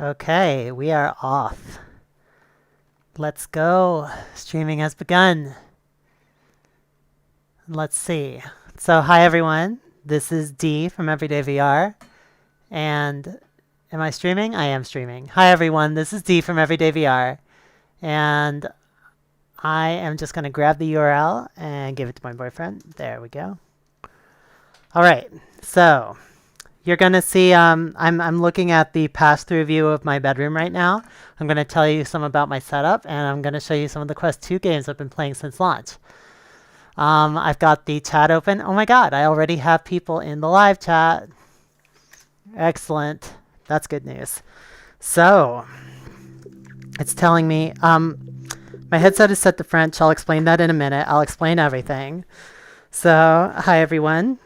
Okay, we are off. Let's go. Streaming has begun. Let's see. So, hi everyone. This is D from Everyday VR. And am I streaming? I am streaming. Hi everyone. This is D from Everyday VR. And I am just going to grab the URL and give it to my boyfriend. There we go. All right. So, you're going to see I'm looking at the pass-through view of my bedroom right now. I'm going to tell you some about my setup, and I'm going to show you some of the Quest 2 games I've been playing since launch. I've got the chat open. Oh my god, I already have people in the live chat. Excellent. That's good news. So, it's telling me my headset is set to French. I'll explain that in a minute. I'll explain everything. So, hi everyone.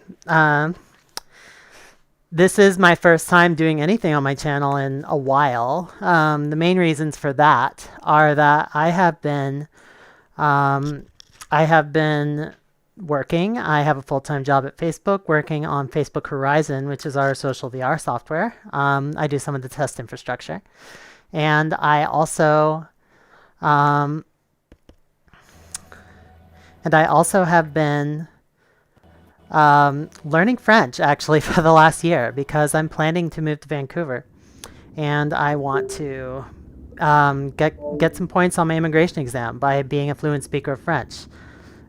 This is my first time doing anything on my channel in a while. The main reasons for that are that I have been working. I have a full-time job at Facebook working on Facebook Horizon, which is our social VR software. I do some of the test infrastructure. And I also have been learning French actually for the last year because I'm planning to move to Vancouver and I want to get some points on my immigration exam by being a fluent speaker of French.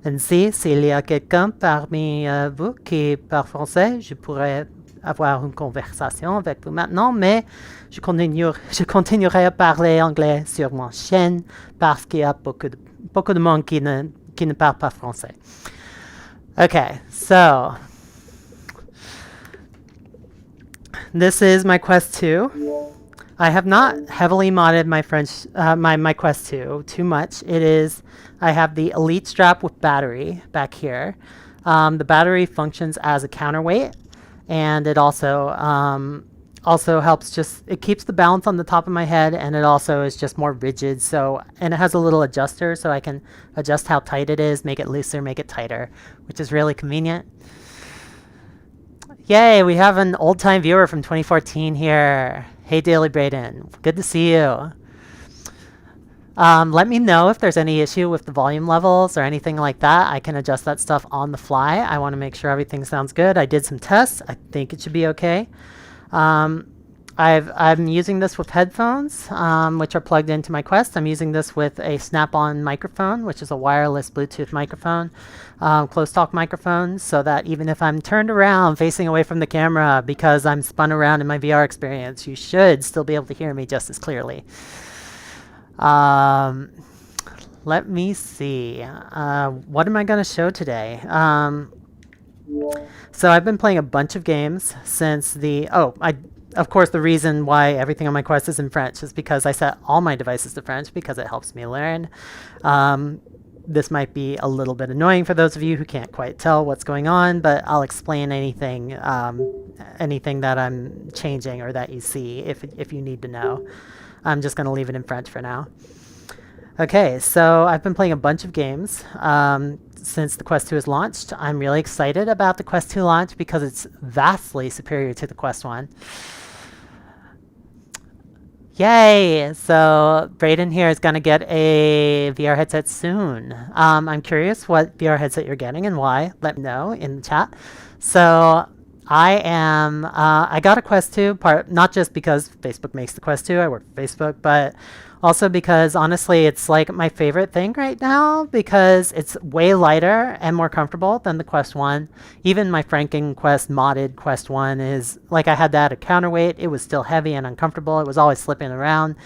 Ainsi, s'il y a quelqu'un parmi vous qui parle français, je pourrais avoir une conversation avec vous maintenant, mais je continuerai à parler anglais sur mon chaîne parce qu'il y a beaucoup de monde qui ne parle pas français. Okay, so this is my Quest 2. I have not heavily modded my French, my Quest 2 too much. I have the Elite strap with battery back here. The battery functions as a counterweight, and it also helps it keeps the balance on the top of my head, and it also is just more rigid. And it has a little adjuster, so I can adjust how tight it is, make it looser, make it tighter, which is really convenient. Yay, we have an old-time viewer from 2014 here. Hey, Daily Braden, good to see you. Let me know if there's any issue with the volume levels or anything like that. I can adjust that stuff on the fly. I want to make sure everything sounds good. I did some tests. I think it should be okay. I'm using this with headphones, which are plugged into my Quest. I'm using this with a Snap-on microphone, which is a wireless Bluetooth microphone, close talk microphone, so that even if I'm turned around facing away from the camera because I'm spun around in my VR experience, you should still be able to hear me just as clearly. Let me see. What am I going to show today? So I've been playing a bunch of games since of course, the reason why everything on my Quest is in French is because I set all my devices to French because it helps me learn. This might be a little bit annoying for those of you who can't quite tell what's going on, but I'll explain anything that I'm changing or that you see if you need to know. I'm just going to leave it in French for now. Okay, so I've been playing a bunch of games since the Quest 2 has launched. I'm really excited about the Quest 2 launch because it's vastly superior to the Quest 1. Yay! So Braden here is going to get a VR headset soon. I'm curious what VR headset you're getting and why. Let me know in the chat. So I got a Quest 2, not just because Facebook makes the Quest 2, I work for Facebook, but also because honestly it's like my favorite thing right now because it's way lighter and more comfortable than the Quest 1. Even my Franken Quest modded Quest 1 is like I had that a counterweight. It was still heavy and uncomfortable. It was always slipping around.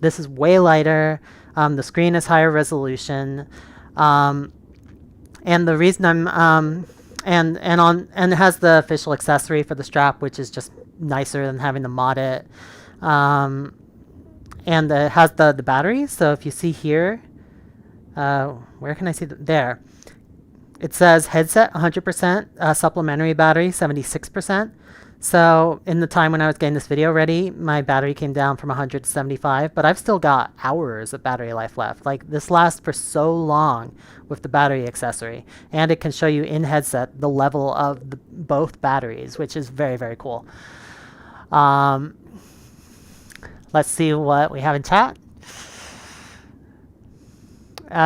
This is way lighter. The screen is higher resolution. And the reason and it has the official accessory for the strap, which is just nicer than having to mod it. And it has the battery. So if you see here, where can I see there? It says headset 100%, supplementary battery 76%. So in the time when I was getting this video ready, my battery came down from 100 to 75, but I've still got hours of battery life left. Like this lasts for so long with the battery accessory, and it can show you in headset the level of both batteries, which is very, very cool. Let's see what we have in chat.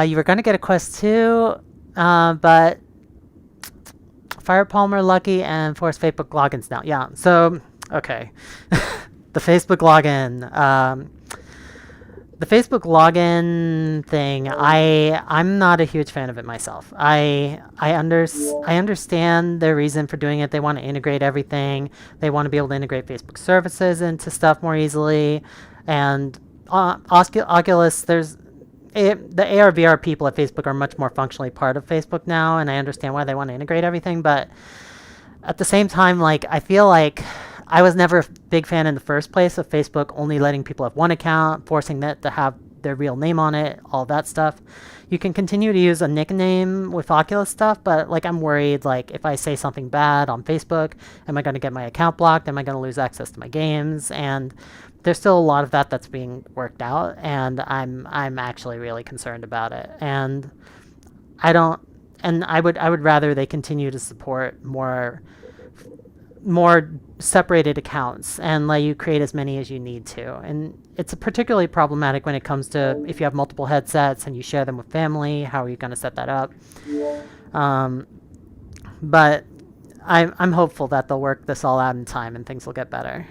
You were going to get a quest too, but Fire Palmer, Lucky, and Force Facebook logins now. Yeah, so, okay. The Facebook login. The Facebook login thing, I'm not a huge fan of it myself. I understand their reason for doing it. They want to integrate everything. They want to be able to integrate Facebook services into stuff more easily. And Oculus, the AR VR people at Facebook are much more functionally part of Facebook now, and I understand why they want to integrate everything. But at the same time, like, I feel like I was never a big fan in the first place of Facebook only letting people have one account, forcing that to have their real name on it, all that stuff. You can continue to use a nickname with Oculus stuff, but like I'm worried, like if I say something bad on Facebook, am I going to get my account blocked? Am I going to lose access to my games? And there's still a lot of that that's being worked out, and I'm actually really concerned about it. And I would rather they continue to support more separated accounts and let you create as many as you need to. And it's particularly problematic when it comes to if you have multiple headsets and you share them with family. How are you going to set that up? But I'm hopeful that they'll work this all out in time and things will get better.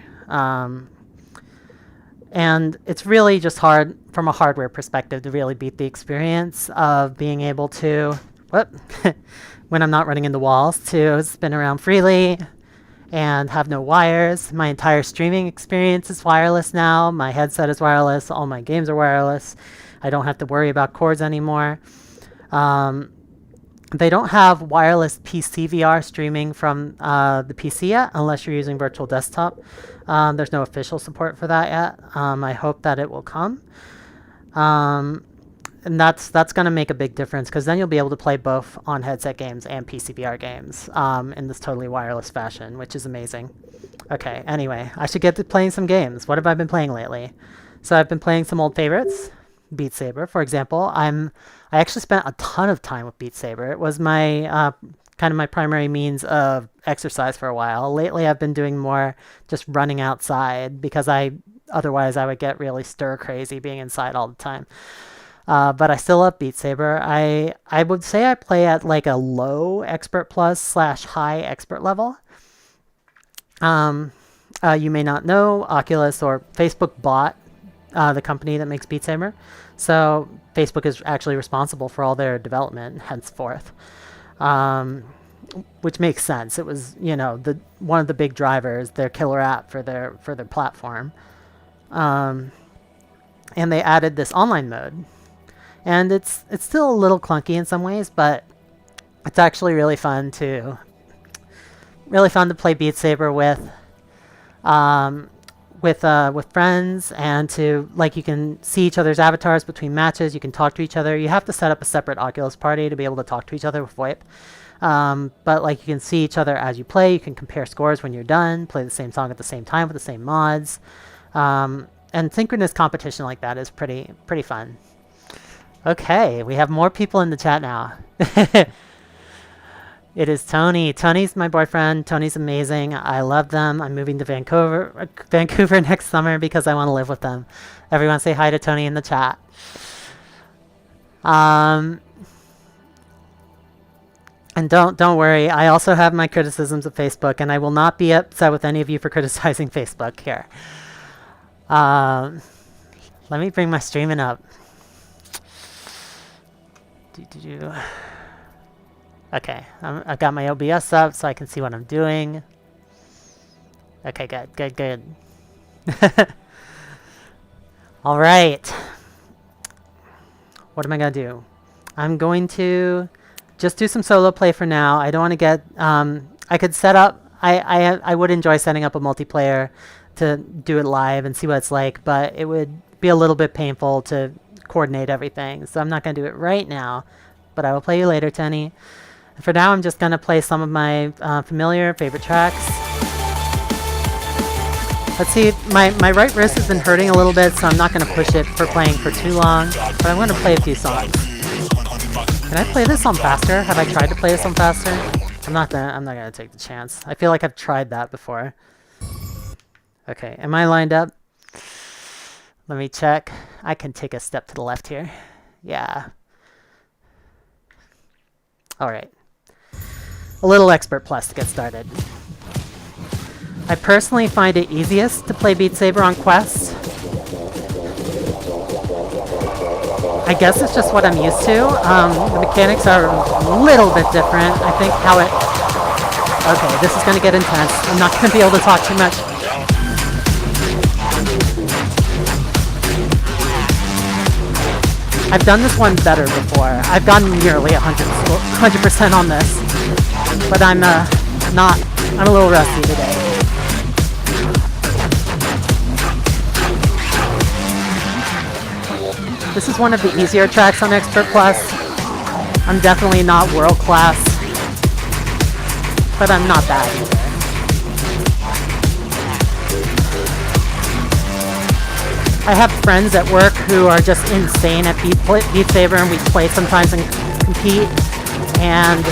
And it's really just hard from a hardware perspective to really beat the experience of being able to, when I'm not running into walls, to spin around freely and have no wires. My entire streaming experience is wireless now. My headset is wireless. All my games are wireless. I don't have to worry about cords anymore. They don't have wireless PC VR streaming from the PC yet, unless you're using virtual desktop. There's no official support for that yet. I hope that it will come. And that's going to make a big difference, because then you'll be able to play both on headset games and PC VR games in this totally wireless fashion, which is amazing. Okay, anyway, I should get to playing some games. What have I been playing lately? So I've been playing some old favorites. Beat Saber, for example. I actually spent a ton of time with Beat Saber. It was my kind of my primary means of exercise for a while. Lately, I've been doing more just running outside, because otherwise I would get really stir crazy being inside all the time. But I still love Beat Saber. I would say I play at like a low Expert Plus / high Expert level. You may not know, Oculus or Facebook bought the company that makes Beat Saber. So Facebook is actually responsible for all their development henceforth, which makes sense. It was, one of the big drivers, their killer app for their platform. And they added this online mode. And it's still a little clunky in some ways, but it's actually really fun to play Beat Saber with friends, and to, like, you can see each other's avatars between matches. You can talk to each other. You have to set up a separate Oculus party to be able to talk to each other with VoIP. But like, you can see each other as you play. You can compare scores when you're done. Play the same song at the same time with the same mods. And synchronous competition like that is pretty fun. Okay, we have more people in the chat now. It is Tony. Tony's my boyfriend. Tony's amazing. I love them. I'm moving to Vancouver next summer because I want to live with them. Everyone say hi to Tony in the chat. And don't worry, I also have my criticisms of Facebook, and I will not be upset with any of you for criticizing Facebook here. Let me bring my streaming up. Okay, I've got my OBS up so I can see what I'm doing. Okay, good. All right. What am I going to do? I'm going to just do some solo play for now. I don't want to get... I could set up... I would enjoy setting up a multiplayer to do it live and see what it's like, but it would be a little bit painful to coordinate everything. So I'm not going to do it right now, but I will play you later, Tenny. For now, I'm just going to play some of my familiar favorite tracks. Let's see, my right wrist has been hurting a little bit, so I'm not going to push it for playing for too long, but I'm going to play a few songs. Can I play this on faster? Have I tried to play this on faster? I'm not gonna take the chance. I feel like I've tried that before. Okay, am I lined up? Let me check. I can take a step to the left here. Yeah. All right. A little Expert Plus to get started. I personally find it easiest to play Beat Saber on Quest. I guess it's just what I'm used to. The mechanics are a little bit different. I think how it... Okay, this is going to get intense. I'm not going to be able to talk too much. I've done this one better before. I've gotten nearly 100% on this. But I'm I'm a little rusty today. This is one of the easier tracks on Expert Plus. I'm definitely not world class, but I'm not bad either. I have friends at work who are just insane at Beat Saber, and we play sometimes and compete. And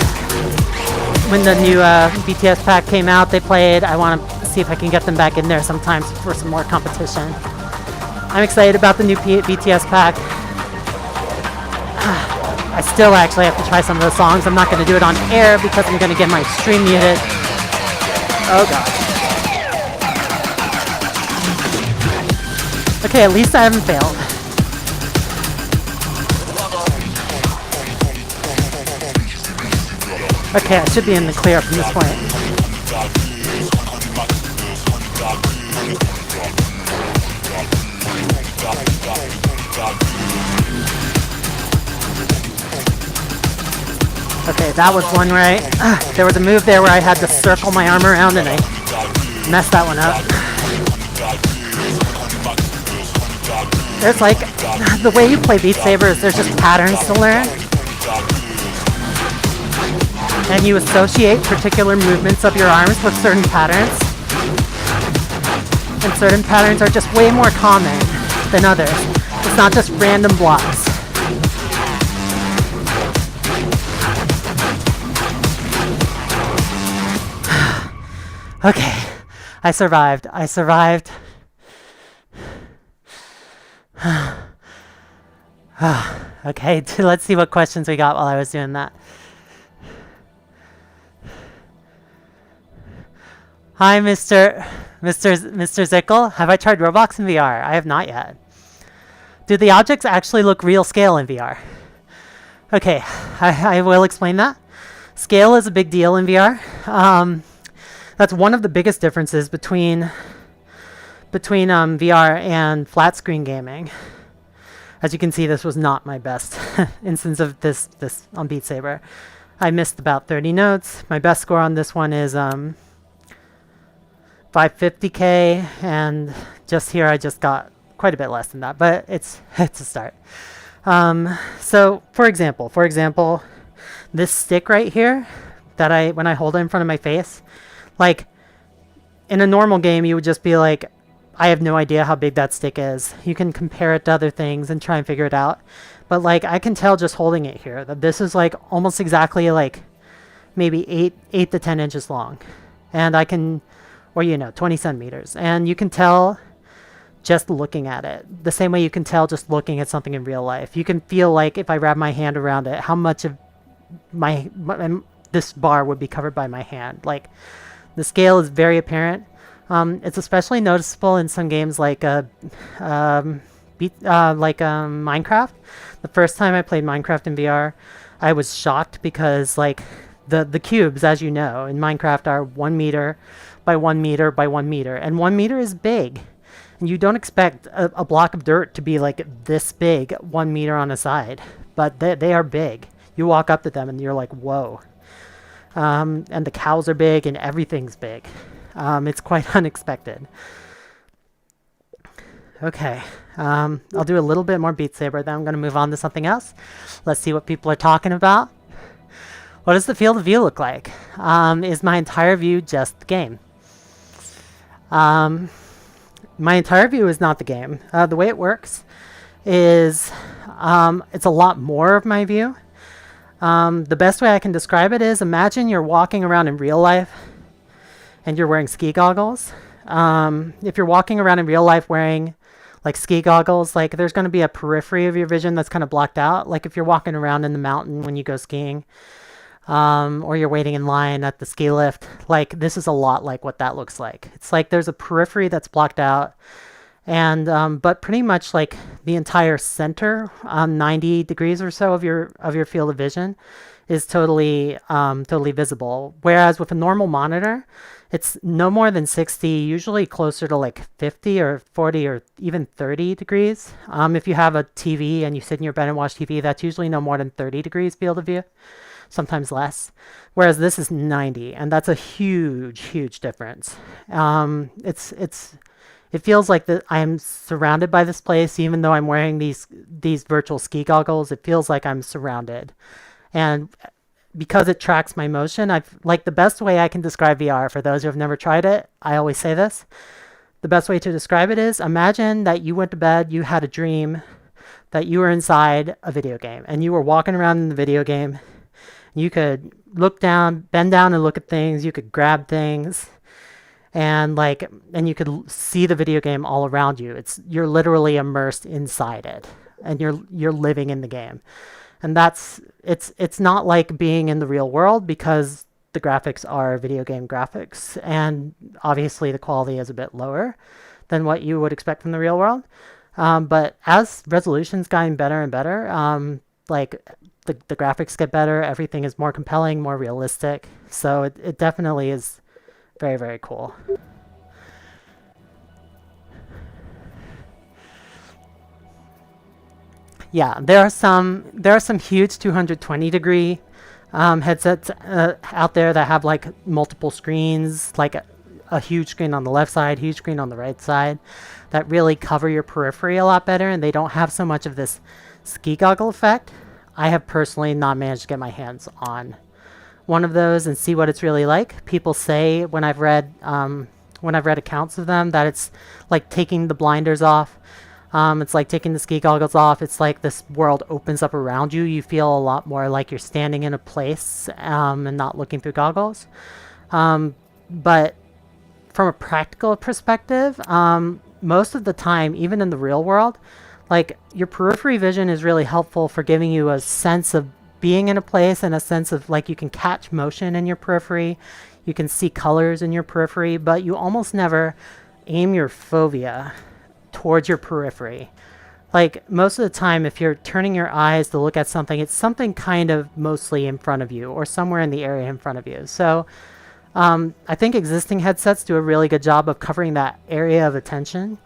when the new BTS pack came out, they played. I want to see if I can get them back in there sometimes for some more competition. I'm excited about the new BTS pack. I still actually have to try some of the songs. I'm not going to do it on air because I'm going to get my stream muted. Oh god. Okay, at least I haven't failed. Okay, I should be in the clear from this point. Okay, that was one right. There was a move there where I had to circle my arm around and I messed that one up. There's like, the way you play Beat Saber is there's just patterns to learn. And you associate particular movements of your arms with certain patterns. And certain patterns are just way more common than others. It's not just random blocks. Okay, I survived. Okay, let's see what questions we got while I was doing that. Hi, Mr. Zickel. Have I tried Roblox in VR? I have not yet. Do the objects actually look real scale in VR? Okay, I will explain that. Scale is a big deal in VR. That's one of the biggest differences between VR and flat screen gaming. As you can see, this was not my best instance of this on Beat Saber. I missed about 30 notes. My best score on this one is 550k, and just here I just got quite a bit less than that, but it's a start. So for example, this stick right here that when I hold it in front of my face, like in a normal game you would just be like, I have no idea how big that stick is. You can compare it to other things and try and figure it out. But like I can tell just holding it here that this is like almost exactly like maybe 8 to 10 inches long. And I can, or 20 centimeters. And you can tell just looking at it. The same way you can tell just looking at something in real life. You can feel like if I wrap my hand around it, how much of this bar would be covered by my hand. Like the scale is very apparent. It's especially noticeable in some games like Minecraft. The first time I played Minecraft in VR, I was shocked because like the cubes, as you know, in Minecraft are 1 meter by 1 meter by 1 meter, and 1 meter is big. And you don't expect a block of dirt to be like this big, 1 meter on a side, but they are big. You walk up to them and you're like, whoa. And the cows are big and everything's big. It's quite unexpected. Okay, I'll do a little bit more Beat Saber, then I'm going to move on to something else. Let's see what people are talking about. What does the field of view look like? Is my entire view just the game? My entire view is not the game. The way it works is it's a lot more of my view. The best way I can describe it is imagine you're walking around in real life and you're wearing ski goggles. If you're walking around in real life wearing, like ski goggles, like there's going to be a periphery of your vision that's kind of blocked out. Like if you're walking around in the mountain when you go skiing, or you're waiting in line at the ski lift, like this is a lot like what that looks like. It's like there's a periphery that's blocked out, and but pretty much like the entire center, 90 degrees or so of your field of vision is totally totally visible. Whereas with a normal monitor, it's no more than 60, usually closer to like 50 or 40 or even 30 degrees. If you have a TV and you sit in your bed and watch TV, that's usually no more than 30 degrees field of view, sometimes less. Whereas this is 90, and that's a huge, huge difference. It feels like that I am surrounded by this place, even though I'm wearing these virtual ski goggles. It feels like I'm surrounded. And because it tracks my motion, like the best way I can describe VR, for those who have never tried it, I always say this. The best way to describe it is, imagine that you went to bed, you had a dream that you were inside a video game, and you were walking around in the video game. You could look down, bend down and look at things, you could grab things, and you could see the video game all around you. You're literally immersed inside it, and you're living in the game. And it's not like being in the real world, because the graphics are video game graphics, and obviously the quality is a bit lower than what you would expect from the real world. But as resolution's gotten better and better, like the graphics get better, everything is more compelling, more realistic. So it definitely is very, very cool. Yeah, there are some huge 220 degree headsets out there that have like multiple screens, like a huge screen on the left side, huge screen on the right side, that really cover your periphery a lot better, and they don't have so much of this ski goggle effect. I have personally not managed to get my hands on one of those and see what it's really like. People say, when I've read accounts of them, that it's like taking the blinders off. It's like taking the ski goggles off. It's like this world opens up around you. You feel a lot more like you're standing in a place, and not looking through goggles. But from a practical perspective, most of the time, even in the real world, like your periphery vision is really helpful for giving you a sense of being in a place, and a sense of like you can catch motion in your periphery. You can see colors in your periphery, but you almost never aim your fovea towards your periphery. Like most of the time, if you're turning your eyes to look at something, it's something kind of mostly in front of you, or somewhere in the area in front of you. So I think existing headsets do a really good job of covering that area of attention,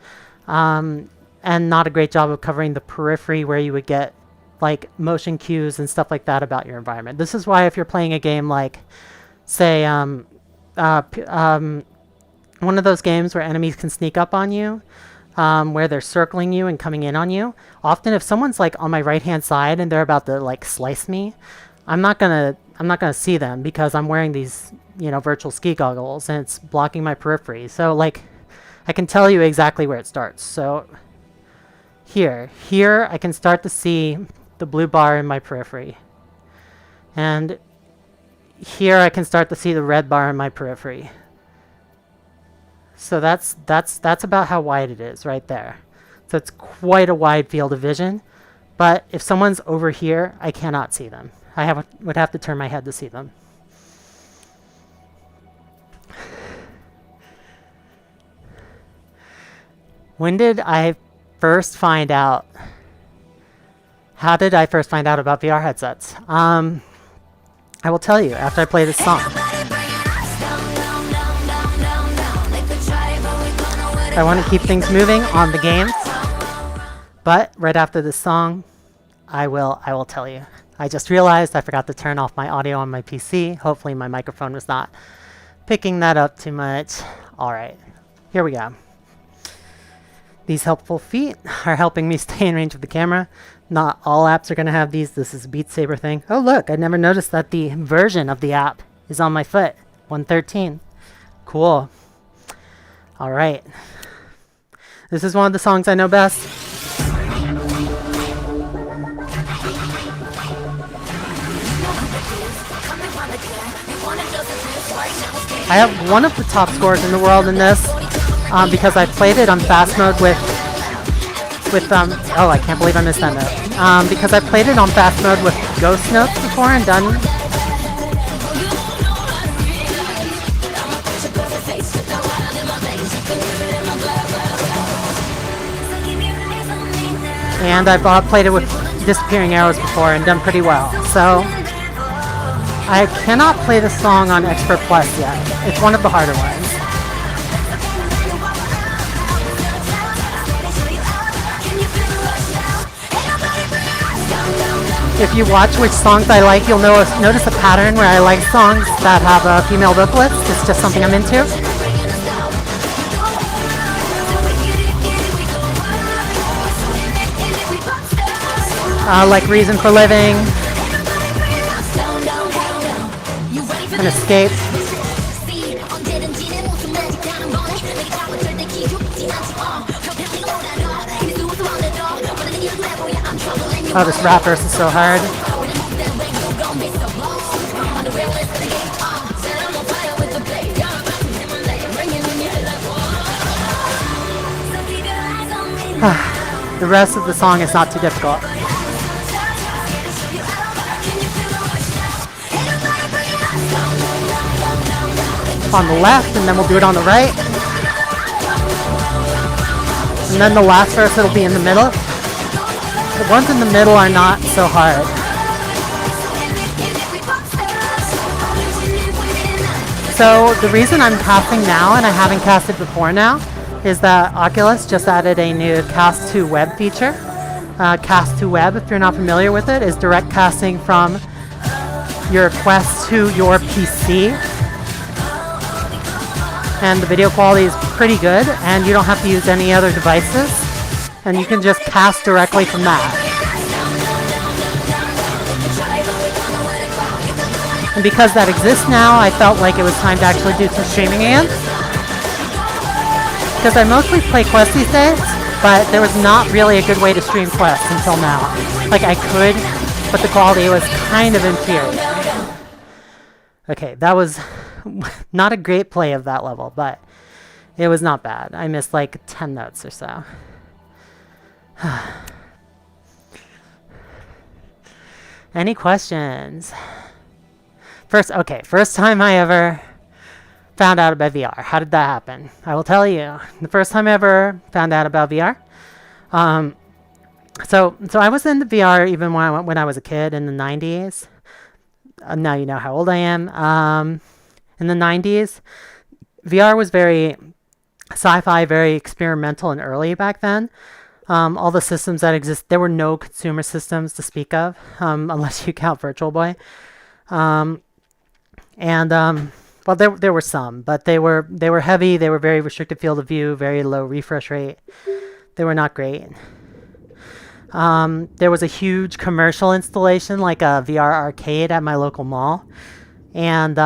and not a great job of covering the periphery, where you would get like motion cues and stuff like that about your environment. This is why if you're playing a game like, say, one of those games where enemies can sneak up on you, where they're circling you and coming in on you, often if someone's like on my right hand side and they're about to like slice me, I'm not gonna see them, because I'm wearing these, virtual ski goggles, and it's blocking my periphery. So like I can tell you exactly where it starts. So here I can start to see the blue bar in my periphery, and here I can start to see the red bar in my periphery. So that's about how wide it is right there. So it's quite a wide field of vision. But if someone's over here, I cannot see them. I would have to turn my head to see them. When did I first find out? How did I first find out about VR headsets? I will tell you after I play this song. I want to keep things moving on the games, but right after this song, I will tell you. I just realized I forgot to turn off my audio on my PC. Hopefully my microphone was not picking that up too much. All right, here we go. These helpful feet are helping me stay in range of the camera. Not all apps are going to have these. This is a Beat Saber thing. Oh look, I never noticed that the version of the app is on my foot. 113. Cool. All right. This is one of the songs I know best. I have one of the top scores in the world in this, because I played it on fast mode with with oh, I can't believe I missed that note. Because I played it on fast mode with ghost notes before and done. And I've played it with disappearing arrows before and done pretty well. So I cannot play the song on Expert Plus yet. It's one of the harder ones. If you watch which songs I like, you'll notice a pattern where I like songs that have female vocalists. It's just something I'm into. Like Reason for Living and Escape. Oh, this rap verse is so hard. The rest of the song is not too difficult. On the left, and then we'll do it on the right. And then the last verse, it'll be in the middle. The ones in the middle are not so hard. So the reason I'm casting now, and I haven't casted before now, is that Oculus just added a new Cast to Web feature. Cast to Web, if you're not familiar with it, is direct casting from your Quest to your PC. And the video quality is pretty good, and you don't have to use any other devices, and you can just cast directly from that. And because that exists now, I felt like it was time to actually do some streaming again. Because I mostly play Quest these days, but there was not really a good way to stream Quest until now. Like I could, but the quality was kind of inferior. Okay, that was not a great play of that level, but it was not bad. I missed like 10 notes or so. Any questions? First time I ever found out about VR. How did that happen? I will tell you. The first time I ever found out about VR. So I was into VR even when I was a kid in the 90s. Now you know how old I am. In the 90s, VR was very sci-fi, very experimental and early back then. All the systems that exist, there were no consumer systems to speak of, unless you count Virtual Boy. Well, there were some, but they were heavy. They were very restricted field of view, very low refresh rate. They were not great. There was a huge commercial installation, like a VR arcade at my local mall, and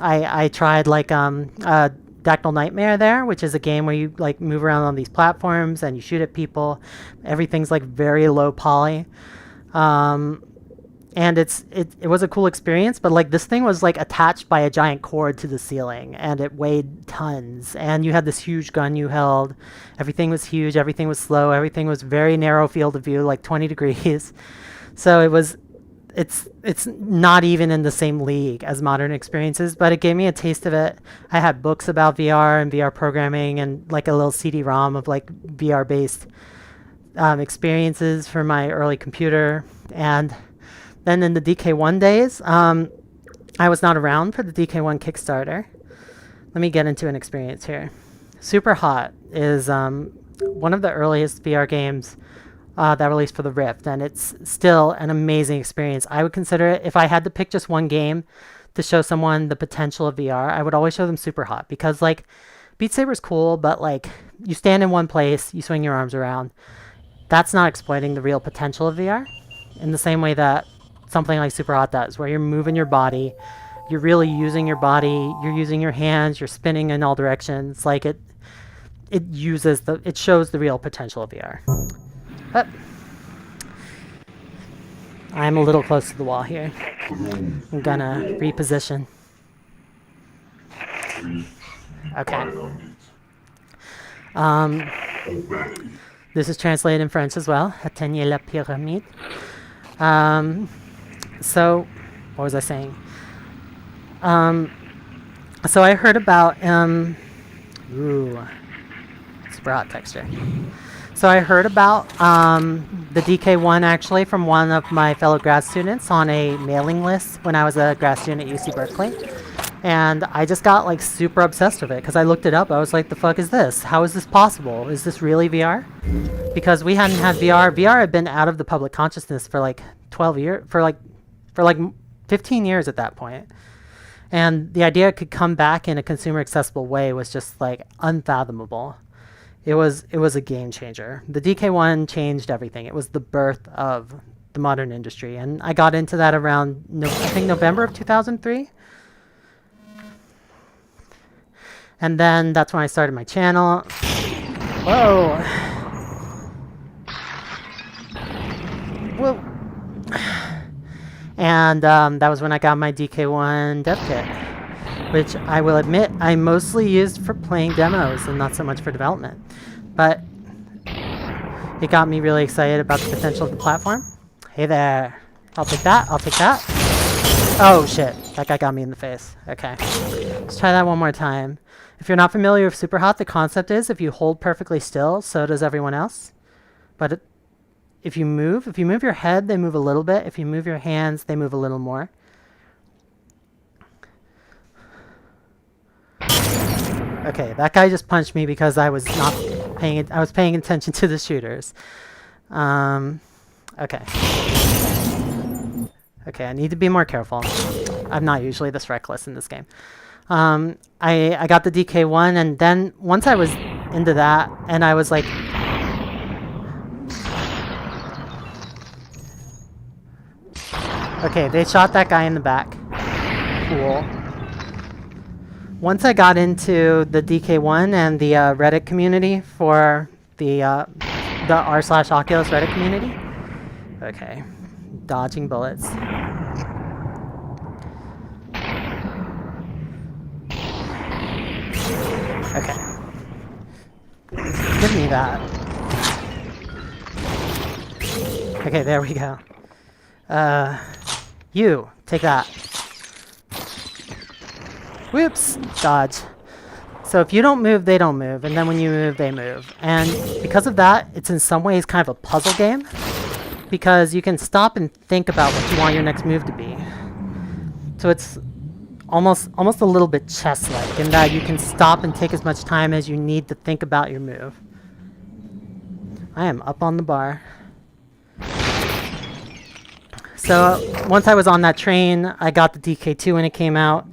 I tried like Dactyl Nightmare there, which is a game where you like move around on these platforms and you shoot at people. Everything's like very low poly. And it was a cool experience, but like this thing was like attached by a giant cord to the ceiling, and it weighed tons. And you had this huge gun you held. Everything was huge. Everything was slow. Everything was very narrow field of view, like 20 degrees. So it's not even in the same league as modern experiences, but it gave me a taste of it. I had books about VR and VR programming, and like a little CD-ROM of like VR-based experiences for my early computer. And then in the DK1 days, I was not around for the DK1 Kickstarter. Let me get into an experience here. Super Hot is one of the earliest VR games that released for the Rift, and it's still an amazing experience. I would consider it, if I had to pick just one game to show someone the potential of VR, I would always show them Super Hot, because like Beat Saber's cool, but like you stand in one place, you swing your arms around. That's not exploiting the real potential of VR in the same way that something like Super Hot does, where you're moving your body, you're really using your body, you're using your hands, you're spinning in all directions. Like it shows the real potential of VR. But I'm a little close to the wall here. I'm gonna reposition. Okay. This is translated in French as well. Atteignez la pyramide. So, what was I saying? So I heard about super hot texture. So I heard about the DK1 actually from one of my fellow grad students on a mailing list when I was a grad student at UC Berkeley. And I just got like super obsessed with it because I looked it up. I was like, the fuck is this? How is this possible? Is this really VR? Because we hadn't had VR. VR had been out of the public consciousness for like 12 years, for like 15 years at that point. And the idea it could come back in a consumer accessible way was just like unfathomable. It was a game changer. The DK1 changed everything. It was the birth of the modern industry. And I got into that around, I think November of 2003. And then that's when I started my channel. Whoa. Whoa. And that was when I got my DK1 dev kit, which I will admit I mostly used for playing demos and not so much for development. But it got me really excited about the potential of the platform. Hey there. I'll take that. I'll take that. Oh shit. That guy got me in the face. Okay. Let's try that one more time. If you're not familiar with Superhot, the concept is if you hold perfectly still, so does everyone else. But if you move your head, they move a little bit. If you move your hands, they move a little more. Okay, that guy just punched me because I was not paying. I was paying attention to the shooters. Okay. Okay, I need to be more careful. I'm not usually this reckless in this game. I got the DK1, and then once I was into that, and I was like, okay, they shot that guy in the back. Cool. Once I got into the DK1 and the Reddit community for the r/Oculus Reddit community. Okay, dodging bullets. Okay. Give me that. Okay, there we go. You, take that. Whoops, dodge. So if you don't move, they don't move, and then when you move, they move. And because of that, it's in some ways kind of a puzzle game, because you can stop and think about what you want your next move to be. So it's almost a little bit chess-like in that you can stop and take as much time as you need to think about your move. I am up on the bar. So once I was on that train, I got the DK2 when it came out.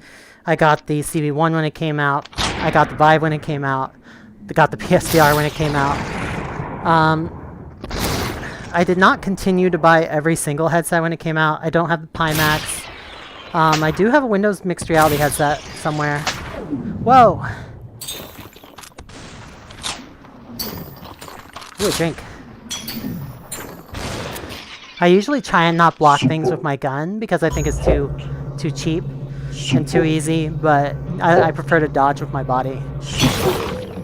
I got the CB1 when it came out. I got the Vive when it came out. I got the PSVR when it came out. I did not continue to buy every single headset when it came out. I don't have the Pimax. I do have a Windows mixed reality headset somewhere. Whoa! Ooh, a drink. I usually try and not block things with my gun because I think it's too cheap and too easy, but I prefer to dodge with my body.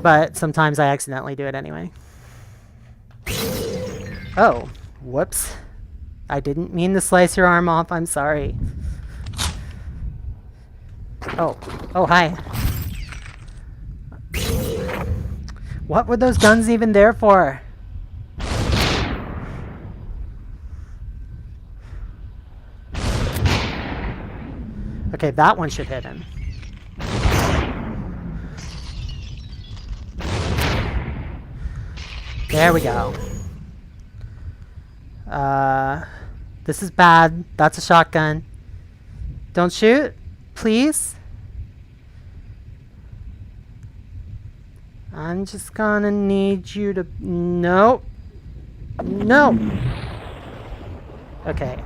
But sometimes I accidentally do it anyway. Oh, whoops. I didn't mean to slice your arm off, I'm sorry. Oh, hi. What were those guns even there for? Okay, that one should hit him. There we go. This is bad. That's a shotgun. Don't shoot, please. I'm just gonna need you to... No. No. Okay.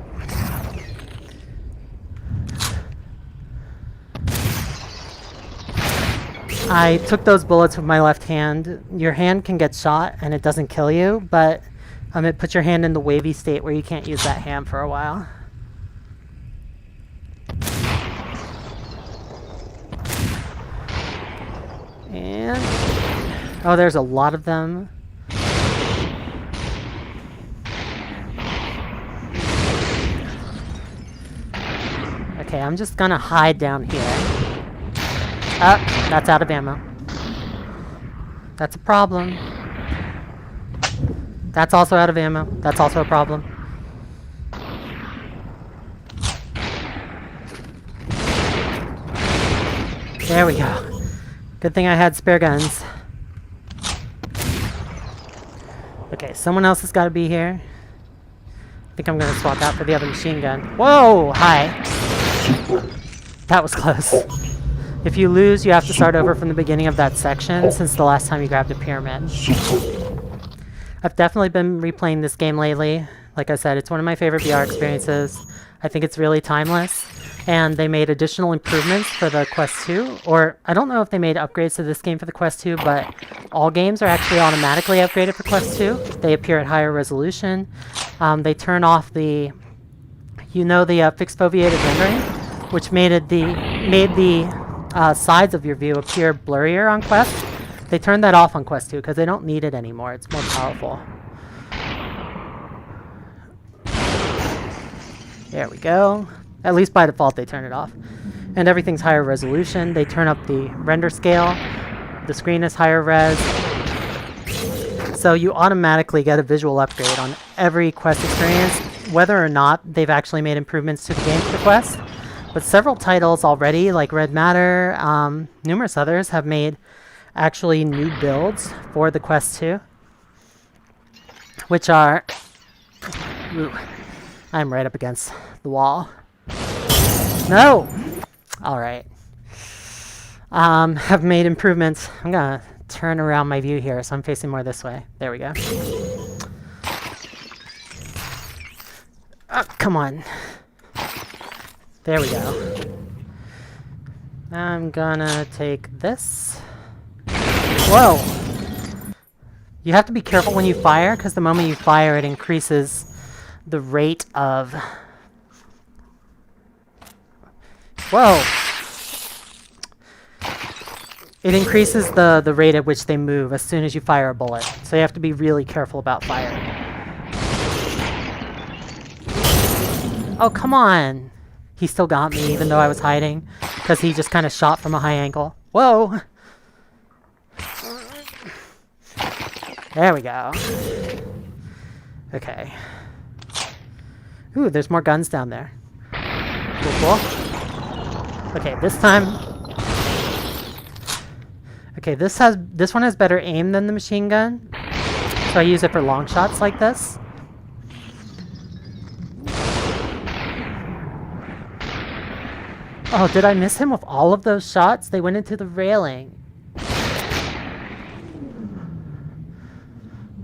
I took those bullets with my left hand. Your hand can get shot and it doesn't kill you, but it puts your hand in the wavy state where you can't use that hand for a while. And... oh, there's a lot of them. Okay, I'm just gonna hide down here. Oh, that's out of ammo. That's a problem. That's also out of ammo. That's also a problem. There we go. Good thing I had spare guns. Okay, someone else has got to be here. I think I'm going to swap out for the other machine gun. Whoa! Hi. That was close. If you lose, you have to start over from the beginning of that section since the last time you grabbed a pyramid. I've definitely been replaying this game lately. Like I said, it's one of my favorite VR experiences. I think it's really timeless. And they made additional improvements for the Quest 2. Or, I don't know if they made upgrades to this game for the Quest 2, but all games are actually automatically upgraded for Quest 2. They appear at higher resolution. They turn off the, fixed foveated rendering, which made the sides of your view appear blurrier on Quest. They turned that off on Quest 2 because they don't need it anymore. It's more powerful. There we go. At least by default they turn it off. And everything's higher resolution. They turn up the render scale. The screen is higher res. So you automatically get a visual upgrade on every Quest experience, whether or not they've actually made improvements to the game for the Quest. But several titles already, like Red Matter, numerous others, have made actually new builds for the Quest 2. Which are... Ooh, I'm right up against the wall. No! Alright. Have made improvements. I'm gonna turn around my view here so I'm facing more this way. There we go. Oh, come on. There we go. I'm gonna take this. Whoa! You have to be careful when you fire, because the moment you fire it increases the rate of... Whoa! It increases the rate at which they move as soon as you fire a bullet. So you have to be really careful about firing. Oh, come on! He still got me even though I was hiding, because he just kind of shot from a high angle. Whoa! There we go. Okay. Ooh, there's more guns down there. Cool, cool. Okay, this time... Okay, this one has better aim than the machine gun. So I use it for long shots like this. Oh, did I miss him with all of those shots? They went into the railing.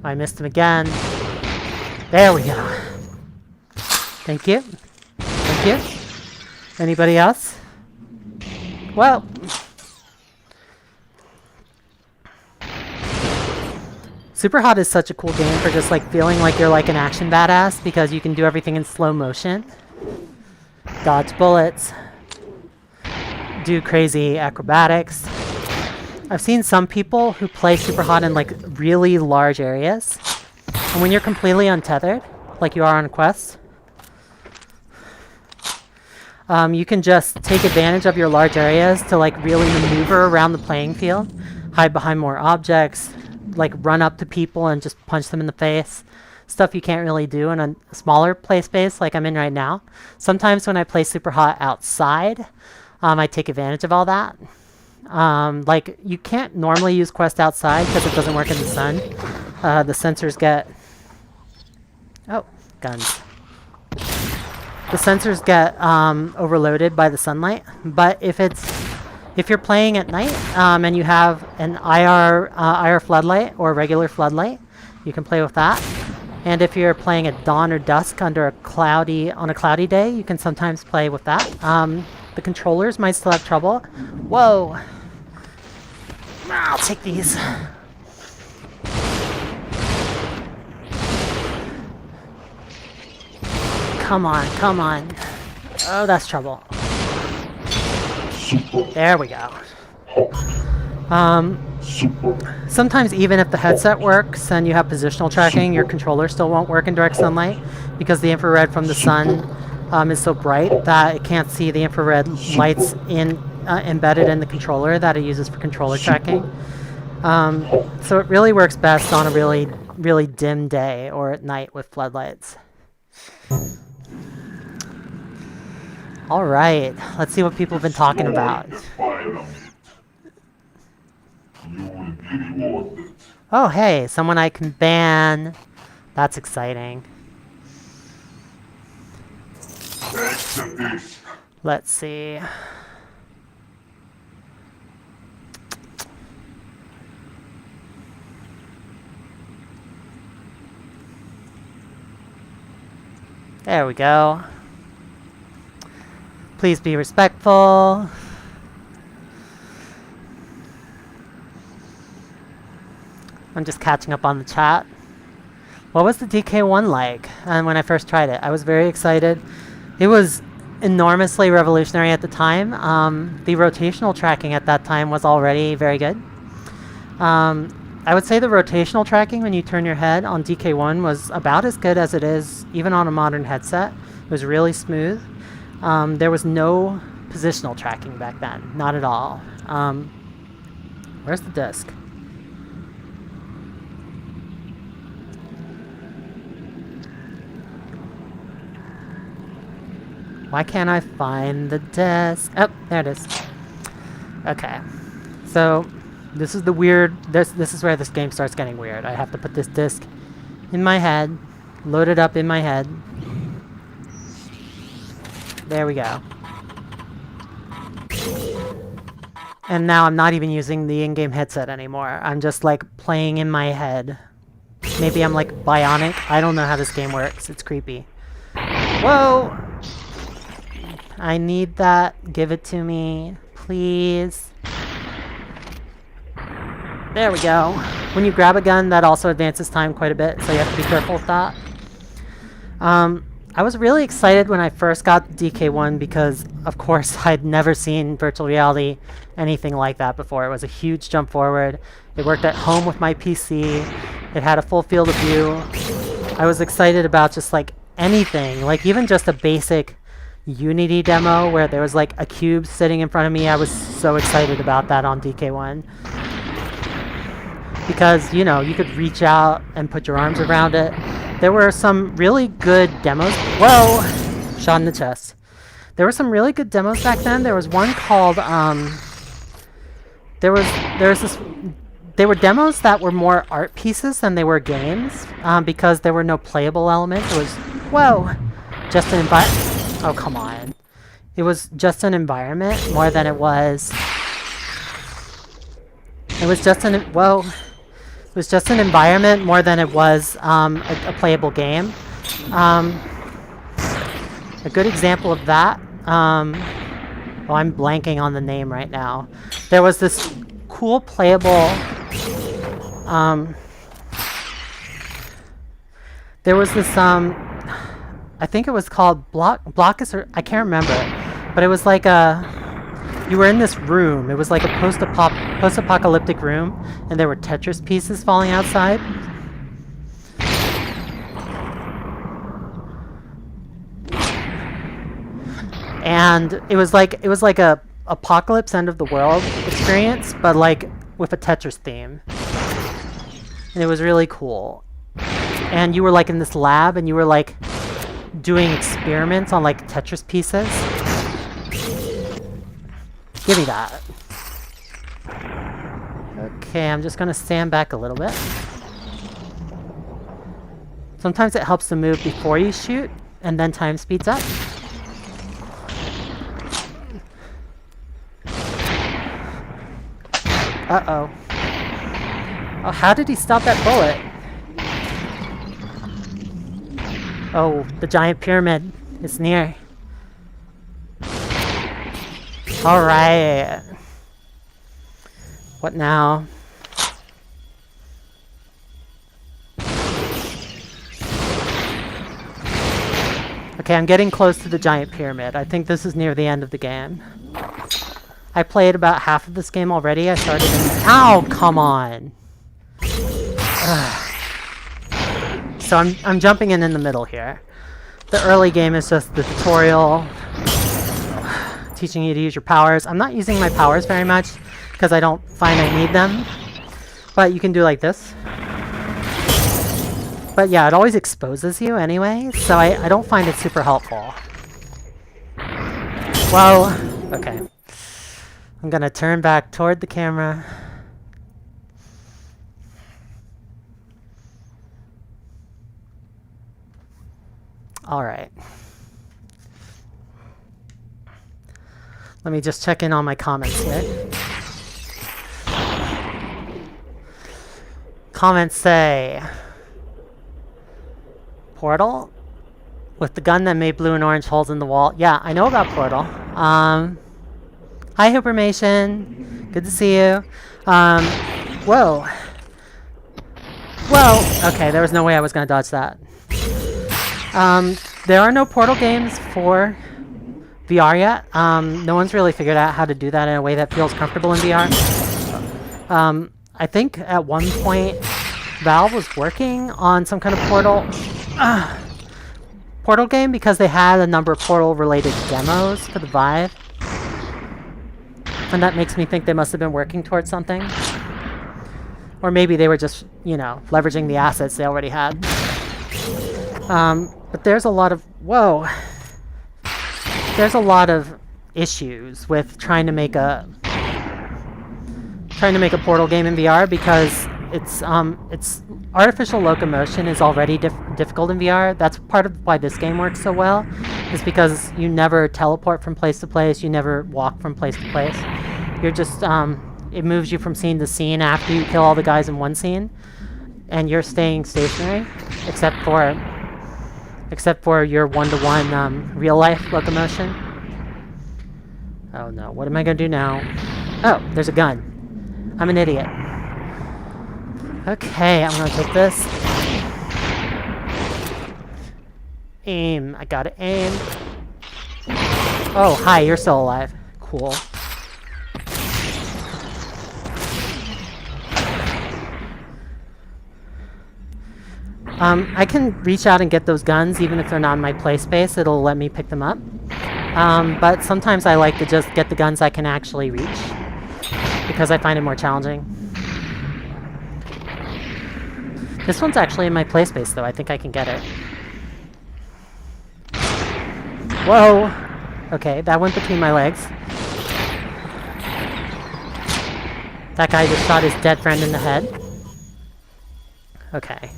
I missed him again. There we go. Thank you. Thank you. Anybody else? Well. Superhot is such a cool game for just like feeling like you're like an action badass because you can do everything in slow motion. Dodge bullets. Do crazy acrobatics. I've seen some people who play Superhot in like really large areas. And when you're completely untethered, like you are on Quest, you can just take advantage of your large areas to like really maneuver around the playing field, hide behind more objects, like run up to people and just punch them in the face. Stuff you can't really do in a smaller play space like I'm in right now. Sometimes when I play Superhot outside, I take advantage of all that. Like, you can't normally use Quest outside because it doesn't work in the sun. The sensors get... Oh, guns. The sensors get overloaded by the sunlight, but if you're playing at night and you have an IR floodlight or regular floodlight, you can play with that. And if you're playing at dawn or dusk on a cloudy day, you can sometimes play with that. The controllers might still have trouble. Whoa! I'll take these. Come on, come on. Oh, that's trouble. There we go. Sometimes even if the headset works and you have positional tracking, your controller still won't work in direct sunlight because the infrared from the sun is so bright that it can't see the infrared lights embedded in the controller that it uses for controller tracking. So it really works best on a really, really dim day or at night with floodlights. All right, let's see what people have been talking about. Oh, hey, someone I can ban. That's exciting. Let's see. There we go. Please be respectful. I'm just catching up on the chat. What was the DK1 like? And when I first tried it, I was very excited. It was enormously revolutionary at the time. The rotational tracking at that time was already very good. I would say the rotational tracking when you turn your head on DK1 was about as good as it is even on a modern headset. It was really smooth. There was no positional tracking back then, not at all. Where's the disc? Why can't I find the disc? Oh, there it is. Okay, so this is the weird. This is where this game starts getting weird. I have to put this disc in my head, load it up in my head. There we go. And now I'm not even using the in-game headset anymore. I'm just like playing in my head. Maybe I'm like bionic. I don't know how this game works. It's creepy. Whoa! I need that. Give it to me, please. There we go. When you grab a gun, that also advances time quite a bit, so you have to be careful with that. I was really excited when I first got the DK1 because, of course, I'd never seen virtual reality anything like that before. It was a huge jump forward. It worked at home with my PC. It had a full field of view. I was excited about just like anything, like even just a basic Unity demo where there was like a cube sitting in front of me. I was so excited about that on DK1. Because, you know, you could reach out and put your arms around it. There were some really good demos. Whoa! Shot in the chest. There were some really good demos back then. There was one called, there was this, they were demos that were more art pieces than they were games, because there were no playable elements. It was, whoa! Just an environment. Oh, come on. It was just an environment more than it was... It was just an... Whoa. It was just an environment more than it was a playable game. A good example of that... oh, I'm blanking on the name right now. There was this cool playable... there was this... I think it was called Blockus, or I can't remember, but it was like you were in this room. It was like a post-apocalyptic room, and there were Tetris pieces falling outside. And it was like a apocalypse end of the world experience, but like with a Tetris theme. And it was really cool. And you were like in this lab, and you were like doing experiments on like Tetris pieces. Give me that. Okay, I'm just gonna stand back a little bit. Sometimes it helps to move before you shoot, and then time speeds up. Uh-oh. Oh, how did he stop that bullet? Oh, the giant pyramid is near. Alright. What now? Okay, I'm getting close to the giant pyramid. I think this is near the end of the game. I played about half of this game already. I started in... Ow! Come on! Ugh. So I'm jumping in the middle here. The early game is just the tutorial, teaching you to use your powers. I'm not using my powers very much because I don't find I need them. But you can do like this. But yeah, it always exposes you anyway, so I don't find it super helpful. Whoa. Okay. I'm gonna turn back toward the camera. Alright. Let me just check in on my comments here. Comments say... Portal? With the gun that made blue and orange holes in the wall. Yeah, I know about Portal. Hi, Hypermation. Good to see you. Whoa. Whoa! Okay, there was no way I was going to dodge that. There are no Portal games for VR yet. No one's really figured out how to do that in a way that feels comfortable in VR. I think at one point Valve was working on some kind of Portal game because they had a number of Portal related demos for the Vive. And that makes me think they must have been working towards something. Or maybe they were just, you know, leveraging the assets they already had. But there's a lot of... Whoa! There's a lot of issues with trying to make a Portal game in VR because it's artificial locomotion is already difficult in VR. That's part of why this game works so well, is because you never teleport from place to place, you never walk from place to place. You're just it moves you from scene to scene after you kill all the guys in one scene, and you're staying stationary, except for your one-to-one real-life locomotion. Oh no, what am I gonna do now? Oh, there's a gun. I'm an idiot. Okay, I'm gonna take this. Aim. I gotta aim. Oh, hi, you're still alive. Cool. I can reach out and get those guns even if they're not in my play space. It'll let me pick them up. But sometimes I like to just get the guns I can actually reach because I find it more challenging. This one's actually in my play space though. I think I can get it. Whoa! Okay, that went between my legs. That guy just shot his dead friend in the head. Okay.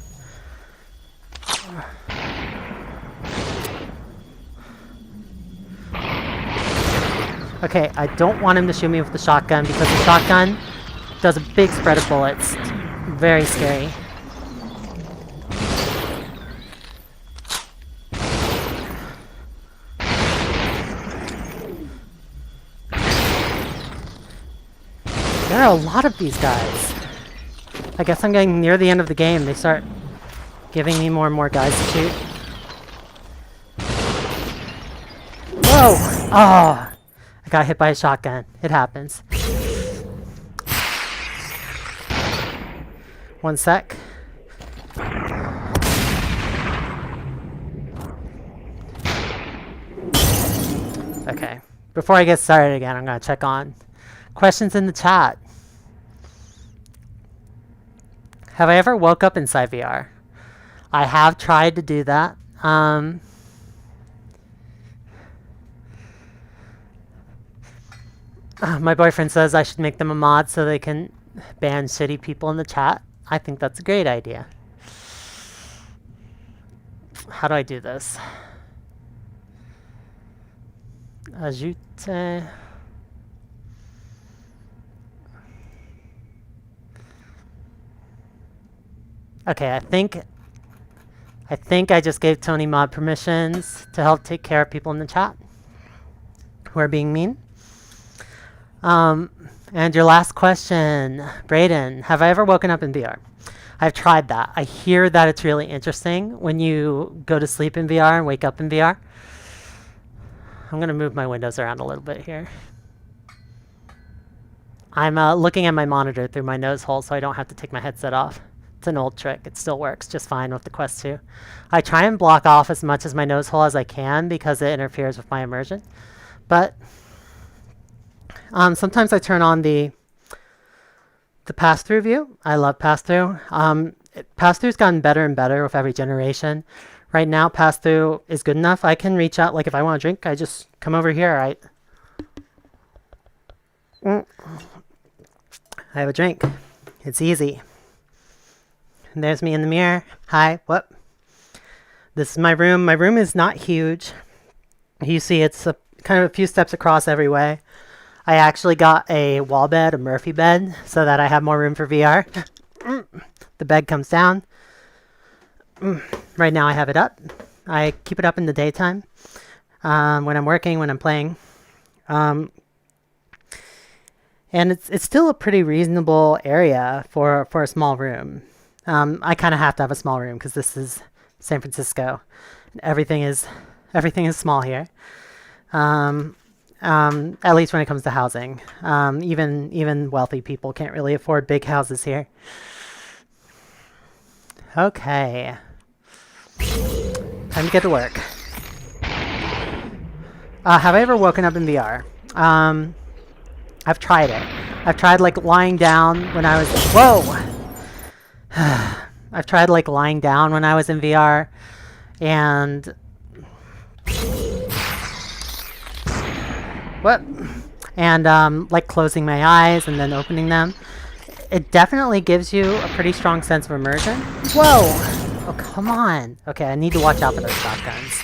Okay, I don't want him to shoot me with the shotgun because the shotgun does a big spread of bullets. It's very scary. There are a lot of these guys. I guess I'm getting near the end of the game. They start giving me more and more guys to shoot. Whoa! Oh! I got hit by a shotgun. It happens. One sec. Okay. Before I get started again, I'm gonna check on questions in the chat. Have I ever woke up inside VR? I have tried to do that. My boyfriend says I should make them a mod so they can ban shitty people in the chat. I think that's a great idea. How do I do this? Ajoute. Okay, I think I just gave Tony mod permissions to help take care of people in the chat who are being mean. And your last question, Brayden, have I ever woken up in VR? I've tried that. I hear that it's really interesting when you go to sleep in VR and wake up in VR. I'm going to move my windows around a little bit here. I'm looking at my monitor through my nose hole so I don't have to take my headset off. It's an old trick. It still works just fine with the Quest 2. I try and block off as much as my nose hole as I can because it interferes with my immersion. But sometimes I turn on the pass-through view. I love pass-through. Pass-through's gotten better and better with every generation. Right now, pass-through is good enough. I can reach out, like if I want a drink, I just come over here, right? I have a drink. It's easy. And there's me in the mirror. Hi, what? This is my room. My room is not huge. You see it's kind of a few steps across every way. I actually got a wall bed, a Murphy bed, so that I have more room for VR. The bed comes down. Right now I have it up. I keep it up in the daytime when I'm working, when I'm playing. And it's still a pretty reasonable area for a small room. I kind of have to have a small room because this is San Francisco. Everything is small here. At least when it comes to housing. Even wealthy people can't really afford big houses here. Okay. Time to get to work. Have I ever woken up in VR? I've tried it. I've tried like lying down when I was... Whoa! I've tried like lying down when I was in VR and... What? And like closing my eyes and then opening them. It definitely gives you a pretty strong sense of immersion. Whoa! Oh, come on. Okay, I need to watch out for those shotguns.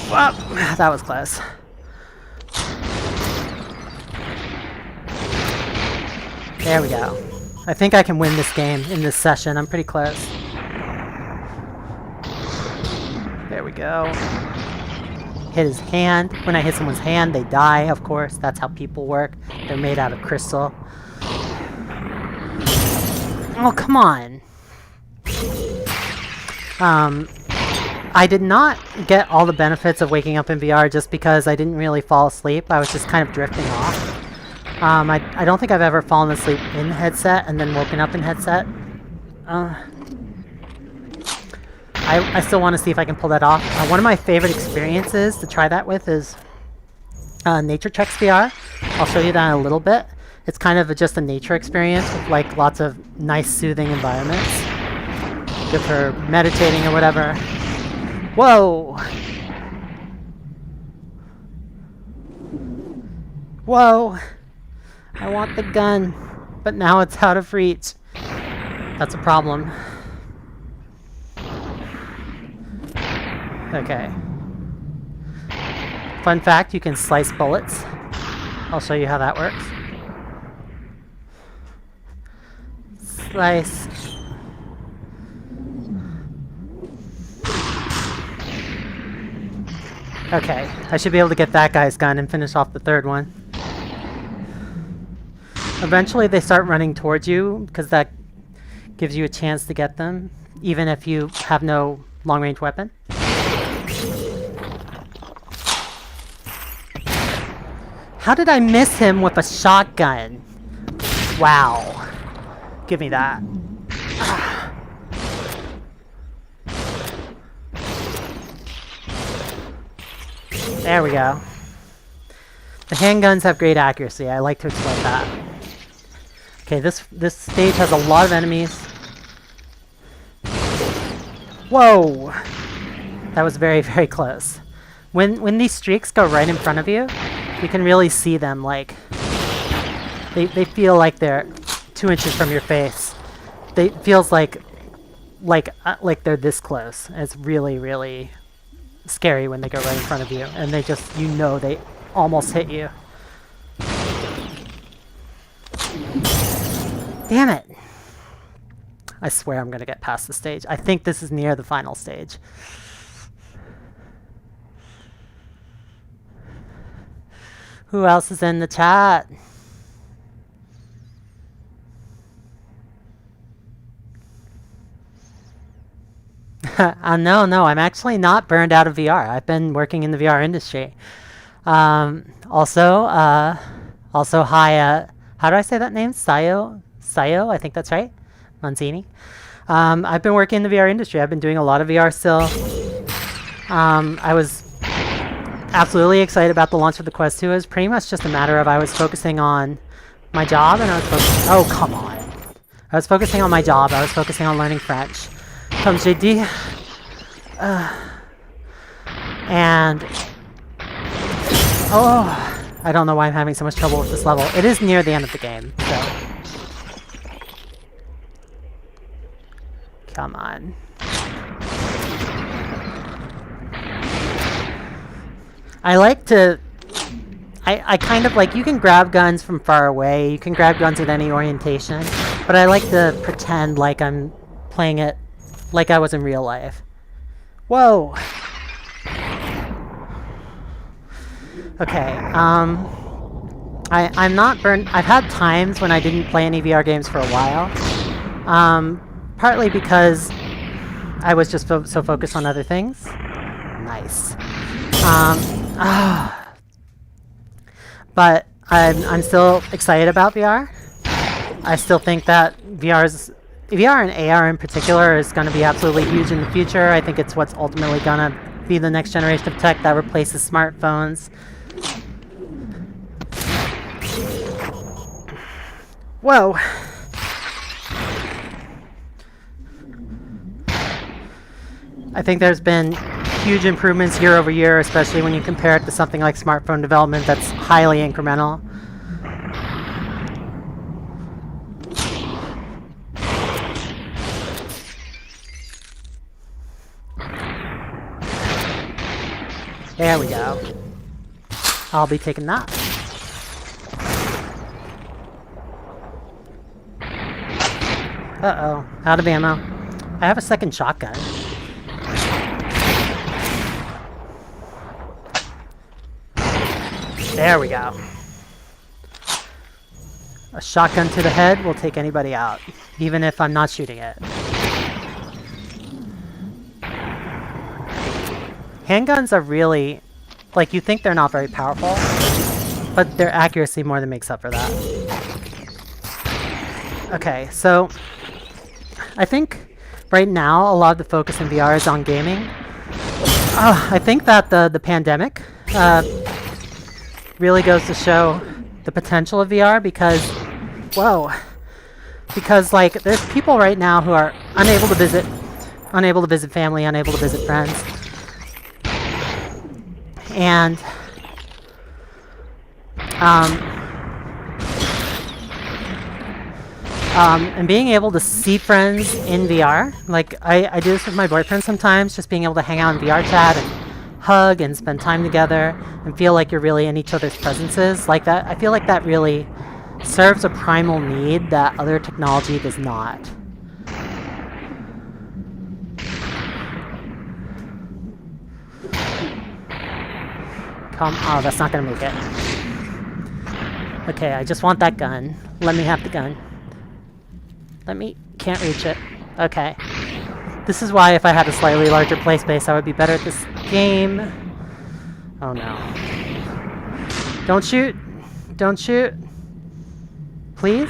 Whoa! That was close. There we go. I think I can win this game in this session. I'm pretty close. There we go. Hit his hand. When I hit someone's hand, they die, of course. That's how people work. They're made out of crystal. Oh, come on. I did not get all the benefits of waking up in VR just because I didn't really fall asleep. I was just kind of drifting off. I don't think I've ever fallen asleep in headset and then woken up in headset. I still want to see if I can pull that off. One of my favorite experiences to try that with is Naturechex VR. I'll show you that in a little bit. It's kind of just a nature experience with like lots of nice soothing environments. Good for meditating or whatever. Whoa! Whoa! I want the gun, but now it's out of reach. That's a problem. Okay. Fun fact, you can slice bullets. I'll show you how that works. Slice. Okay, I should be able to get that guy's gun and finish off the third one. Eventually they start running towards you because that gives you a chance to get them, even if you have no long-range weapon. How did I miss him with a shotgun? Wow. Give me that. There we go. The handguns have great accuracy. I like to exploit that. Okay, this stage has a lot of enemies. Whoa! That was very, very close. When these streaks go right in front of you, you can really see them, like... They feel like they're 2 inches from your face. It feels like they're this close. It's really, really scary when they go right in front of you. And they just, you know, they almost hit you. Damn it! I swear I'm gonna get past the stage. I think this is near the final stage. Who else is in the chat? No, I'm actually not burned out of VR. I've been working in the VR industry. Also, hi, how do I say that name? Sayo, I think that's right. Manzini. I've been working in the VR industry. I've been doing a lot of VR still. I was absolutely excited about the launch of the Quest 2. It was pretty much just a matter of I was focusing on my job and I was focusing... Oh, come on. I was focusing on my job. I was focusing on learning French. Comme j'ai dit. And... Oh, I don't know why I'm having so much trouble with this level. It is near the end of the game, so... Come on. I like to... I kind of like... You can grab guns from far away. You can grab guns at any orientation. But I like to pretend like I'm playing it like I was in real life. Whoa! Okay, I'm not burned... I've had times when I didn't play any VR games for a while. Partly because I was just so focused on other things. Nice. But I'm still excited about VR. I still think that VR and AR in particular is going to be absolutely huge in the future. I think it's what's ultimately going to be the next generation of tech that replaces smartphones. Whoa! I think there's been huge improvements year over year, especially when you compare it to something like smartphone development that's highly incremental. There we go. I'll be taking that. Uh-oh, out of ammo. I have a second shotgun. There we go. A shotgun to the head will take anybody out, even if I'm not shooting it. Handguns are really, like, you think they're not very powerful, but their accuracy more than makes up for that. Okay, so I think right now a lot of the focus in VR is on gaming. I think that the pandemic really goes to show the potential of VR because, whoa, because like there's people right now who are unable to visit family, unable to visit friends. And being able to see friends in VR, like I do this with my boyfriend sometimes, just being able to hang out in VR chat and hug and spend time together and feel like you're really in each other's presences, like that. I feel like that really serves a primal need that other technology does not. Oh, that's not gonna make it. Okay, I just want that gun. Let me have the gun. Can't reach it. Okay. This is why if I had a slightly larger play space, I would be better at this game. Oh no. Don't shoot! Don't shoot! Please?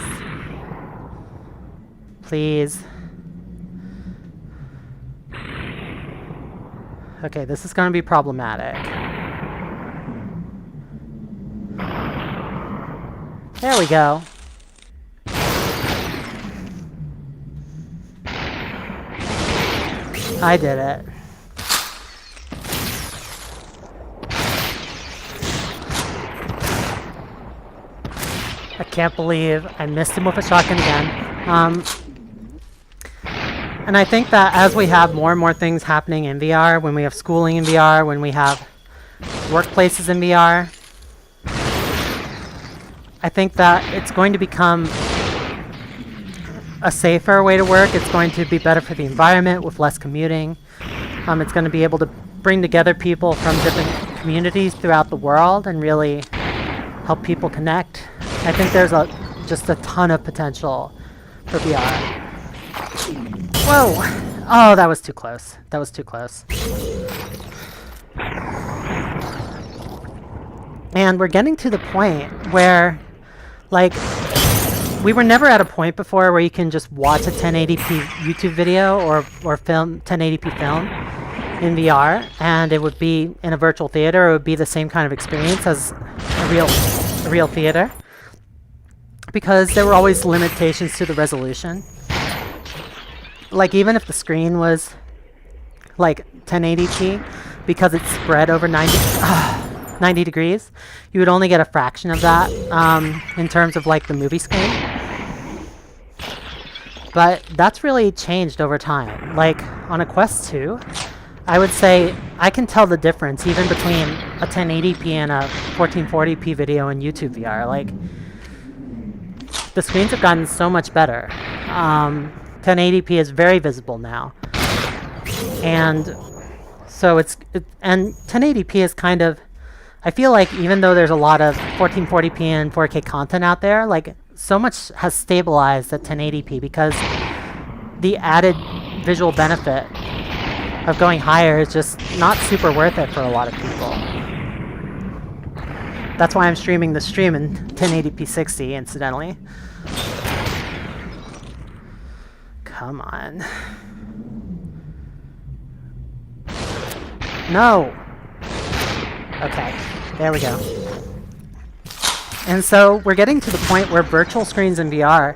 Please. Okay, this is gonna be problematic. There we go. I did it. I can't believe I missed him with a shotgun again. And I think that as we have more and more things happening in VR, when we have schooling in VR, when we have workplaces in VR, I think that it's going to become a safer way to work. It's going to be better for the environment with less commuting. It's going to be able to bring together people from different communities throughout the world and really help people connect. I think there's just a ton of potential for VR. Whoa! Oh, that was too close. That was too close. And we're getting to the point where, like, we were never at a point before where you can just watch a 1080p YouTube video or film 1080p film in VR, and it would be in a virtual theater. It would be the same kind of experience as a real theater, because there were always limitations to the resolution. Like even if the screen was like 1080p, because it's spread over 90 degrees, you would only get a fraction of that in terms of like the movie screen. But that's really changed over time. Like on a Quest 2, I would say I can tell the difference even between a 1080p and a 1440p video in YouTube VR. Like the screens have gotten so much better. 1080p is very visible now. And so and 1080p is kind of, I feel like even though there's a lot of 1440p and 4K content out there, like so much has stabilized at 1080p because the added visual benefit of going higher is just not super worth it for a lot of people. That's why I'm streaming the stream in 1080p 60, incidentally. Come on. No! Okay, there we go. And so we're getting to the point where virtual screens in VR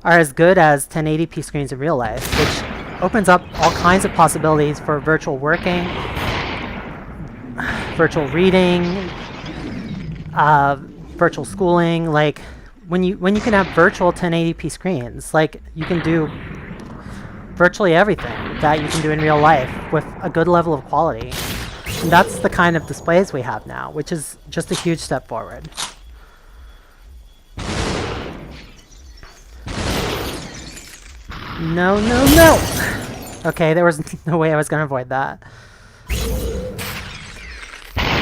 are as good as 1080p screens in real life, which opens up all kinds of possibilities for virtual working, virtual reading, virtual schooling. Like when you can have virtual 1080p screens, like you can do virtually everything that you can do in real life with a good level of quality. And that's the kind of displays we have now, which is just a huge step forward. No, no, no! Okay, there was no way I was gonna avoid that.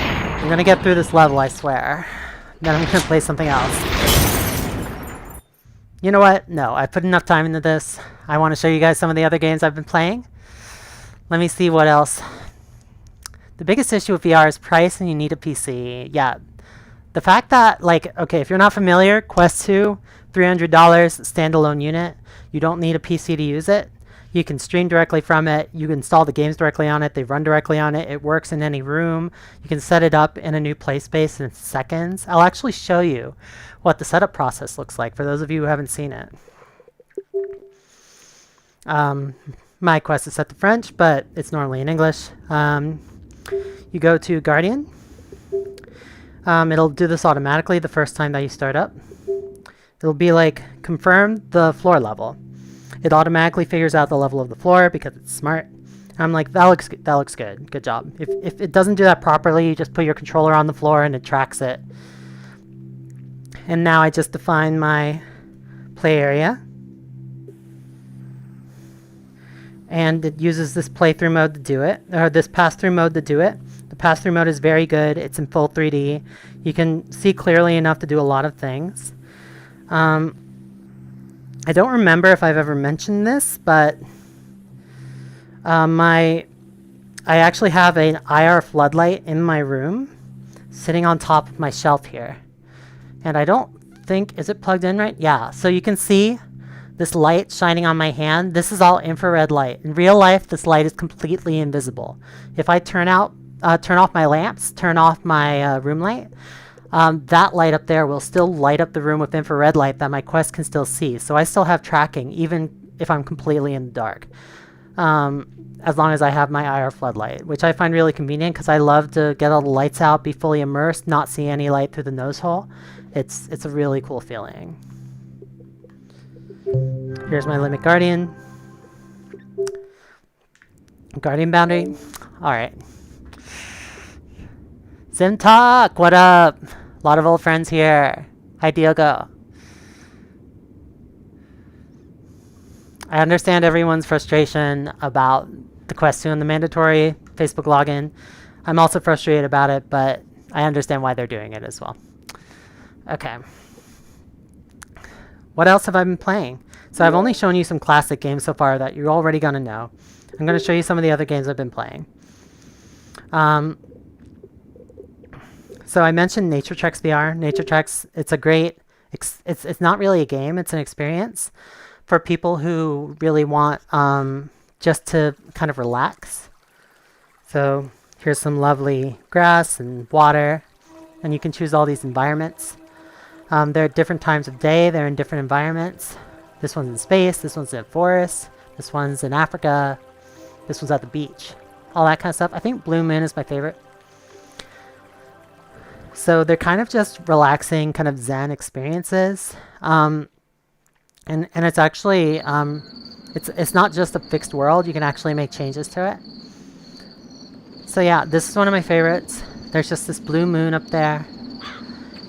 I'm gonna get through this level, I swear. Then I'm gonna play something else. You know what? No, I put enough time into this. I want to show you guys some of the other games I've been playing. Let me see what else. The biggest issue with VR is price, and you need a PC. Yeah. The fact that, like, okay, if you're not familiar, Quest 2, $300 standalone unit. You don't need a PC to use it. You can stream directly from it. You can install the games directly on it. They run directly on it. It works in any room. You can set it up in a new play space in seconds. I'll actually show you what the setup process looks like for those of you who haven't seen it. My Quest is set to French, but it's normally in English. You go to Guardian. It'll do this automatically the first time that you start up. It'll be like, confirm the floor level. It automatically figures out the level of the floor because it's smart. I'm like, that looks good. Good job. If it doesn't do that properly, you just put your controller on the floor and it tracks it. And now I just define my play area. And it uses this playthrough mode to do it, or this pass-through mode to do it. The pass-through mode is very good. It's in full 3D. You can see clearly enough to do a lot of things. I don't remember if I've ever mentioned this, but I actually have an IR floodlight in my room sitting on top of my shelf here. And I don't think, is it plugged in right? Yeah, so you can see this light shining on my hand. This is all infrared light. In real life, this light is completely invisible. If I turn off my lamps, turn off my room light, that light up there will still light up the room with infrared light that my Quest can still see. So I still have tracking even if I'm completely in the dark, as long as I have my IR floodlight, which I find really convenient because I love to get all the lights out, be fully immersed, not see any light through the nose hole. It's a really cool feeling. Here's my Limit Guardian. Guardian Boundary. Alright. Zimtalk, what up? A lot of old friends here. Hi, Diogo. I understand everyone's frustration about the Quest 2 and the mandatory Facebook login. I'm also frustrated about it, but I understand why they're doing it as well. Okay. What else have I been playing? So I've only shown you some classic games so far that you're already going to know. I'm going to show you some of the other games I've been playing. So I mentioned Nature Treks VR. Nature Treks, it's a great It's not really a game, it's an experience for people who really want just to kind of relax. So here's some lovely grass and water, and you can choose all these environments. They're at different times of day, they're in different environments. This one's in space, this one's in forest, this one's in Africa, this one's at the beach. All that kind of stuff. I think Blue Moon is my favorite. So they're kind of just relaxing, kind of Zen experiences. And it's actually, it's not just a fixed world, you can actually make changes to it. So yeah, this is one of my favorites. There's just this blue moon up there.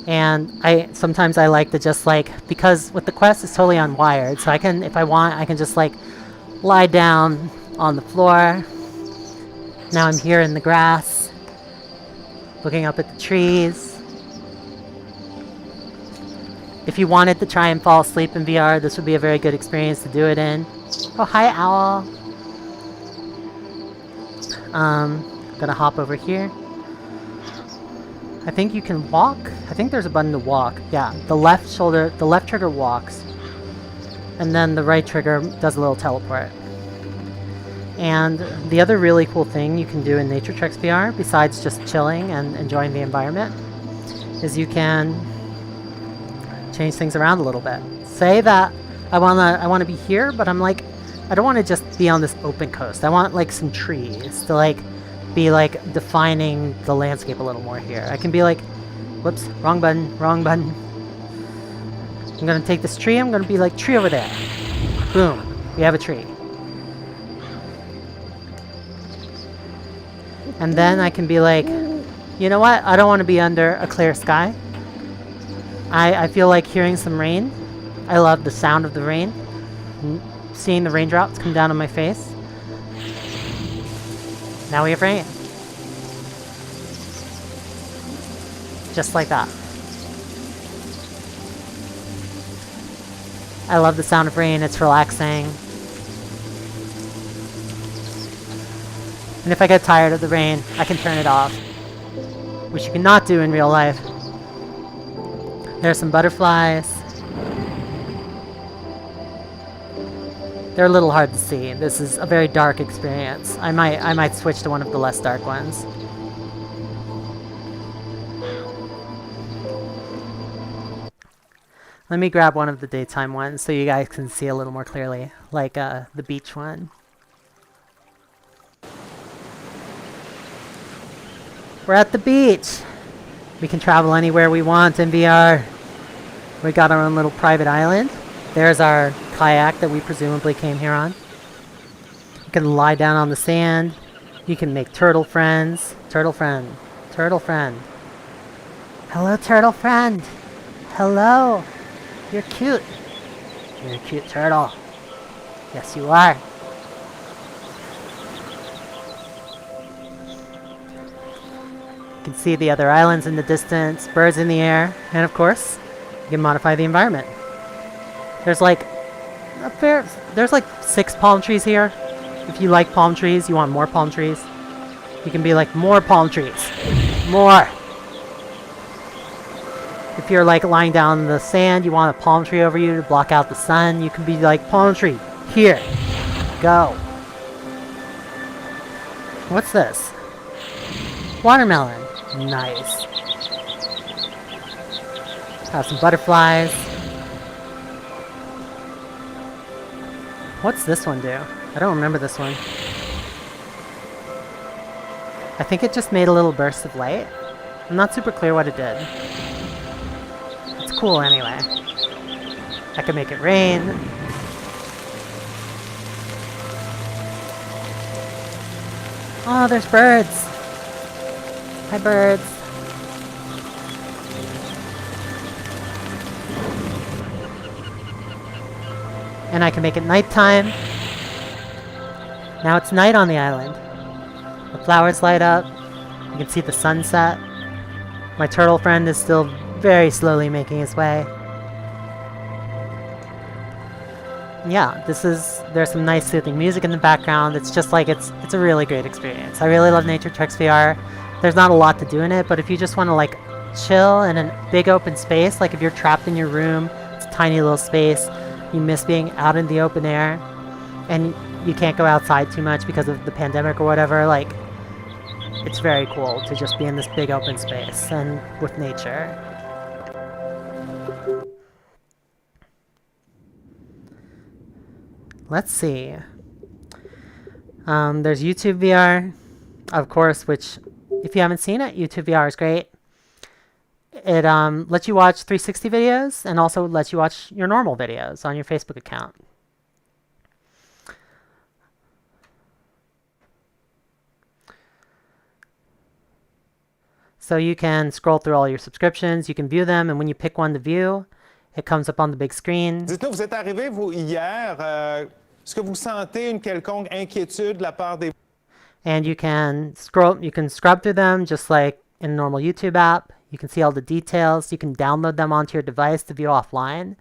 And sometimes I like to just because with the quest it's totally unwired, so I can, if I want, I can just lie down on the floor. Now I'm here in the grass, looking up at the trees. If you wanted to try and fall asleep in VR, this would be a very good experience to do it in. Oh, hi, owl. Gonna hop over here. I think you can walk. I think there's a button to walk. Yeah, the left trigger walks. And then the right trigger does a little teleport. And the other really cool thing you can do in Naturetreks VR, besides just chilling and enjoying the environment, is you can change things around a little bit. Say that I wanna be here, but I'm I don't want to just be on this open coast. I want some trees to be defining the landscape a little more here. I can be whoops, wrong button. I'm gonna take this tree, I'm gonna be tree over there. Boom, we have a tree. And then I can be you know what? I don't want to be under a clear sky. I feel like hearing some rain. I love the sound of the rain. Seeing the raindrops come down on my face. Now we have rain. Just like that. I love the sound of rain, it's relaxing. And if I get tired of the rain, I can turn it off. Which you cannot do in real life. There's some butterflies. They're a little hard to see. This is a very dark experience. I might switch to one of the less dark ones. Let me grab one of the daytime ones so you guys can see a little more clearly, the beach one. We're at the beach. We can travel anywhere we want in VR. We got our own little private island. There's our kayak that we presumably came here on. You can lie down on the sand. You can make turtle friends. Turtle friend. Turtle friend. Hello, turtle friend. Hello. You're cute. You're a cute turtle. Yes, you are. You can see the other islands in the distance, birds in the air, and of course, you can modify the environment. There's there's 6 palm trees here. If you like palm trees, you want more palm trees, you can be more palm trees. More! If you're lying down in the sand, you want a palm tree over you to block out the sun, you can be palm tree, here, go. What's this? Watermelon. Nice. Have some butterflies. What's this one do? I don't remember this one. I think it just made a little burst of light. I'm not super clear what it did. It's cool anyway. I can make it rain. Oh, there's birds. Hi, birds. And I can make it nighttime. Now it's night on the island. The flowers light up. You can see the sunset. My turtle friend is still very slowly making his way. Yeah, there's some nice soothing music in the background. It's just it's a really great experience. I really love Naturetreks VR. There's not a lot to do in it, but if you just want to chill in a big open space. Like if you're trapped in your room, it's a tiny little space, you miss being out in the open air, and you can't go outside too much because of the pandemic or whatever, like, it's very cool to just be in this big open space and with nature. Let's see. There's YouTube VR, of course, which, if you haven't seen it, YouTube VR is great. It lets you watch 360 videos and also lets you watch your normal videos on your Facebook account. So you can scroll through all your subscriptions, you can view them, and when you pick one to view, it comes up on the big screen. Dites-nous, vous êtes arrivé, vous, hier. Est-ce que vous sentez une quelconque inquiétude de la part des... And you can scrub through them just like in a normal YouTube app. You can see all the details. You can download them onto your device to view offline.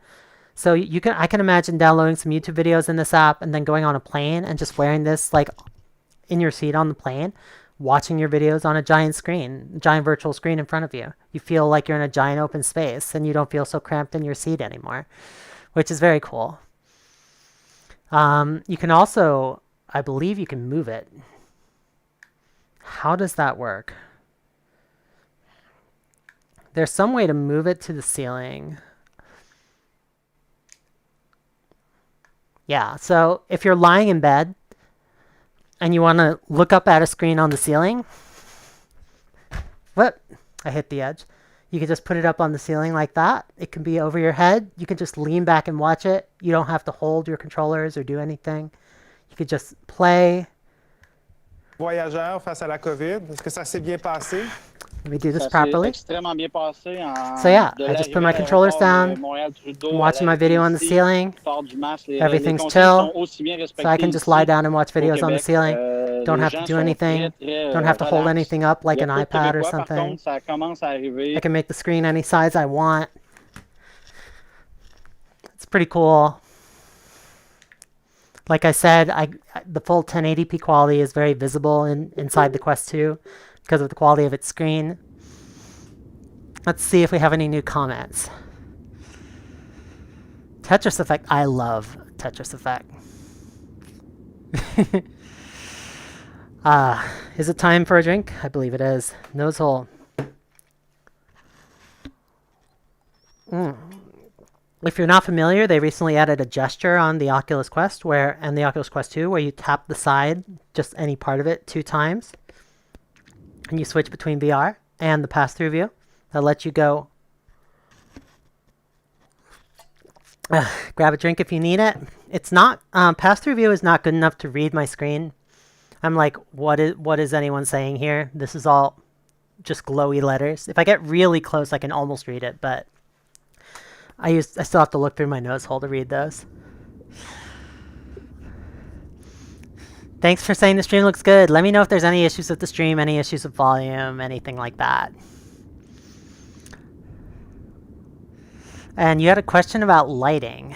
So I can imagine downloading some YouTube videos in this app and then going on a plane and just wearing this like in your seat on the plane, watching your videos on a giant screen, a giant virtual screen in front of you. You feel like you're in a giant open space and you don't feel so cramped in your seat anymore, which is very cool. You can also, I believe you can move it. How does that work? There's some way to move it to the ceiling. Yeah, so if you're lying in bed and you want to look up at a screen on the ceiling, what? I hit the edge. You can just put it up on the ceiling like that. It can be over your head. You can just lean back and watch it. You don't have to hold your controllers or do anything. You could just play. Voyageurs face à la COVID, est-ce que ça s'est bien passé? Let me do this Ça s'est properly. extrêmement bien passé So yeah, de I just put l'arrivée my à controllers l'aéroport de down, Montréal-Trudeau I'm à watching my l'arrivée video on the ici, ceiling. port du masque, les Everything's consignes chill. sont aussi bien So I can respectées just lie ici down and watch qu'au videos on the Québec. ceiling. Don't Les have to gens do sont anything. très Don't have to hold relax. anything up like Il y an a peu de iPad or Québécois, par something. contre, ça commence à arriver. I can make the screen any size I want. It's pretty cool. Like I said, the full 1080p quality is very visible inside the Quest 2 because of the quality of its screen. Let's see if we have any new comments. Tetris Effect. I love Tetris Effect. Is it time for a drink? I believe it is. Nose hole. If you're not familiar, they recently added a gesture on the Oculus Quest and the Oculus Quest 2 where you tap the side, just any part of it, 2 times. And you switch between VR and the pass-through view. That lets you go grab a drink if you need it. It's not, pass-through view is not good enough to read my screen. I'm like, what is anyone saying here? This is all just glowy letters. If I get really close, I can almost read it, but I still have to look through my nose hole to read those. Thanks for saying the stream looks good. Let me know if there's any issues with the stream, any issues with volume, anything like that. And you had a question about lighting.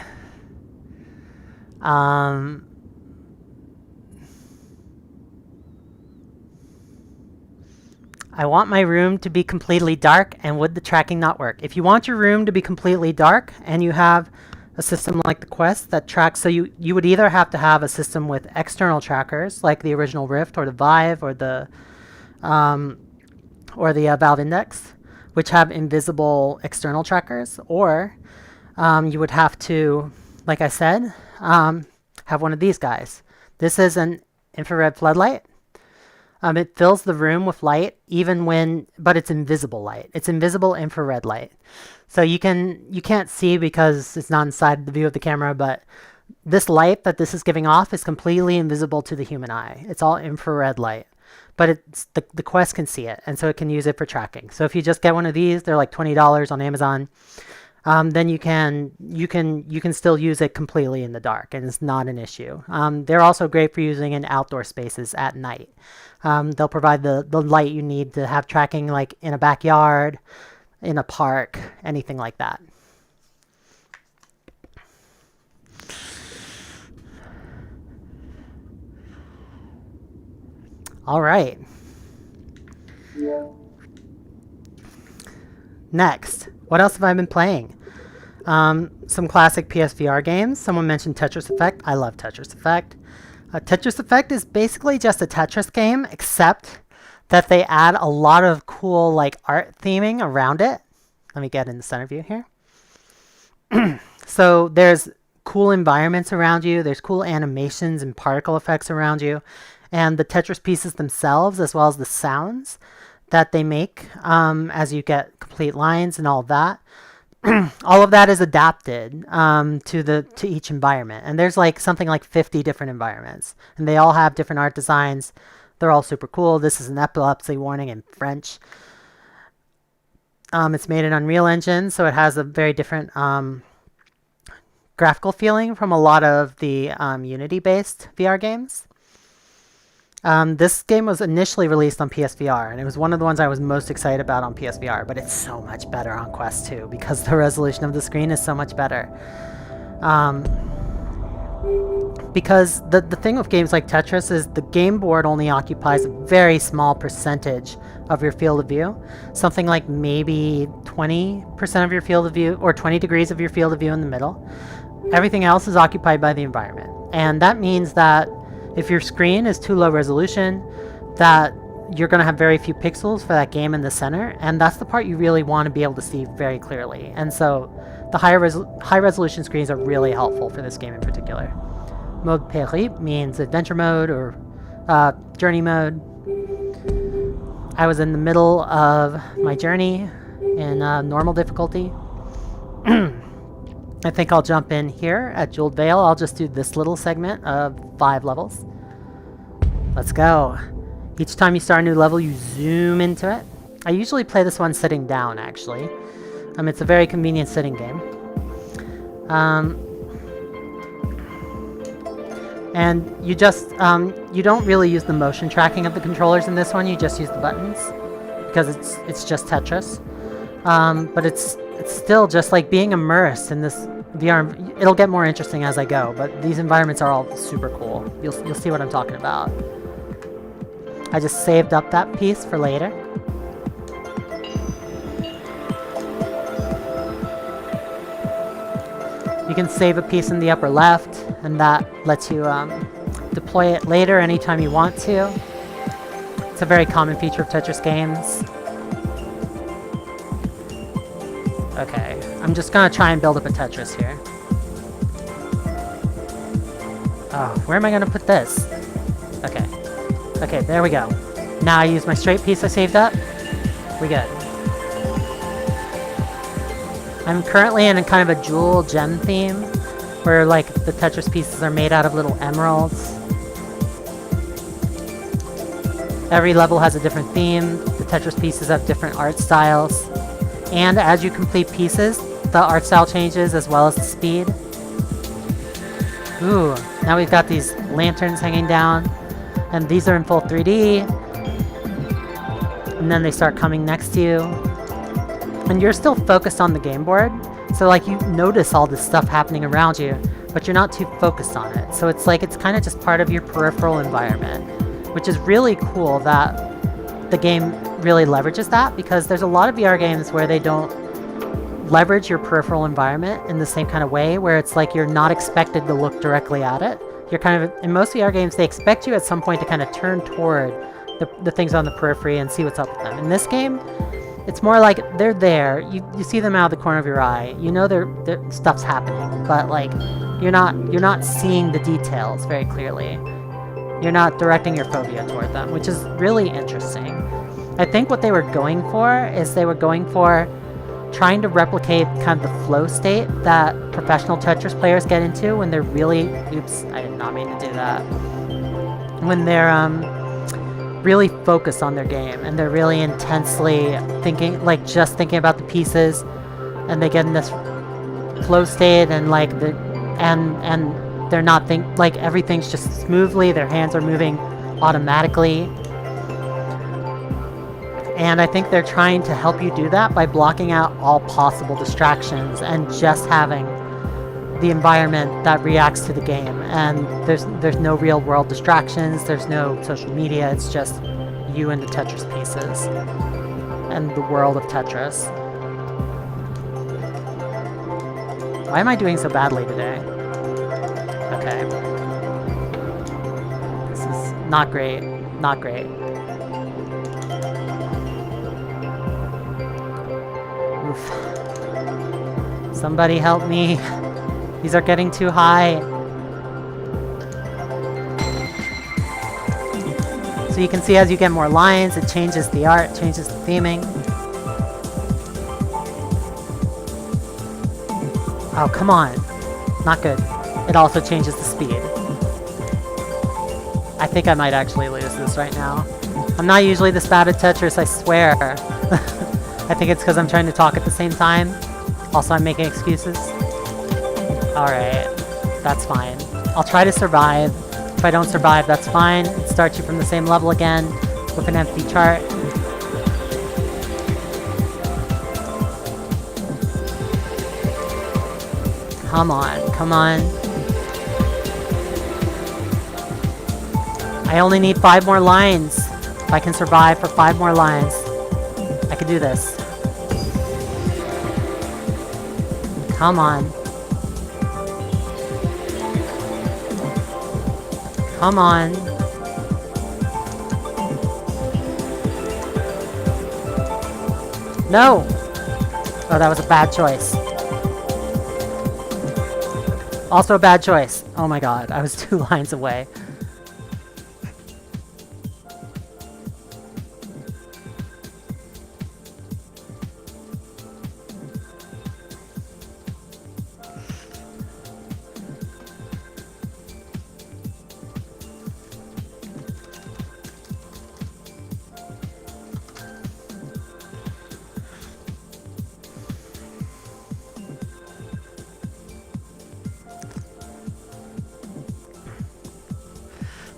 I want my room to be completely dark, and would the tracking not work? If you want your room to be completely dark and you have a system like the Quest that tracks, so you would either have to have a system with external trackers like the original Rift or the Vive or the Valve Index, which have invisible external trackers, or you would have to, like I said, have one of these guys. This is an infrared floodlight. It fills the room with light but it's invisible light. It's invisible infrared light. So you can't see because it's not inside the view of the camera, but this light that this is giving off is completely invisible to the human eye. It's all infrared light. But it's the Quest can see it, and so it can use it for tracking. So if you just get one of these, they're like $20 on Amazon. Then you can still use it completely in the dark, and it's not an issue. They're also great for using in outdoor spaces at night. They'll provide the light you need to have tracking, like in a backyard, in a park, anything like that. All right. Next, what else have I been playing? Some classic PSVR games. Someone mentioned Tetris Effect. I love Tetris Effect. Tetris Effect is basically just a Tetris game, except that they add a lot of cool like art theming around it. Let me get in the center view here. So there's cool environments around you. There's cool animations and particle effects around you. And the Tetris pieces themselves, as well as the sounds that they make as you get complete lines and all of that. All of that is adapted to each environment. And there's like something like 50 different environments. And they all have different art designs. They're all super cool. This is an epilepsy warning in French. It's made in Unreal Engine, so it has a very different graphical feeling from a lot of the Unity-based VR games. This game was initially released on PSVR, and it was one of the ones I was most excited about on PSVR, but it's so much better on Quest 2 because the resolution of the screen is so much better. Because the thing with games like Tetris is the game board only occupies a very small percentage of your field of view. Something like maybe 20% of your field of view, or 20 degrees of your field of view in the middle. Everything else is occupied by the environment. And that means that if your screen is too low resolution, that you're going to have very few pixels for that game in the center, and that's the part you really want to be able to see very clearly. And so the high resolution screens are really helpful for this game in particular. Mode Périple means adventure mode or journey mode. I was in the middle of my journey in normal difficulty. I think I'll jump in here at Jeweled Vale. I'll just do this little segment of 5 levels. Let's go. Each time you start a new level, you zoom into it. I usually play this one sitting down, actually. It's a very convenient sitting game. And you just, you don't really use the motion tracking of the controllers in this one, you just use the buttons, because it's just Tetris. But it's still just like being immersed in this VR. It'll get more interesting as I go, but these environments are all super cool. You'll see what I'm talking about. I just saved up that piece for later. You can save a piece in the upper left, and that lets you deploy it later anytime you want to. It's a very common feature of Tetris games. Okay, I'm just gonna try and build up a Tetris here. Oh, where am I gonna put this? Okay. Okay, there we go. Now I use my straight piece I saved up. We good. I'm currently in a kind of a jewel gem theme, where like the Tetris pieces are made out of little emeralds. Every level has a different theme. The Tetris pieces have different art styles. And as you complete pieces, the art style changes as well as the speed. Ooh, now we've got these lanterns hanging down, and these are in full 3D. And then they start coming next to you. And you're still focused on the game board, so like you notice all this stuff happening around you, but you're not too focused on it. So it's like it's kind of just part of your peripheral environment, which is really cool that the game really leverages that, because there's a lot of VR games where they don't leverage your peripheral environment in the same kind of way, where it's like you're not expected to look directly at it. You're kind of, in most VR games, they expect you at some point to kind of turn toward the things on the periphery and see what's up with them. In this game, it's more like they're there, you see them out of the corner of your eye, you know stuff's happening, but like you're not seeing the details very clearly. You're not directing your phobia toward them, which is really interesting. I think what they were going for is they were going for trying to replicate kind of the flow state that professional Tetris players get into when they're really, oops, I did not mean to do that. When they're really focused on their game and they're really intensely thinking, like just thinking about the pieces, and they get in this flow state and like and they're not like everything's just smoothly, their hands are moving automatically. And I think they're trying to help you do that by blocking out all possible distractions and just having the environment that reacts to the game. And there's no real world distractions, there's no social media, it's just you and the Tetris pieces and the world of Tetris. Why am I doing so badly today? Okay. This is not great. Not great. Oof. Somebody help me. These are getting too high. So you can see as you get more lines, it changes the art, changes the theming. Oh, come on. Not good. It also changes the speed. I think I might actually lose this right now. I'm not usually this bad at Tetris, I swear. I think it's because I'm trying to talk at the same time. Also, I'm making excuses. Alright. That's fine. I'll try to survive. If I don't survive, that's fine. It starts you from the same level again with an empty chart. Come on, come on. I only need 5 more lines. If I can survive for 5 more lines, I can do this. Come on. Come on. No! Oh, that was a bad choice. Also a bad choice. Oh my god, I was 2 lines away.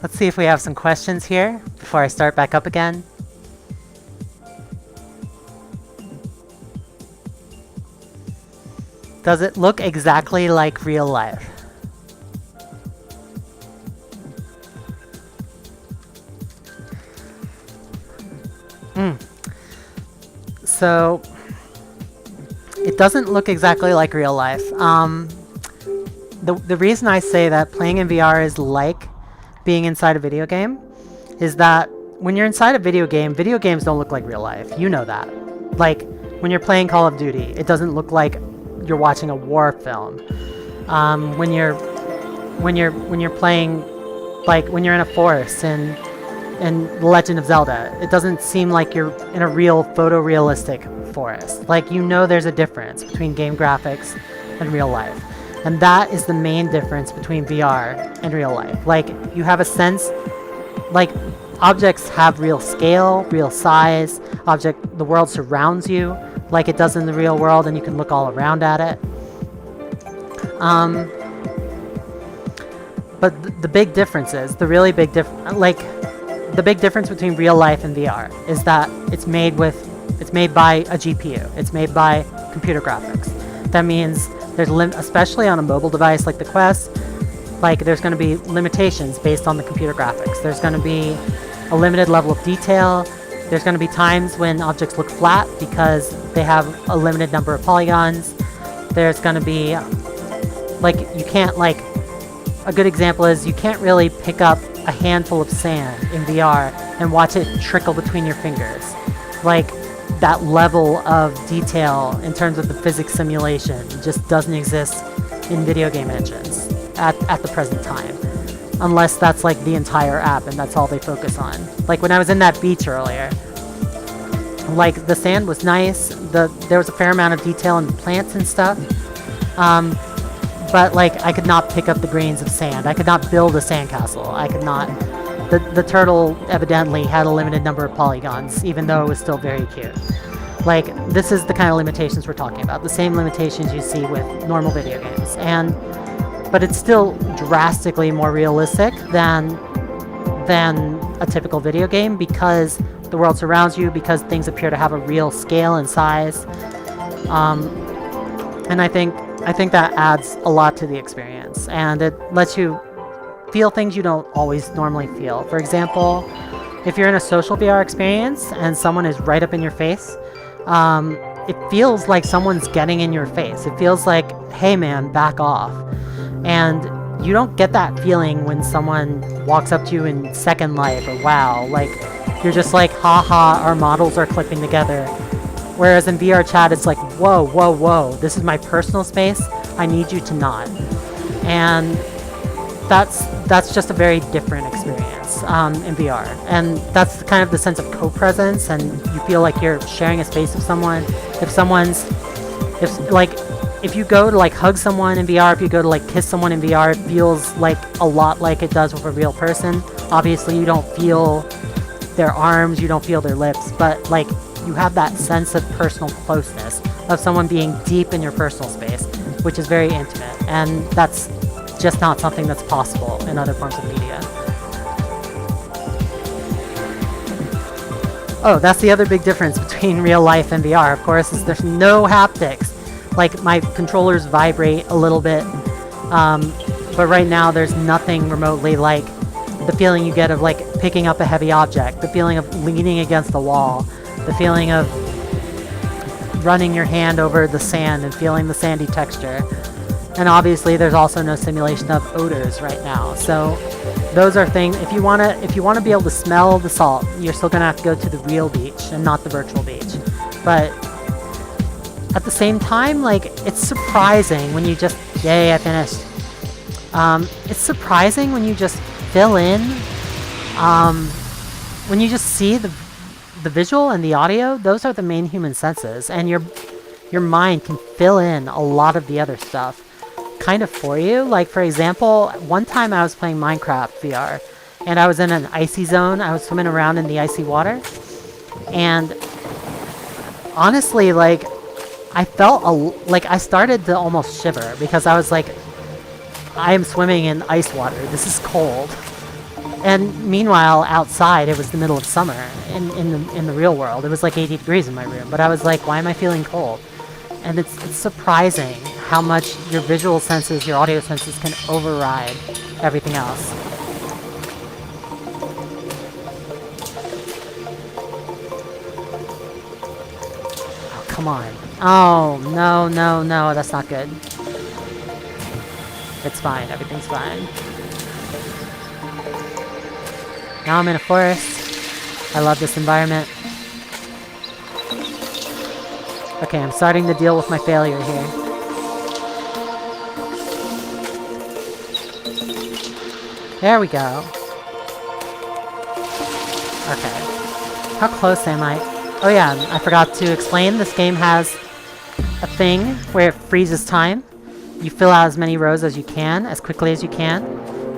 Let's see if we have some questions here before I start back up again. Does it look exactly like real life? So, it doesn't look exactly like real life. The reason I say that playing in VR is like being inside a video game is that when you're inside a video games don't look like real life. You know that. Like, when you're playing Call of Duty, it doesn't look like you're watching a war film. When you're playing, like when you're in a forest in The Legend of Zelda, it doesn't seem like you're in a real photorealistic forest. Like, you know there's a difference between game graphics and real life. And that is the main difference between VR and real life. Like, you have a sense, like, objects have real scale, real size, the world surrounds you like it does in the real world, and you can look all around at it. But the big difference is, the big difference between real life and VR is that it's made by a GPU. It's made by computer graphics. That means there's especially on a mobile device like the Quest, like there's going to be limitations based on the computer graphics. There's going to be a limited level of detail. There's going to be times when objects look flat because they have a limited number of polygons. There's going to be, like, you can't, like, a good example is you can't really pick up a handful of sand in VR and watch it trickle between your fingers. Like, that level of detail in terms of the physics simulation just doesn't exist in video game engines at the present time. Unless that's like the entire app and that's all they focus on. Like when I was in that beach earlier, like the sand was nice, there was a fair amount of detail in the plants and stuff, but like I could not pick up the grains of sand. I could not build a sandcastle. I could not. The turtle evidently had a limited number of polygons, even though it was still very cute. Like, this is the kind of limitations we're talking about, the same limitations you see with normal video games. But it's still drastically more realistic than a typical video game because the world surrounds you, because things appear to have a real scale and size. And I think that adds a lot to the experience, and it lets you feel things you don't always normally feel. For example, if you're in a social VR experience and someone is right up in your face, it feels like someone's getting in your face. It feels like, hey man, back off. And you don't get that feeling when someone walks up to you in Second Life or WoW. Like, you're just like, haha, our models are clipping together. Whereas in VR chat, it's like, whoa, whoa, whoa, this is my personal space. I need you to not. And that's just a very different experience in VR. And that's kind of the sense of co-presence, and you feel like you're sharing a space with someone. If you go to like hug someone in VR, if you go to like kiss someone in VR, it feels like a lot like it does with a real person. Obviously, you don't feel their arms, you don't feel their lips, but like you have that sense of personal closeness, of someone being deep in your personal space, which is very intimate, and that's just not something that's possible in other forms of media. Oh, that's the other big difference between real life and VR, of course, is there's no haptics. Like, my controllers vibrate a little bit, but right now there's nothing remotely like the feeling you get of like picking up a heavy object, the feeling of leaning against the wall, the feeling of running your hand over the sand and feeling the sandy texture. And obviously there's also no simulation of odors right now. So those are things, if you wanna be able to smell the salt, you're still gonna have to go to the real beach and not the virtual beach. But at the same time, like, it's surprising when you just, yay, I finished. It's surprising when you just fill in, when you just see the visual and the audio. Those are the main human senses, and your mind can fill in a lot of the other stuff kind of for you. Like, for example, one time I was playing Minecraft VR, and I was in an icy zone. I was swimming around in the icy water, and honestly, like, I felt like I started to almost shiver, because I was like, I am swimming in ice water. This is cold. And meanwhile, outside, it was the middle of summer in the real world. It was like 80 degrees in my room, but I was like, why am I feeling cold? And it's surprising how much your visual senses, your audio senses can override everything else. Oh, come on. Oh, no, no, no, that's not good. It's fine, everything's fine. Now I'm in a forest. I love this environment. Okay, I'm starting to deal with my failure here. There we go. Okay. How close am I? Oh yeah, I forgot to explain. This game has a thing where it freezes time. You fill out as many rows as you can, as quickly as you can.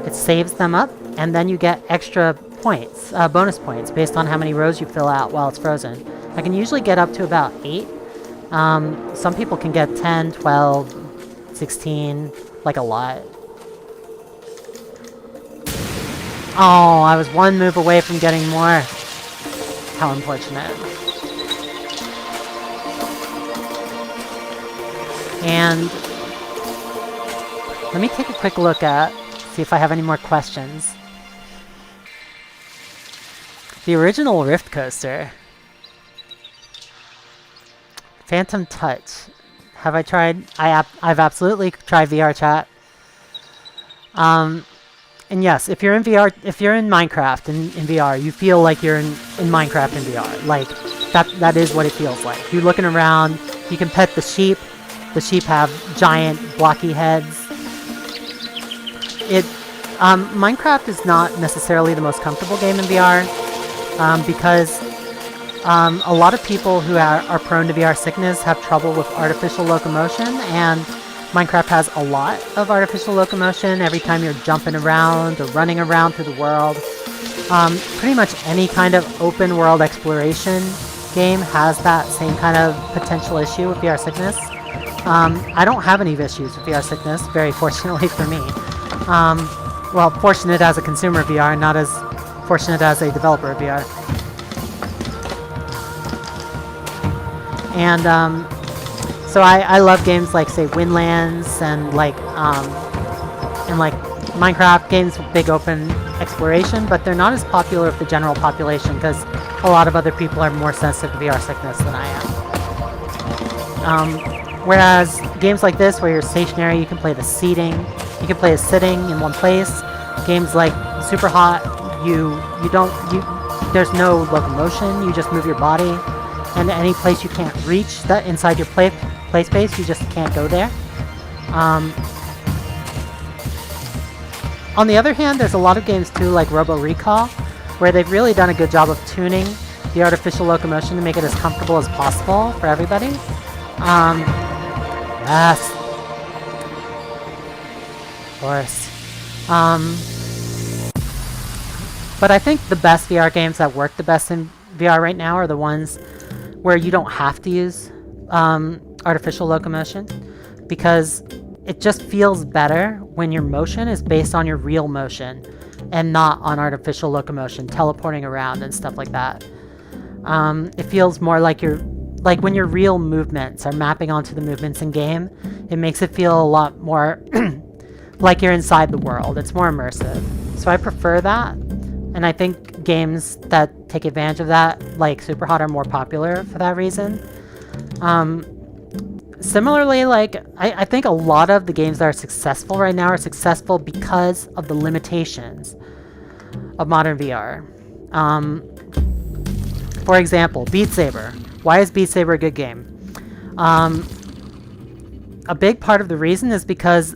It saves them up, and then you get extra points, bonus points, based on how many rows you fill out while it's frozen. I can usually get up to about 8. Some people can get 10, 12, 16, like a lot. Oh, I was one move away from getting more. How unfortunate. And let me take a quick look at, see if I have any more questions. The original Rift Coaster. Phantom Touch. Have I tried? I've absolutely tried VR chat. And yes, if you're in VR, if you're in Minecraft in VR, you feel like you're in Minecraft in VR. Like, that is what it feels like. You're looking around, you can pet the sheep. The sheep have giant blocky heads. Minecraft is not necessarily the most comfortable game in VR, because a lot of people who are prone to VR sickness have trouble with artificial locomotion, and Minecraft has a lot of artificial locomotion every time you're jumping around or running around through the world. Pretty much any kind of open world exploration game has that same kind of potential issue with VR sickness. I don't have any issues with VR sickness, very fortunately for me. Well, fortunate as a consumer of VR, not as fortunate as a developer of VR. And so I love games like, say, Windlands and like Minecraft, games with big open exploration, but they're not as popular with the general population because a lot of other people are more sensitive to VR sickness than I am. Whereas games like this, where you're stationary, you can play the seating, you can play it sitting in one place. Games like Super Hot, there's no locomotion. You just move your body, and any place you can't reach that inside your play space, you just can't go there. On the other hand, there's a lot of games too, like Robo Recall, where they've really done a good job of tuning the artificial locomotion to make it as comfortable as possible for everybody. Yes. Of course. But I think the best VR games that work the best in VR right now are the ones where you don't have to use artificial locomotion, because it just feels better when your motion is based on your real motion and not on artificial locomotion, teleporting around and stuff like that. It feels more like when your real movements are mapping onto the movements in game, it makes it feel a lot more like you're inside the world. It's more immersive. So I prefer that, and I think games that take advantage of that, like Super Hot, are more popular for that reason. Similarly, like, I think a lot of the games that are successful right now are successful because of the limitations of modern VR. For example, Beat Saber. Why is Beat Saber a good game? A big part of the reason is because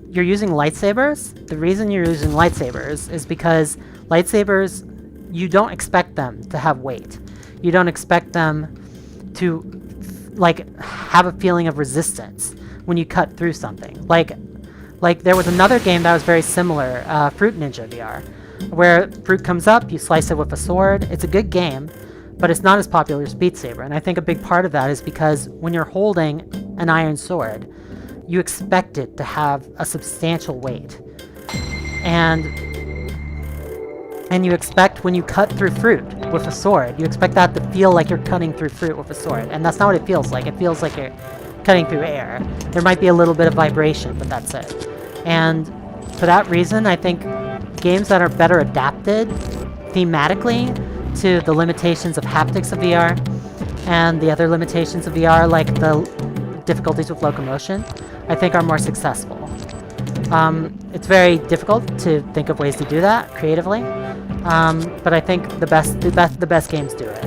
you're using lightsabers. The reason you're using lightsabers is because lightsabers, you don't expect them to have weight. You don't expect them to have a feeling of resistance when you cut through something. Like there was another game that was very similar, Fruit Ninja VR, where fruit comes up, you slice it with a sword. It's a good game, but it's not as popular as Beat Saber. And I think a big part of that is because when you're holding an iron sword, you expect it to have a substantial weight. And you expect when you cut through fruit with a sword, you expect that to feel like you're cutting through fruit with a sword. And that's not what it feels like. It feels like you're cutting through air. There might be a little bit of vibration, but that's it. And for that reason, I think games that are better adapted thematically to the limitations of haptics of VR and the other limitations of VR, like the difficulties with locomotion, I think are more successful. It's very difficult to think of ways to do that creatively, but I think the best games do it.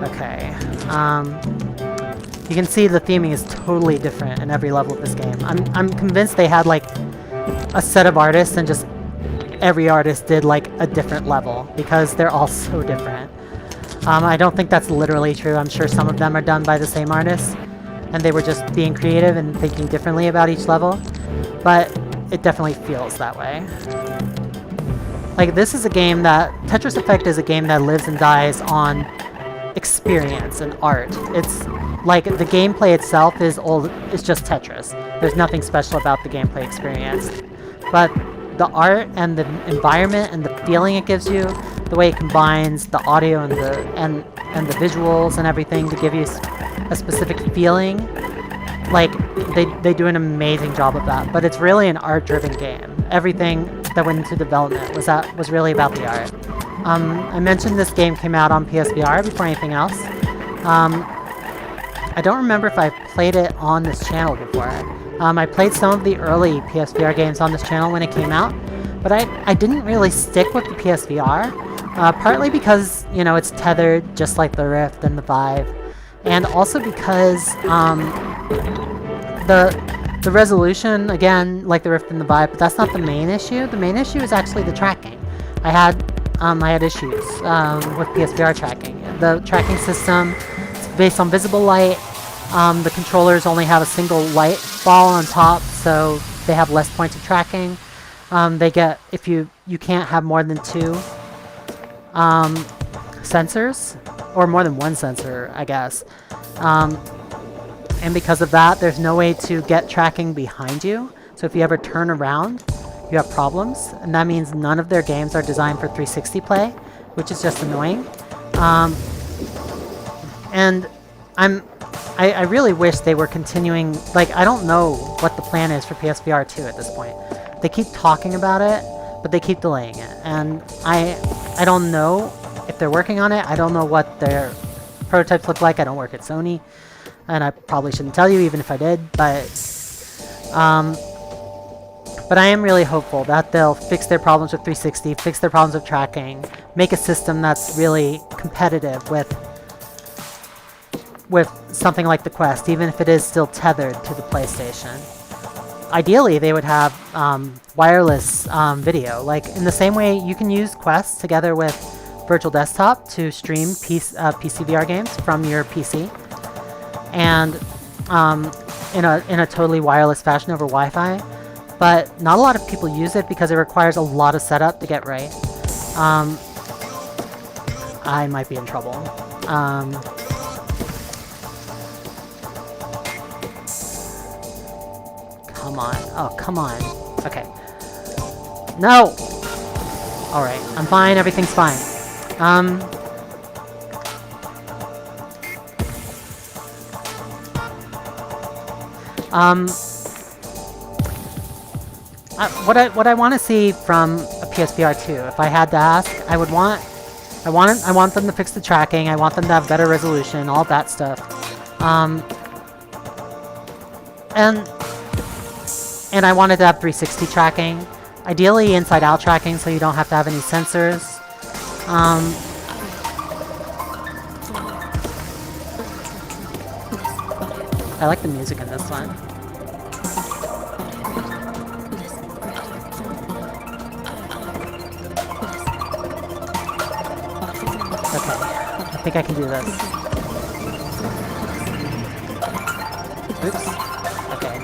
Okay. You can see the theming is totally different in every level of this game. I'm convinced they had like a set of artists and just every artist did like a different level because they're all so different. I don't think that's literally true. I'm sure some of them are done by the same artists, and they were just being creative and thinking differently about each level, but it definitely feels that way. Like, this is a game that... Tetris Effect is a game that lives and dies on experience and art. It's like, the gameplay itself is just Tetris. There's nothing special about the gameplay experience. But the art and the environment and the feeling it gives you, the way it combines the audio and the visuals and everything to give you a specific feeling, like they do an amazing job of that. But it's really an art-driven game. Everything that went into development was really about the art. I mentioned this game came out on PSVR before anything else. I don't remember if I played it on this channel before. I played some of the early PSVR games on this channel when it came out, but I didn't really stick with the PSVR, partly because, you know, it's tethered just like the Rift and the Vive, and also because the resolution, again, like the Rift and the Vive, but that's not the main issue. The main issue is actually the tracking. I had issues with PSVR tracking. The tracking system is based on visible light. The controllers only have a single light ball on top, so they have less points of tracking. If you can't have more than 2 sensors, or more than 1 sensor, I guess. And because of that, there's no way to get tracking behind you. So if you ever turn around, you have problems, and that means none of their games are designed for 360 play, which is just annoying. And I really wish they were continuing, like, I don't know what the plan is for PSVR 2 at this point. They keep talking about it, but they keep delaying it, and I don't know if they're working on it. I don't know what their prototypes look like. I don't work at Sony, and I probably shouldn't tell you even if I did, but I am really hopeful that they'll fix their problems with 360, fix their problems with tracking, make a system that's really competitive with something like the Quest, even if it is still tethered to the PlayStation. Ideally, they would have wireless video, like in the same way you can use Quest together with Virtual Desktop to stream PC VR games from your PC, and in a totally wireless fashion over Wi-Fi. But not a lot of people use it because it requires a lot of setup to get right. I might be in trouble. Come on. Oh, come on. Okay. No! Alright, I'm fine. Everything's fine. What I want to see from a PSVR 2, if I had to ask, I want them to fix the tracking. I want them to have better resolution, all that stuff. And I wanted to have 360 tracking, ideally inside-out tracking, so you don't have to have any sensors. I like the music in this one. Okay, I think I can do this. Oops. Okay.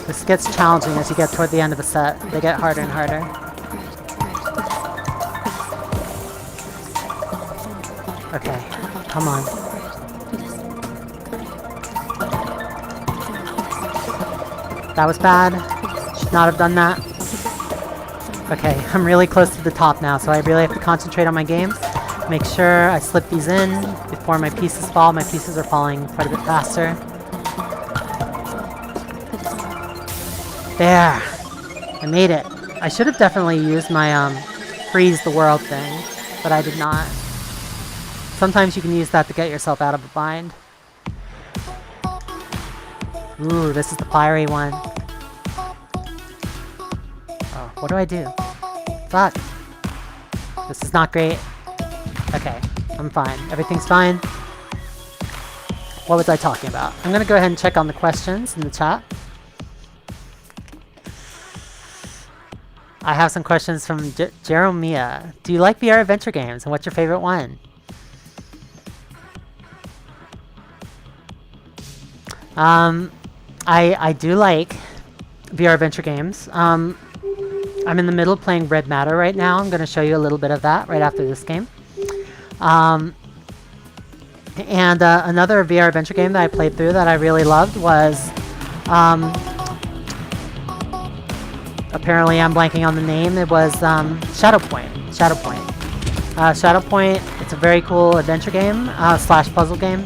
This gets challenging as you get toward the end of the set. They get harder and harder. Okay, come on. That was bad. Should not have done that. Okay, I'm really close to the top now, so I really have to concentrate on my game. Make sure I slip these in before my pieces fall. My pieces are falling quite a bit faster. There! I made it. I should have definitely used my freeze the world thing, but I did not. Sometimes you can use that to get yourself out of a bind. Ooh, this is the fiery one. Oh, what do I do? Fuck. This is not great. Okay, I'm fine. Everything's fine. What was I talking about? I'm gonna go ahead and check on the questions in the chat. I have some questions from Jeromia. Do you like VR adventure games, and what's your favorite one? I do like VR adventure games. I'm in the middle of playing Red Matter right now. I'm going to show you a little bit of that right after this game. And another VR adventure game that I played through that I really loved was... apparently I'm blanking on the name. It was Shadowpoint. Shadowpoint, it's a very cool adventure game, slash puzzle game,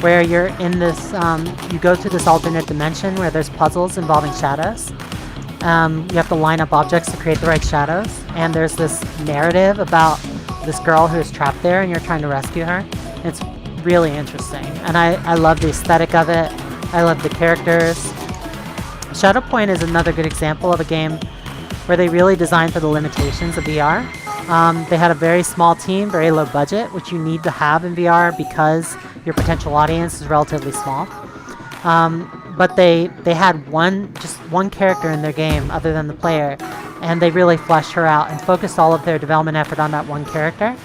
where you're in this, you go to this alternate dimension where there's puzzles involving shadows. You have to line up objects to create the right shadows, and there's this narrative about this girl who is trapped there and you're trying to rescue her. It's really interesting, and I love the aesthetic of it. I love the characters. Shadowpoint is another good example of a game where they really designed for the limitations of VR. They had a very small team, very low budget, which you need to have in VR because your potential audience is relatively small. But they had just one character in their game other than the player, and they really fleshed her out and focused all of their development effort on that one character.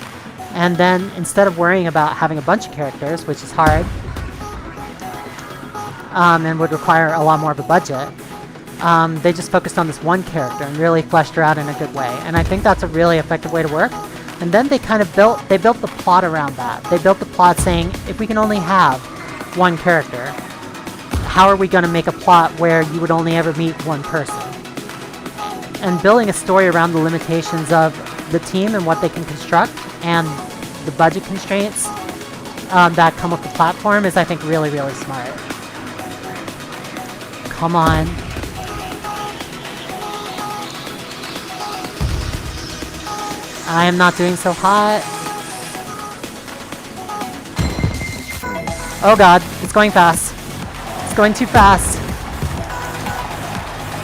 And then instead of worrying about having a bunch of characters, which is hard, and would require a lot more of a budget, they just focused on this one character and really fleshed her out in a good way. And I think that's a really effective way to work. And then they kind of built the plot around that. They built the plot saying, if we can only have one character, how are we going to make a plot where you would only ever meet one person? And building a story around the limitations of the team and what they can construct and the budget constraints that come with the platform is, I think, really, really smart. Come on. I am not doing so hot. Oh god, it's going fast. It's going too fast.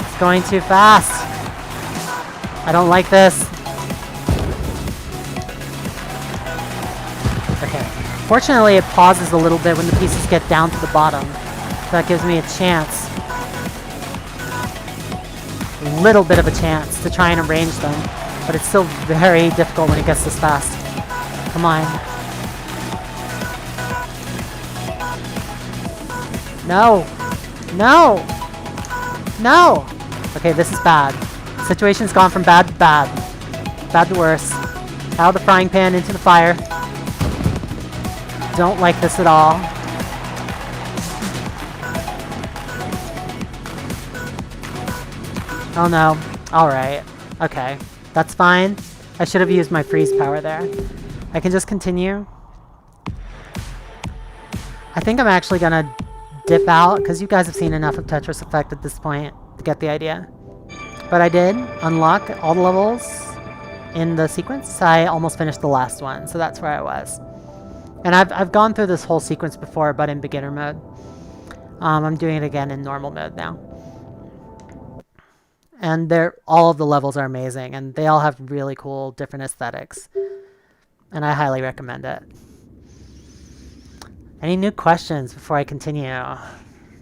It's going too fast. I don't like this. Okay. Fortunately, it pauses a little bit when the pieces get down to the bottom. So that gives me a chance. A little bit of a chance to try and arrange them. But it's still very difficult when it gets this fast. Come on. No! No! No! Okay, this is bad. The situation's gone from bad to bad. Bad to worse. Out of the frying pan into the fire. Don't like this at all. Oh no. Alright. Okay. That's fine. I should have used my freeze power there. I can just continue. I think I'm actually gonna dip out, because you guys have seen enough of Tetris Effect at this point to get the idea. But I did unlock all the levels in the sequence. I almost finished the last one, so that's where I was. And I've gone through this whole sequence before, but in beginner mode. I'm doing it again in normal mode now. And all of the levels are amazing, and they all have really cool different aesthetics. And I highly recommend it. Any new questions before I continue?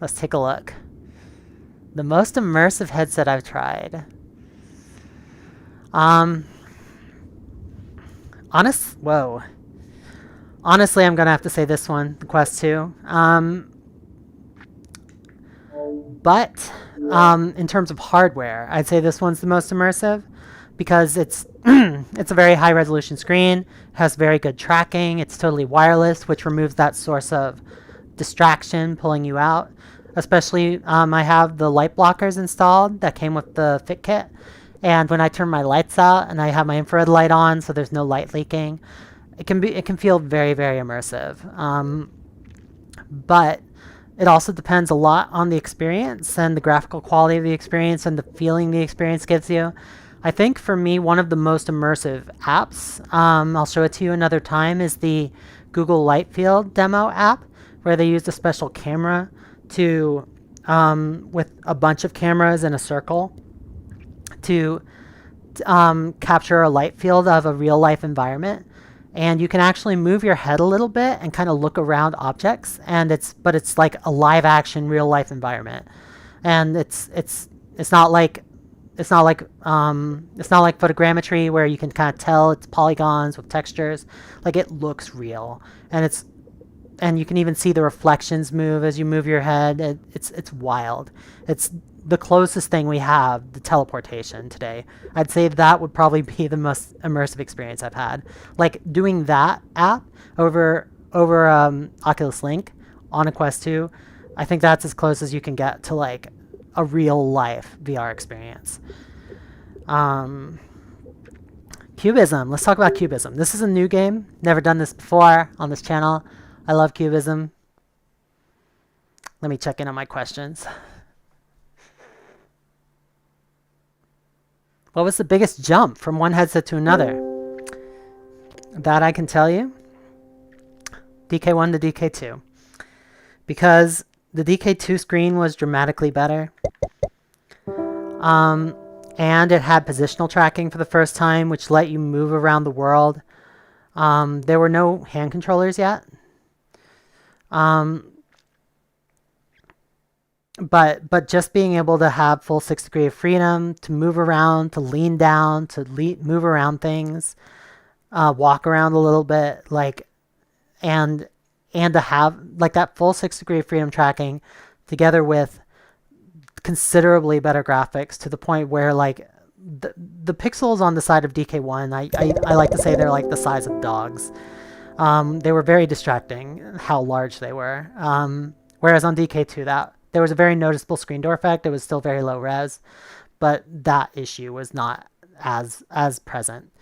Let's take a look. The most immersive headset I've tried. Whoa. Honestly, I'm gonna have to say this one, the Quest 2. But in terms of hardware, I'd say this one's the most immersive because it's it's a very high resolution screen, has very good tracking, it's totally wireless, which removes that source of distraction pulling you out. Especially, I have the light blockers installed that came with the Fit Kit, and when I turn my lights out and I have my infrared light on, so there's no light leaking, it can feel very, very immersive. But it also depends a lot on the experience and the graphical quality of the experience and the feeling the experience gives you. I think for me, one of the most immersive apps, I'll show it to you another time, is the Google Lightfield demo app, where they used a special camera to, with a bunch of cameras in a circle, to capture a light field of a real life environment. And you can actually move your head a little bit and kind of look around objects, and it's like a live action real life environment. And it's not like photogrammetry where you can kind of tell it's polygons with textures. Like, it looks real, and you can even see the reflections move as you move your head. It's wild. It's the closest thing we have to teleportation today. I'd say that would probably be the most immersive experience I've had. Like, doing that app over Oculus Link on a Quest 2, I think that's as close as you can get to like a real life VR experience. Cubism. Let's talk about Cubism. This is a new game. Never done this before on this channel. I love Cubism. Let me check in on my questions. What was the biggest jump from one headset to another? That I can tell you. DK1 to DK2. Because the DK2 screen was dramatically better. And it had positional tracking for the first time, which let you move around the world. There were no hand controllers yet. But just being able to have full 6 degree of freedom to move around, to lean down, to move around things, walk around a little bit, like, and to have like that full 6 degree of freedom tracking together with considerably better graphics to the point where like the pixels on the side of DK1, I like to say they're like the size of dogs. They were very distracting how large they were. Whereas on DK2 there was a very noticeable screen door effect. It was still very low res, but that issue was not as present.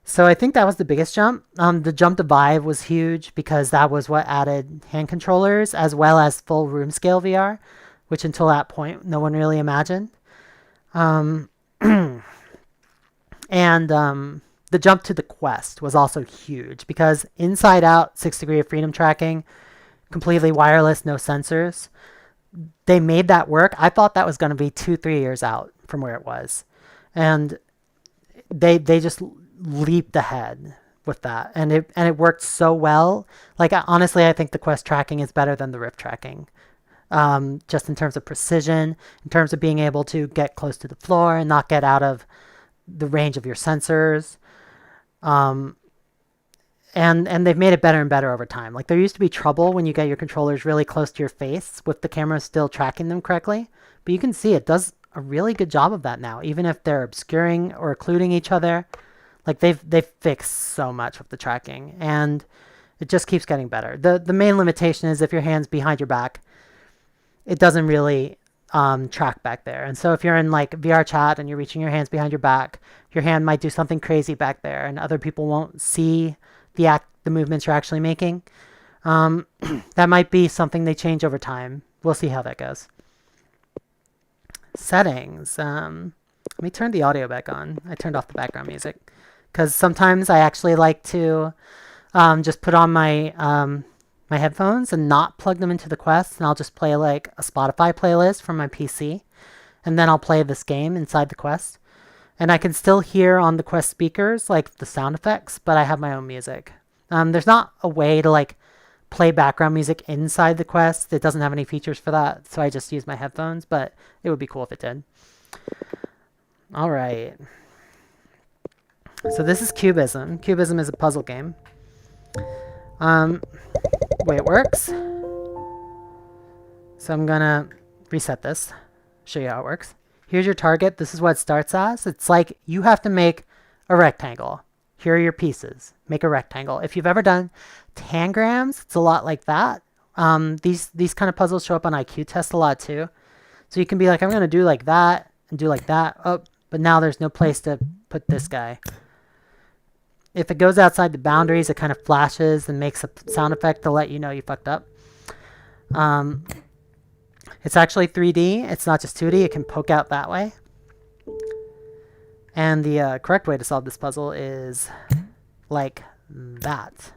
So I think that was the biggest jump. The jump to Vive was huge because that was what added hand controllers as well as full room scale VR. which until that point, no one really imagined. Um, and the jump to the Quest was also huge because inside out 6 degree of freedom tracking, completely wireless, no sensors. They made that work. I thought that was going to be 2-3 years out from where it was. And they just leaped ahead with that. And it worked so well. Like honestly, I think the Quest tracking is better than the Rift tracking. Just in terms of precision, in terms of being able to get close to the floor and not get out of the range of your sensors. And they've made it better and better over time. Like there used to be trouble when you get your controllers really close to your face with the camera still tracking them correctly. But you can see it does a really good job of that now, even if they're obscuring or occluding each other. Like they've fixed so much with the tracking, and it just keeps getting better. The main limitation is if your hand's behind your back, it doesn't really track back there. And so if you're in like VR chat and you're reaching your hands behind your back, your hand might do something crazy back there, and other people won't see the movements you're actually making. That might be something they change over time. We'll see how that goes. Settings. Let me turn the audio back on. I turned off the background music because sometimes I actually like to just put on my my headphones and not plug them into the Quest, and I'll just play like a Spotify playlist from my PC, and then I'll play this game inside the Quest. And I can still hear on the Quest speakers like the sound effects, but I have my own music. There's not a way to like play background music inside the Quest. It doesn't have any features for that, so I just use my headphones, but it would be cool if it did. All right. So this is Cubism. Cubism is a puzzle game. The way it works. So I'm gonna reset this, show you how it works. Here's your target. This is what it starts as. It's like you have to make a rectangle. Here are your pieces. Make a rectangle. If you've ever done tangrams, it's a lot like that. These kind of puzzles show up on IQ tests a lot too. So you can be like, I'm going to do like that and do like that. Oh, but now there's no place to put this guy. If it goes outside the boundaries, it kind of flashes and makes a sound effect to let you know you fucked up. It's actually 3D. It's not just 2D. It can poke out that way. And the correct way to solve this puzzle is like that.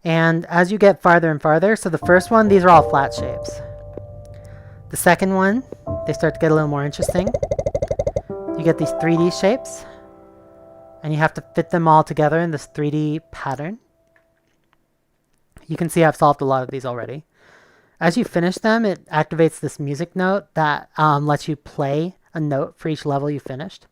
And as you get farther and farther, so the first one, these are all flat shapes. The second one, they start to get a little more interesting. You get these 3D shapes, and you have to fit them all together in this 3D pattern. You can see I've solved a lot of these already. As you finish them, it activates this music note that lets you play a note for each level you finished.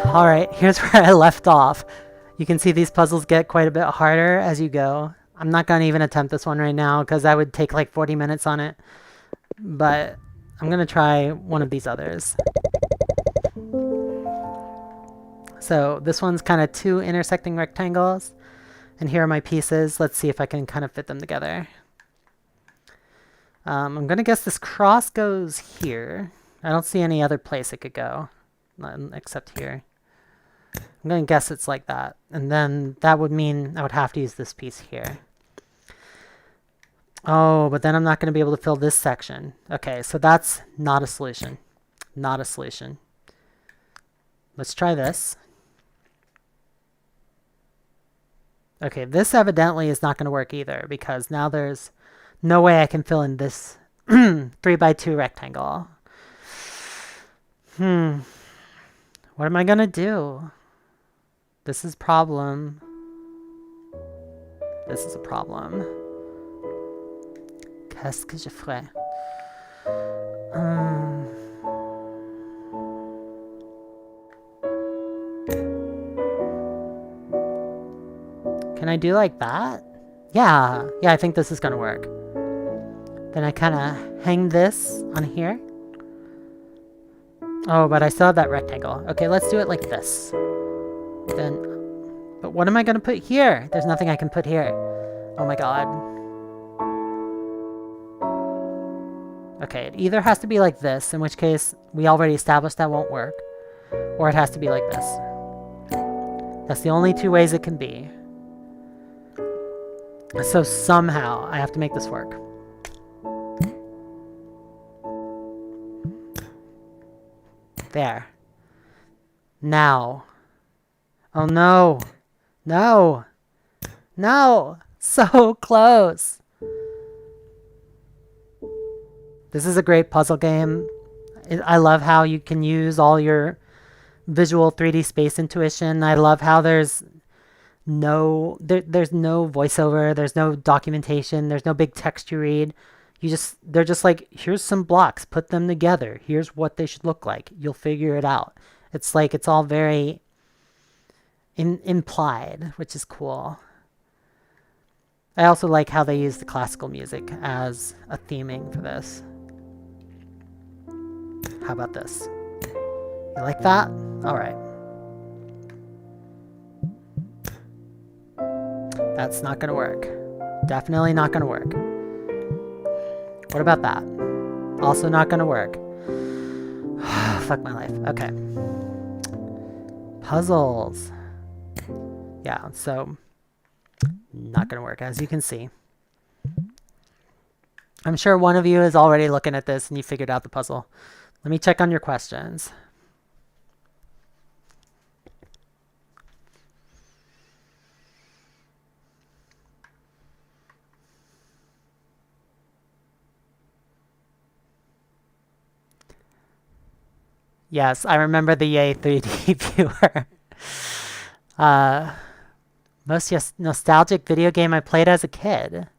All right, here's where I left off. You can see these puzzles get quite a bit harder as you go. I'm not going to even attempt this one right now because I would take like 40 minutes on it. But I'm going to try one of these others. So this one's kind of two intersecting rectangles. And here are my pieces. Let's see if I can kind of fit them together. I'm going to guess this cross goes here. I don't see any other place it could go except here. I'm going to guess it's like that. And then that would mean I would have to use this piece here. Oh, but then I'm not going to be able to fill this section. Okay, so that's not a solution. Not a solution. Let's try this. Okay, this evidently is not going to work either because now there's no way I can fill in this 3x2 rectangle. What am I going to do? This is problem. This is a problem. Qu'est-ce que je ferais? Can I do like that? Yeah, I think this is gonna work. Then I kind of hang this on here. Oh, but I still have that rectangle. Okay, let's do it like this. Then, but what am I gonna put here? There's nothing I can put here. Oh my god. Okay, it either has to be like this, in which case we already established that won't work, or it has to be like this. That's the only two ways it can be. So somehow I have to make this work. There. Now. Oh no. No. No. So close. This is a great puzzle game. I love how you can use all your visual 3D space intuition. I love how there's no voiceover, there's no documentation, there's no big text you read. They're just like, here's some blocks, put them together. Here's what they should look like. You'll figure it out. It's like, it's all very implied, which is cool. I also like how they use the classical music as a theming for this. How about this? You like that? All right. That's not gonna work. Definitely not gonna work. What about that? Also not gonna work. Fuck my life. Okay. Puzzles. Yeah, so not gonna work, as you can see. I'm sure one of you is already looking at this and you figured out the puzzle. Let me check on your questions. Yes, I remember the Yay 3D viewer. Most nostalgic video game I played as a kid.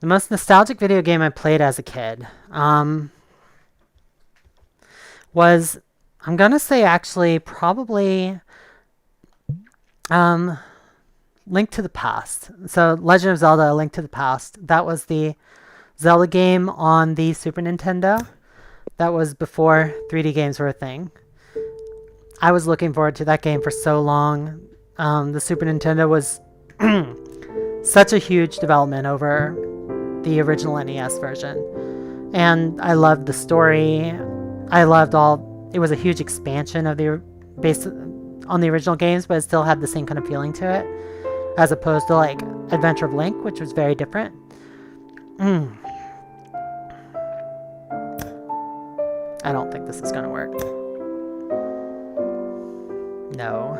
The most nostalgic video game I played as a kid was, I'm gonna say actually, probably Link to the Past. So Legend of Zelda: A Link to the Past. That was the Zelda game on the Super Nintendo. That was before 3D games were a thing. I was looking forward to that game for so long. The Super Nintendo was such a huge development over the original NES version. And I loved the story. I loved it was a huge expansion of based on the original games, but it still had the same kind of feeling to it, as opposed to like Adventure of Link, which was very different. I don't think this is gonna work. No.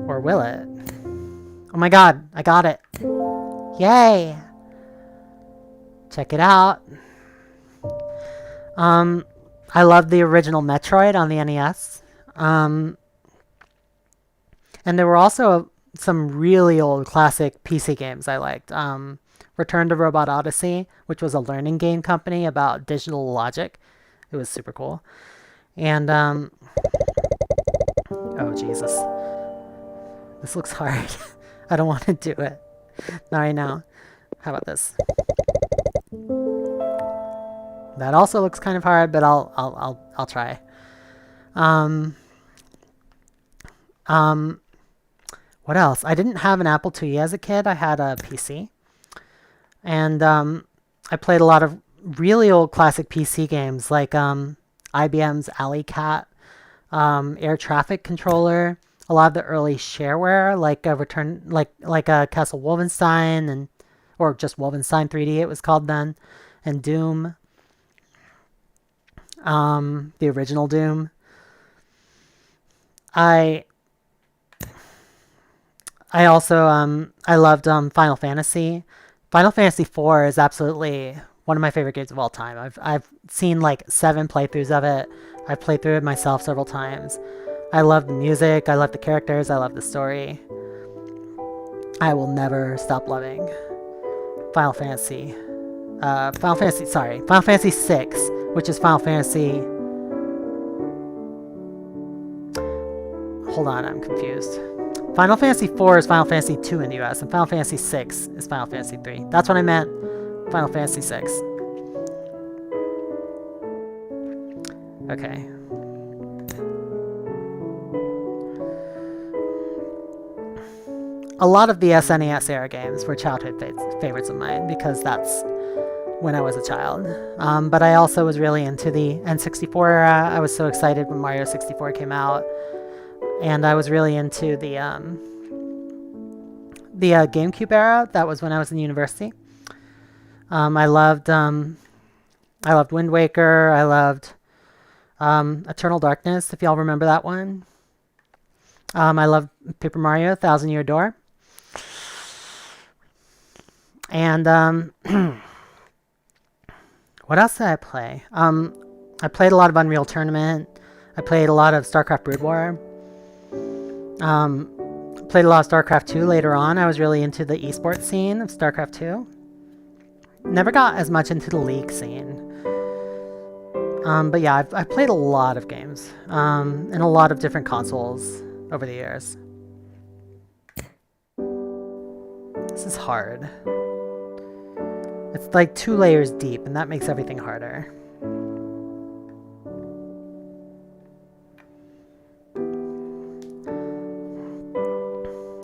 Or will it? Oh my god, I got it. Yay! Check it out. I love the original Metroid on the NES. And there were also some really old classic PC games I liked. Return to Robot Odyssey, which was a learning game company about digital logic. It was super cool. And, oh Jesus. This looks hard. I don't want to do it. Not right now. How about this? That also looks kind of hard, but I'll try. What else? I didn't have an Apple IIe as a kid. I had a PC. And I played a lot of really old classic PC games like IBM's Alley Cat, Air Traffic Controller, a lot of the early shareware like a Castle Wolfenstein or just Wolfenstein 3D it was called then, and Doom. The original Doom. I also I loved Final Fantasy. Final Fantasy IV is absolutely one of my favorite games of all time. I've seen like 7 playthroughs of it. I've played through it myself several times. I love the music, I love the characters, I love the story. I will never stop loving Final Fantasy. Final Fantasy 6, which is Final Fantasy. Hold on, I'm confused. Final Fantasy 4 is Final Fantasy 2 in the US, and Final Fantasy 6 is Final Fantasy 3. That's what I meant. Final Fantasy 6. Okay. A lot of the SNES era games were childhood favorites of mine because that's when I was a child. But I also was really into the N64 era. I was so excited when Mario 64 came out. And I was really into the GameCube era. That was when I was in university. I loved Wind Waker. I loved Eternal Darkness, if y'all remember that one. I loved Paper Mario, Thousand Year Door. And what else did I play? I played a lot of Unreal Tournament. I played a lot of StarCraft Brood War. Played a lot of StarCraft 2 later on. I was really into the esports scene of StarCraft 2. Never got as much into the League scene. But yeah, I've played a lot of games. And a lot of different consoles over the years. This is hard. It's like 2 layers deep, and that makes everything harder.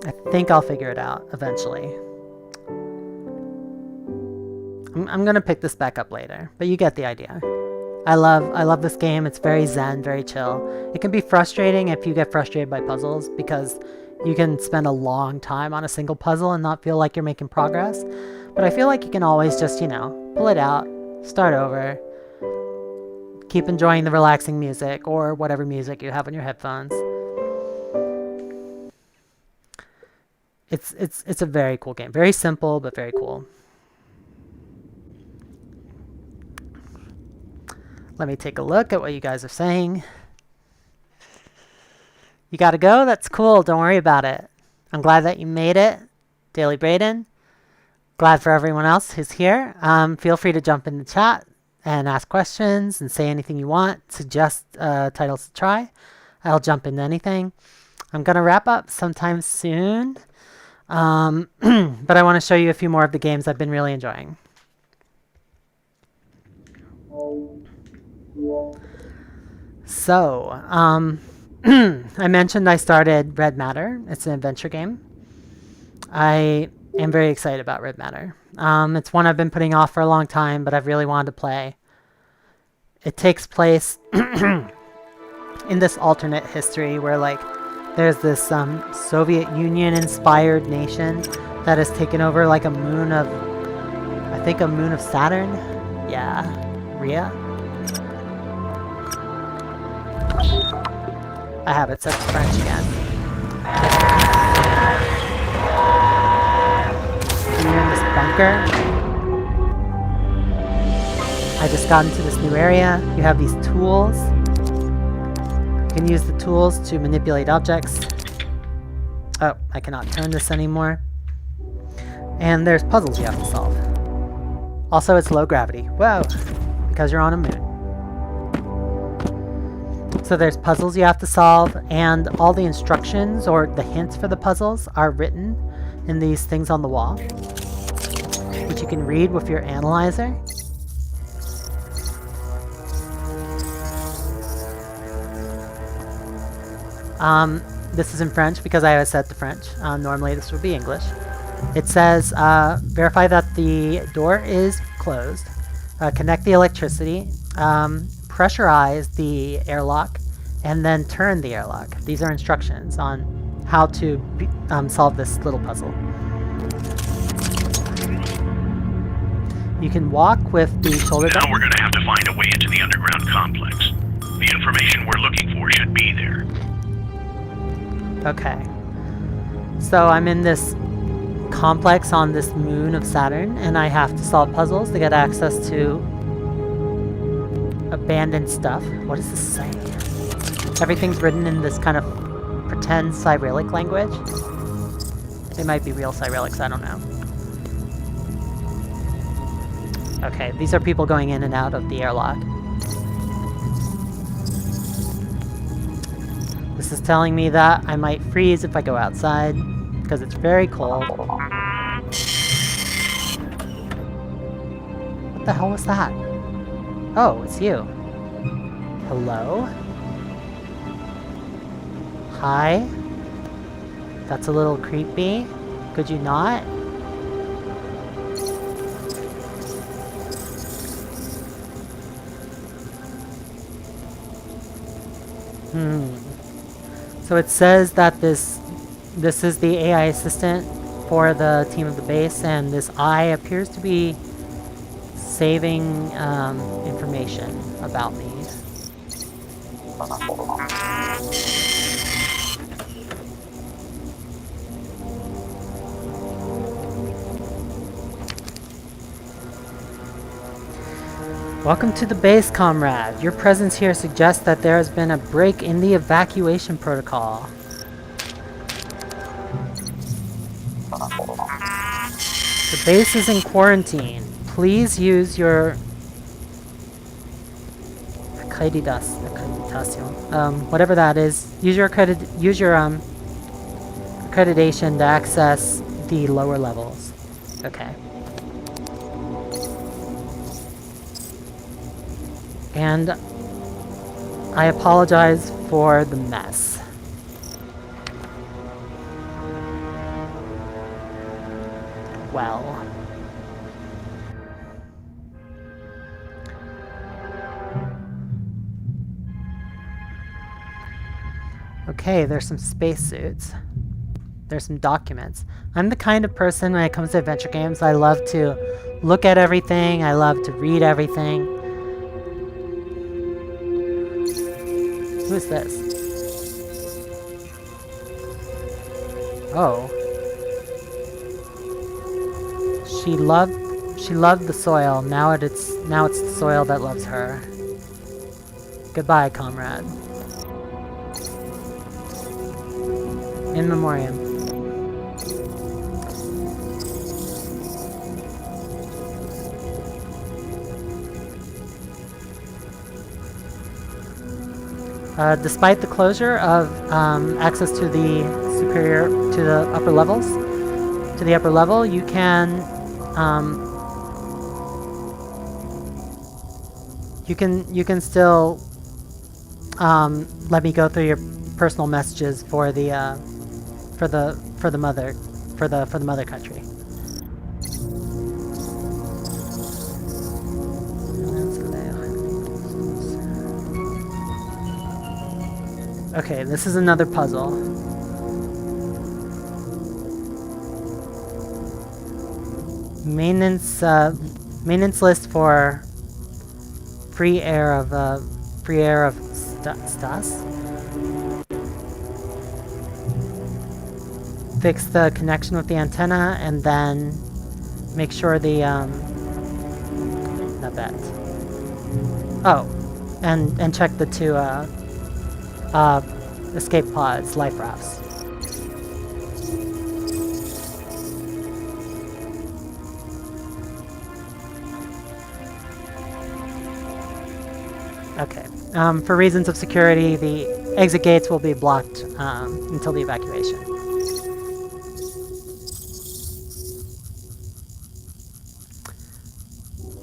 I think I'll figure it out eventually. I'm gonna pick this back up later, but you get the idea. I love this game. It's very zen, very chill. It can be frustrating if you get frustrated by puzzles because you can spend a long time on a single puzzle and not feel like you're making progress. But I feel like you can always just, pull it out, start over, keep enjoying the relaxing music or whatever music you have on your headphones. It's a very cool game. Very simple, but very cool. Let me take a look at what you guys are saying. You gotta go? That's cool. Don't worry about it. I'm glad that you made it. Daily Braden. Glad for everyone else who's here. Feel free to jump in the chat and ask questions and say anything you want. Suggest titles to try. I'll jump into anything. I'm gonna wrap up sometime soon. But I want to show you a few more of the games I've been really enjoying. So, I mentioned I started Red Matter. It's an adventure game. I am very excited about Red Matter. It's one I've been putting off for a long time, but I've really wanted to play. It takes place in this alternate history where, there's this Soviet Union-inspired nation that has taken over, a moon of... I think a moon of Saturn? Yeah. Rhea? I have it set to French again. You're in this bunker. I just got into this new area. You have these tools. You can use the tools to manipulate objects. Oh, I cannot turn this anymore. And there's puzzles you have to solve. Also, it's low gravity. Whoa! Because you're on a moon. So there's puzzles you have to solve, and all the instructions or the hints for the puzzles are written in these things on the wall, which you can read with your analyzer. This is in French because I have it set to French. Normally this would be English. It says, verify that the door is closed, connect the electricity, pressurize the airlock, and then turn the airlock. These are instructions on how to solve this little puzzle. You can walk with the shoulder button. Now we're going to have to find a way into the underground complex. The information we're looking for should be there. Okay. So I'm in this complex on this moon of Saturn, and I have to solve puzzles to get access to abandoned stuff. What does this say? Everything's written in this kind of pretend Cyrillic language. They might be real Cyrilics, I don't know. Okay, these are people going in and out of the airlock. This is telling me that I might freeze if I go outside, because it's very cold. What the hell was that? Oh, it's you. Hello? Hi? That's a little creepy. Could you not? So it says that this is the AI assistant for the team of the base, and this eye appears to be saving information about me. Welcome to the base, comrade. Your presence here suggests that there has been a break in the evacuation protocol. The base is in quarantine. Please use your accreditation, whatever that is. Use your accreditation to access the lower levels. Okay. And I apologize for the mess. Well. Okay, there's some spacesuits. There's some documents. I'm the kind of person when it comes to adventure games, I love to look at everything, I love to read everything. Who is this? Oh. She loved the soil. Now it's the soil that loves her. Goodbye, comrade. In memoriam. Despite the closure of access to the upper level, you can still let me go through your personal messages for the mother country. Okay, this is another puzzle. Maintenance list for free air of Stas. Fix the connection with the antenna and then make sure the not that. Oh, and check the two escape pods, life rafts. Okay. For reasons of security, the exit gates will be blocked until the evacuation.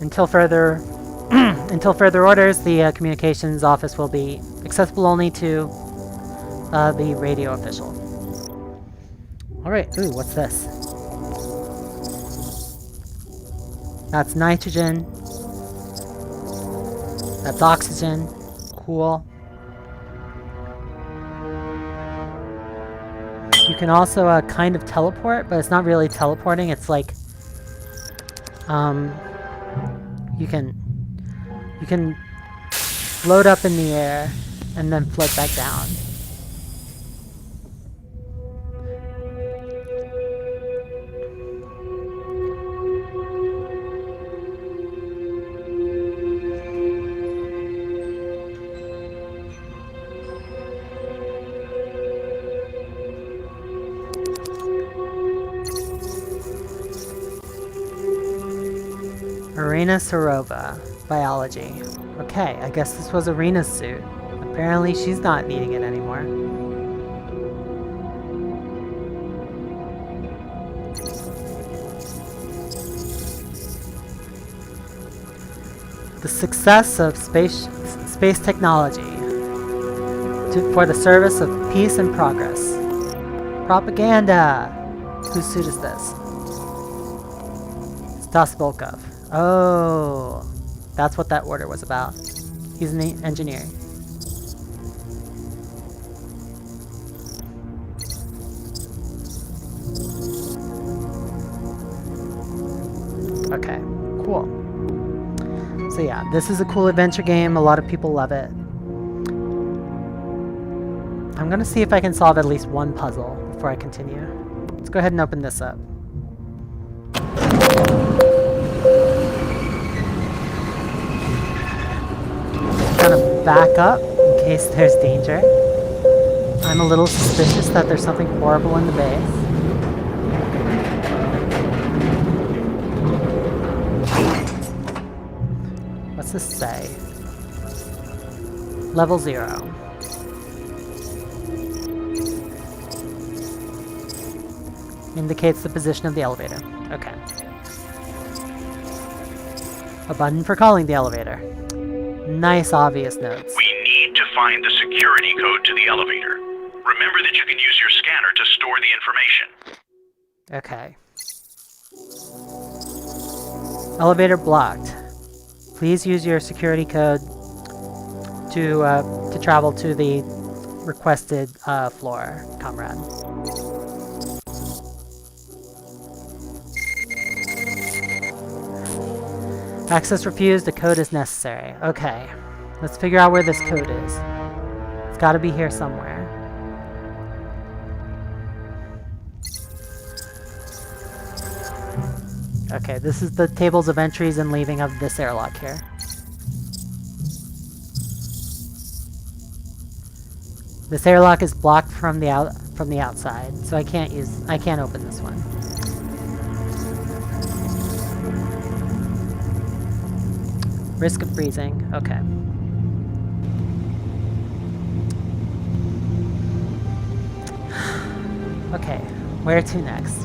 Until further orders, the communications office will be accessible only to the radio official. Alright, ooh, what's this? That's nitrogen. That's oxygen. Cool. You can also kind of teleport, but it's not really teleporting, it's like you can float up in the air and then float back down. Irina Sarova, biology. Okay, I guess this was Irina's suit. Apparently she's not needing it anymore. The success of space technology for the service of peace and progress. Propaganda! Whose suit is this? Stas Volkov. Oh, that's what that order was about. He's an engineer. Okay, cool. So yeah, this is a cool adventure game. A lot of people love it. I'm gonna see if I can solve at least one puzzle before I continue. Let's go ahead and open this up. Gonna back up in case there's danger. I'm a little suspicious that there's something horrible in the base. What's this say? Level 0. Indicates the position of the elevator. Okay. A button for calling the elevator. Nice obvious notes. We need to find the security code to the elevator. Remember that you can use your scanner to store the information. Okay. Elevator blocked. Please use your security code to travel to the requested floor, comrade. Access refused, a code is necessary. Okay, let's figure out where this code is. It's gotta be here somewhere. Okay, this is the tables of entries and leaving of this airlock here. This airlock is blocked from the outside, so I can't open this one. Risk of freezing. Okay. Okay, where to next?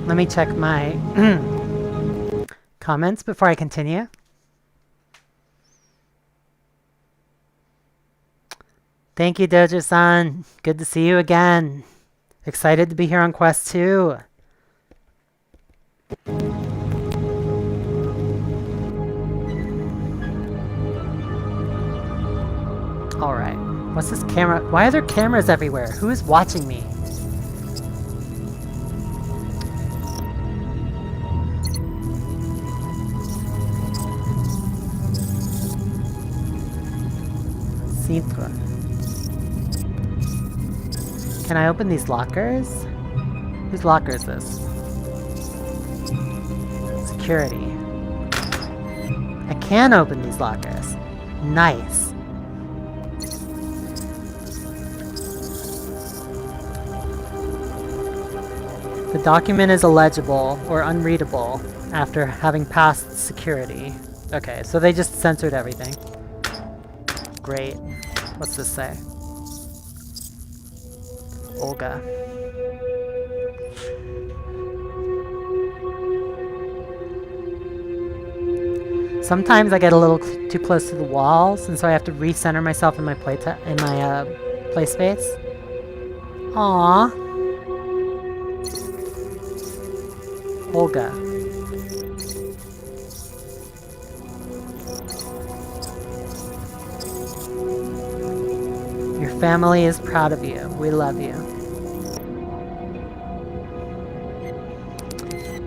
Let me check my comments before I continue. Thank you, Dojo-san. Good to see you again. Excited to be here on Quest 2. Alright, what's this camera? Why are there cameras everywhere? Who is watching me? Cinco. Can I open these lockers? Whose locker is this? Security. I can open these lockers. Nice. The document is illegible or unreadable after having passed security. Okay, so they just censored everything. Great. What's this say? Olga. Sometimes I get a little too close to the walls, and so I have to recenter myself in my play space. Aww. Olga. Your family is proud of you. We love you.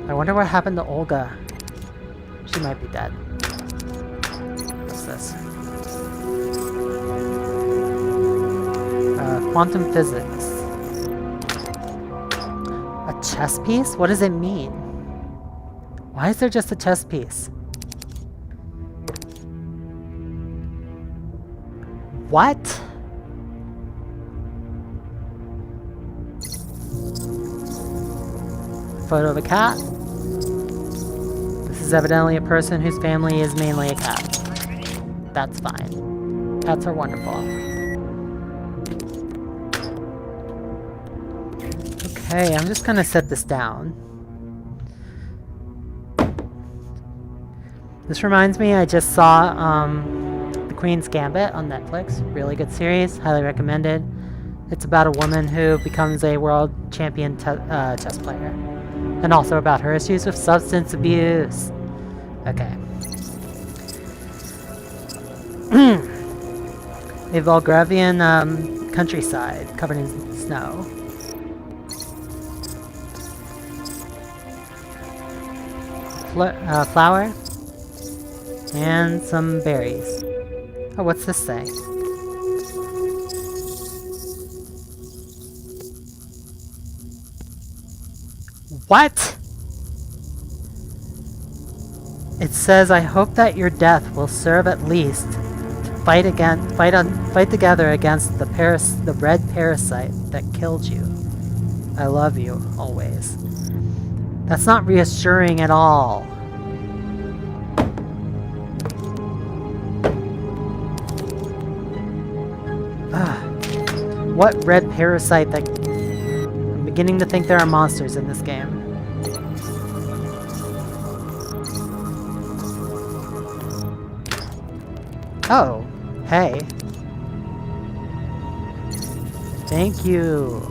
I wonder what happened to Olga. She might be dead. What's this? Quantum physics. A chess piece? What does it mean? Why is there just a chess piece? What? Photo of a cat? is evidently a person whose family is mainly a cat. That's fine. Cats are wonderful. Okay, I'm just gonna set this down. This reminds me, I just saw The Queen's Gambit on Netflix. Really good series, highly recommended. It's about a woman who becomes a world champion chess player. And also about her issues with substance abuse. Okay. A Volgravian countryside covered in snow. Flour. And some berries. Oh, what's this say? What? It says, I hope that your death will serve at least to fight together against the red parasite that killed you. I love you, always. That's not reassuring at all. What red parasite that... I'm beginning to think there are monsters in this game. Oh, hey. Thank you.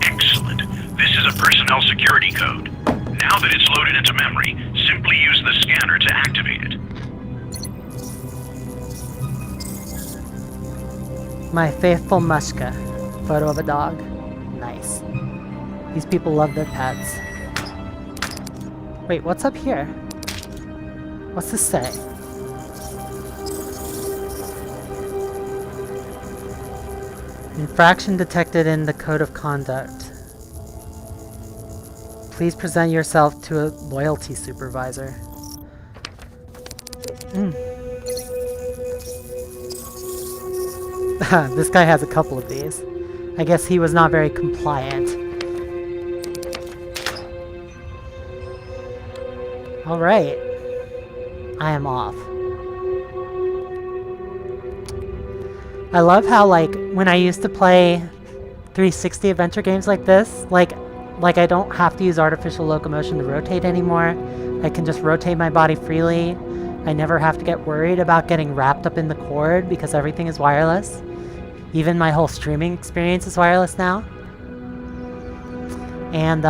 Excellent. This is a personnel security code. Now that it's loaded into memory, simply use the scanner to activate it. My faithful Mushka. Photo of a dog. Nice. These people love their pets. Wait, what's up here? What's this say? Infraction detected in the Code of Conduct. Please present yourself to a loyalty supervisor. This guy has a couple of these. I guess he was not very compliant. Alright. I am off. I love how, like, when I used to play 360 adventure games like this, like I don't have to use artificial locomotion to rotate anymore. I can just rotate my body freely. I never have to get worried about getting wrapped up in the cord because everything is wireless. Even my whole streaming experience is wireless now. And,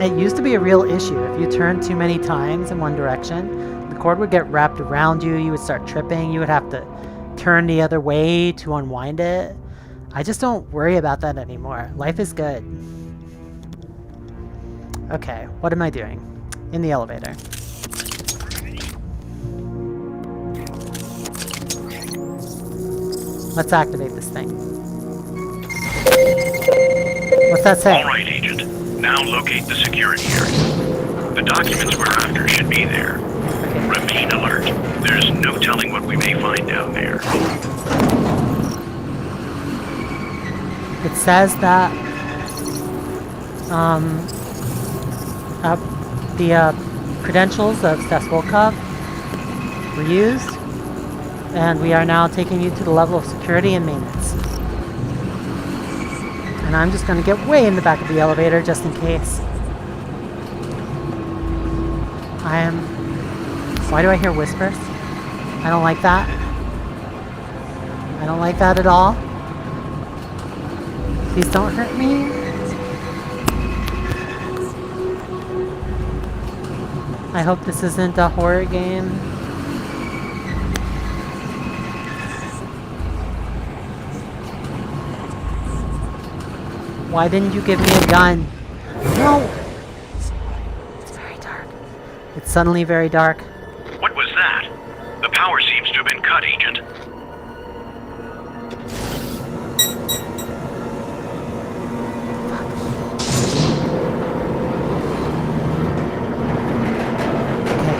it used to be a real issue. If you turned too many times in one direction, the cord would get wrapped around you, you would start tripping, you would have to turn the other way to unwind it. I just don't worry about that anymore. Life is good. Okay, what am I doing? In the elevator. Let's activate this thing. What's that say? All right, Agent. Now locate the security area. The documents we're after should be there. Okay. Remain alert. There's no telling what we may find down there. It says that the credentials of Stas Volkov were used, and we are now taking you to the level of security and maintenance. And I'm just going to get way in the back of the elevator just in case. Why do I hear whispers? I don't like that. I don't like that at all. Please don't hurt me. I hope this isn't a horror game. Why didn't you give me a gun? No! It's very dark. It's suddenly very dark. What was that? The power seems to have been cut, Agent. Okay.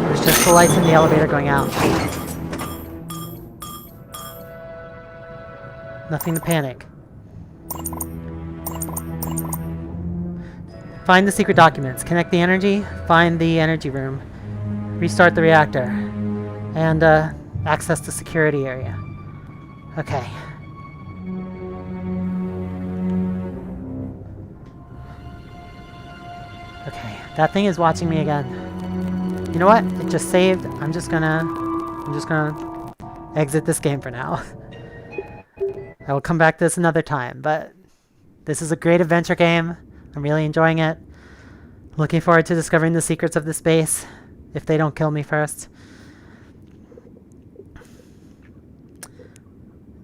There's just the lights in the elevator going out. Nothing to panic. Find the secret documents. Connect the energy. Find the energy room. Restart the reactor. And access the security area. Okay. Okay, that thing is watching me again. You know what? It just saved. I'm just gonna exit this game for now. I will come back to this another time, but this is a great adventure game. I'm really enjoying it. Looking forward to discovering the secrets of this base, if they don't kill me first.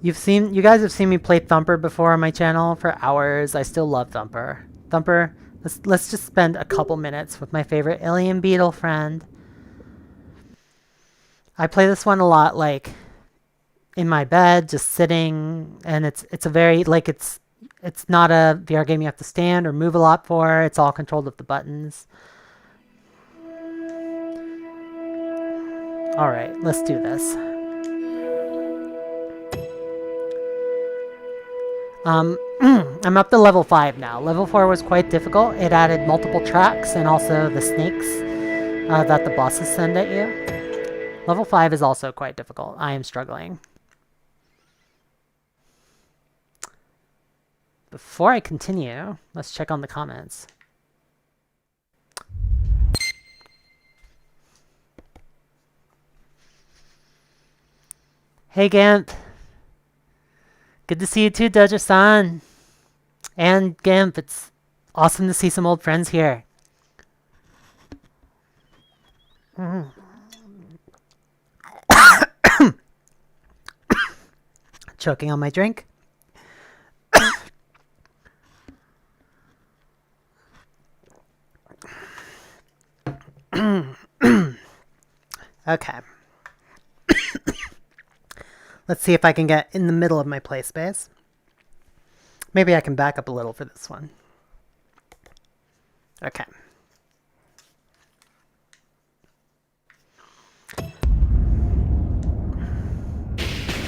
You guys have seen me play Thumper before on my channel for hours. I still love Thumper. Thumper, let's just spend a couple minutes with my favorite alien beetle friend. I play this one a lot, like in my bed, just sitting, and it's a very it's not a VR game you have to stand or move a lot for. It's all controlled with the buttons. All right, let's do this. I'm up to level 5 now. Level 4 was quite difficult. It added multiple tracks and also the snakes that the bosses send at you. Level 5 is also quite difficult. I am struggling. Before I continue, let's check on the comments. Hey Gimp! Good to see you too, Doja-san! And Gimp, it's awesome to see some old friends here. Choking on my drink. Okay. Let's see if I can get in the middle of my play space. Maybe I can back up a little for this one. Okay.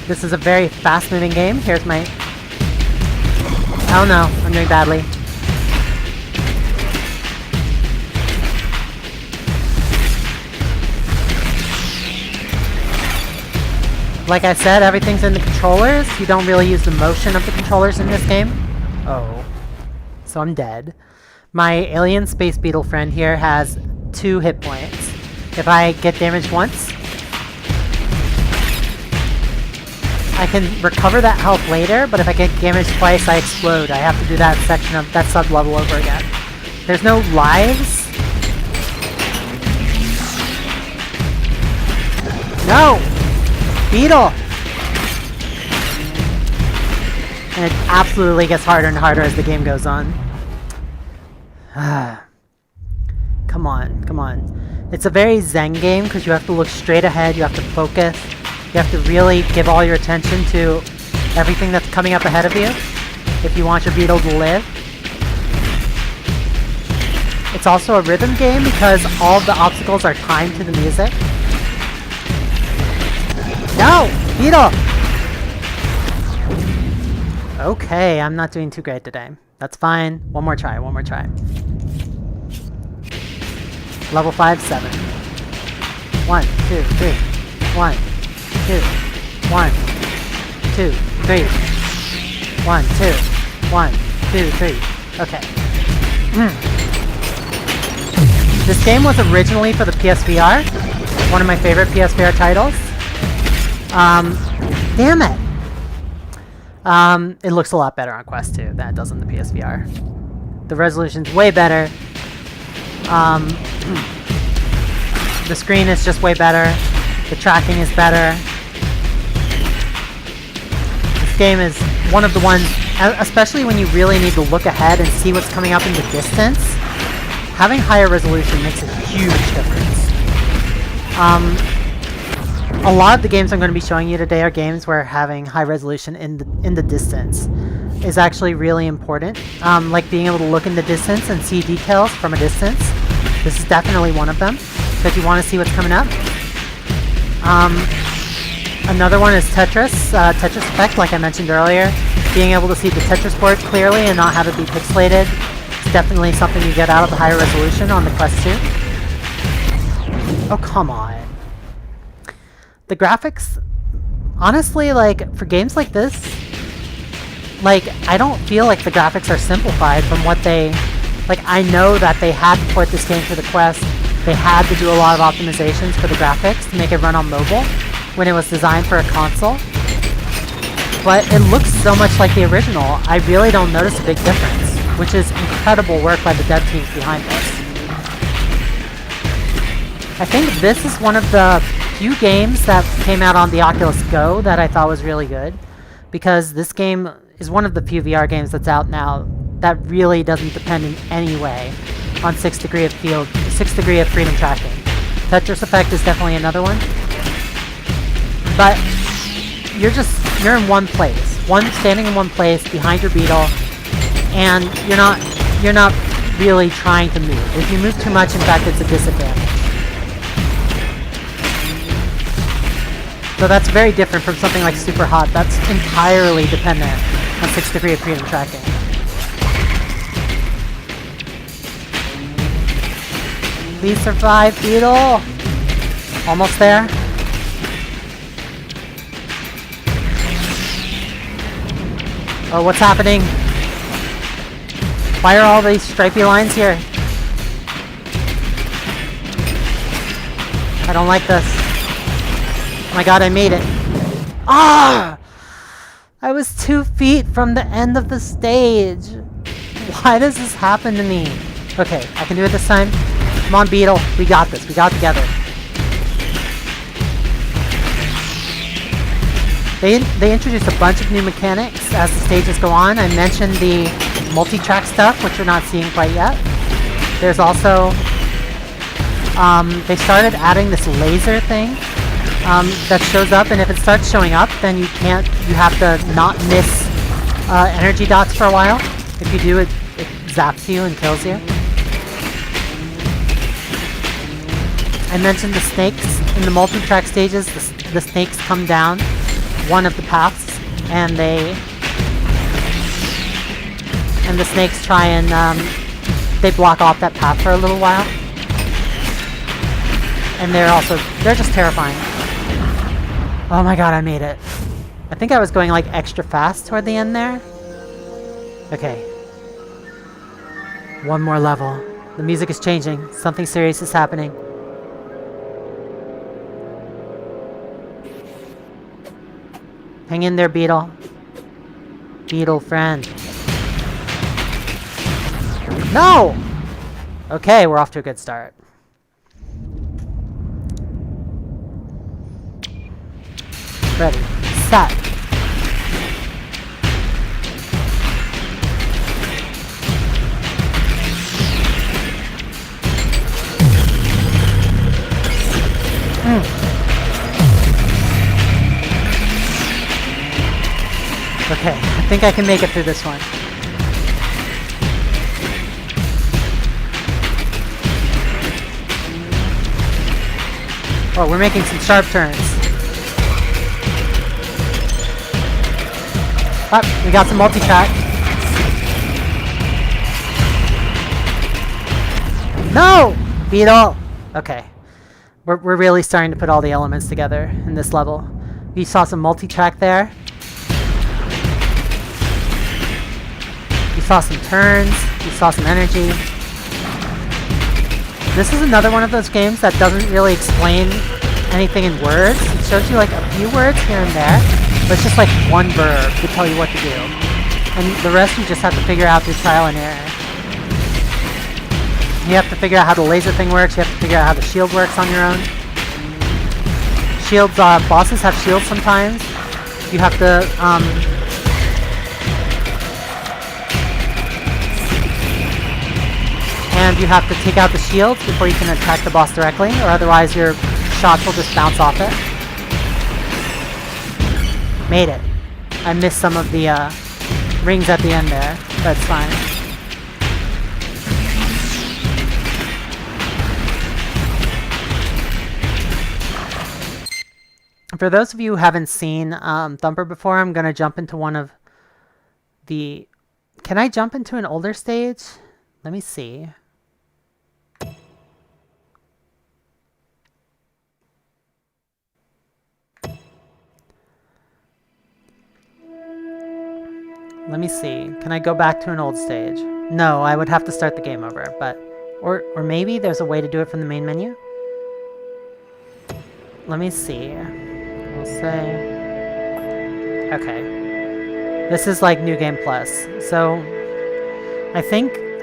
This is a very fast-moving game. Here's my... Oh no, I'm doing badly. Like I said, everything's in the controllers. You don't really use the motion of the controllers in this game. Oh. So I'm dead. My alien space beetle friend here has 2 hit points. If I get damaged once, I can recover that health later, but if I get damaged twice, I explode. I have to do that section of that sub-level over again. There's no lives. No! Beetle! And it absolutely gets harder and harder as the game goes on. Come on, come on. It's a very zen game because you have to look straight ahead, you have to focus, you have to really give all your attention to everything that's coming up ahead of you if you want your beetle to live. It's also a rhythm game because all of the obstacles are timed to the music. No! Beetle! Okay, I'm not doing too great today. That's fine. One more try, one more try. Level 5, 7. 1, 2, 3. 1, 2, 1, 2, 3. 1, 2, 1, 2, 3. Okay. This game was originally for the PSVR. One of my favorite PSVR titles. Damn it! It looks a lot better on Quest 2 than it does on the PSVR. The resolution's way better. The screen is just way better. The tracking is better. This game is one of the ones, especially when you really need to look ahead and see what's coming up in the distance, having higher resolution makes a huge difference. A lot of the games I'm going to be showing you today are games where having high resolution in the distance is actually really important. Like being able to look in the distance and see details from a distance. This is definitely one of them, because you want to see what's coming up. Another one is Tetris. Tetris Effect, like I mentioned earlier. Being able to see the Tetris board clearly and not have it be pixelated is definitely something you get out of the higher resolution on the Quest 2. Oh, come on. The graphics, honestly, like, for games like this, like, I don't feel like the graphics are simplified from what they... Like, I know that they had to port this game to the Quest. They had to do a lot of optimizations for the graphics to make it run on mobile when it was designed for a console. But it looks so much like the original, I really don't notice a big difference, which is incredible work by the dev teams behind this. I think this is one of the few games that came out on the Oculus Go that I thought was really good, because this game is one of the few VR games that's out now that really doesn't depend in any way on 6 degree of freedom tracking. Tetris Effect is definitely another one, but you're in one place, standing in one place behind your Beetle, and you're not really trying to move. If you move too much, in fact, it's a disadvantage. So that's very different from something like Super Hot. That's entirely dependent on 6 degree of freedom tracking. Please survive, Beetle! Almost there. Oh, what's happening? Why are all these stripy lines here? I don't like this. Oh my god, I made it. Ah! I was 2 feet from the end of the stage. Why does this happen to me? Okay, I can do it this time. Come on, Beetle. We got this. We got it together. They introduced a bunch of new mechanics as the stages go on. I mentioned the multi-track stuff, which we're not seeing quite yet. There's also... they started adding this laser thing that shows up, and if it starts showing up, then you have to not miss energy dots for a while. If you do, it zaps you and kills you. I mentioned the snakes. In the multi-track stages, the snakes come down one of the paths, and the snakes try and they block off that path for a little while. And they're just terrifying. Oh my god, I made it. I think I was going like extra fast toward the end there. Okay. One more level. The music is changing. Something serious is happening. Hang in there, Beetle. Beetle friend. No! Okay, we're off to a good start. Ready, set. Okay, I think I can make it through this one. Oh, we're making some sharp turns. Oh, we got some multi-track. No! Beetle! Okay. We're really starting to put all the elements together in this level. You saw some multi-track there. You saw some turns. You saw some energy. This is another one of those games that doesn't really explain anything in words. It shows you like a few words here and there, but it's just like one verb to tell you what to do. And the rest you just have to figure out through trial and error. You have to figure out how the laser thing works. You have to figure out how the shield works on your own. Shields, bosses have shields sometimes. You have to, and you have to take out the shields before you can attack the boss directly, or otherwise your shots will just bounce off it. Made it. I missed some of the rings at the end there. That's fine. For those of you who haven't seen Thumper before, I'm going to jump into one of the... Can I jump into an older stage? Let me see. Let me see. Can I go back to an old stage? No, I would have to start the game over, but... Or maybe there's a way to do it from the main menu? Let me see. We'll say... Okay. This is like New Game Plus. So, I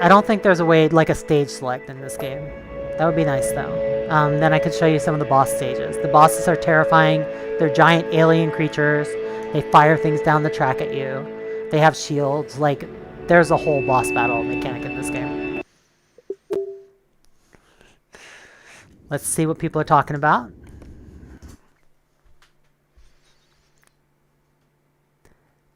don't think there's a way, like a stage select in this game. That would be nice though. Then I could show you some of the boss stages. The bosses are terrifying. They're giant alien creatures. They fire things down the track at you. They have shields. Like, there's a whole boss battle mechanic in this game. Let's see what people are talking about.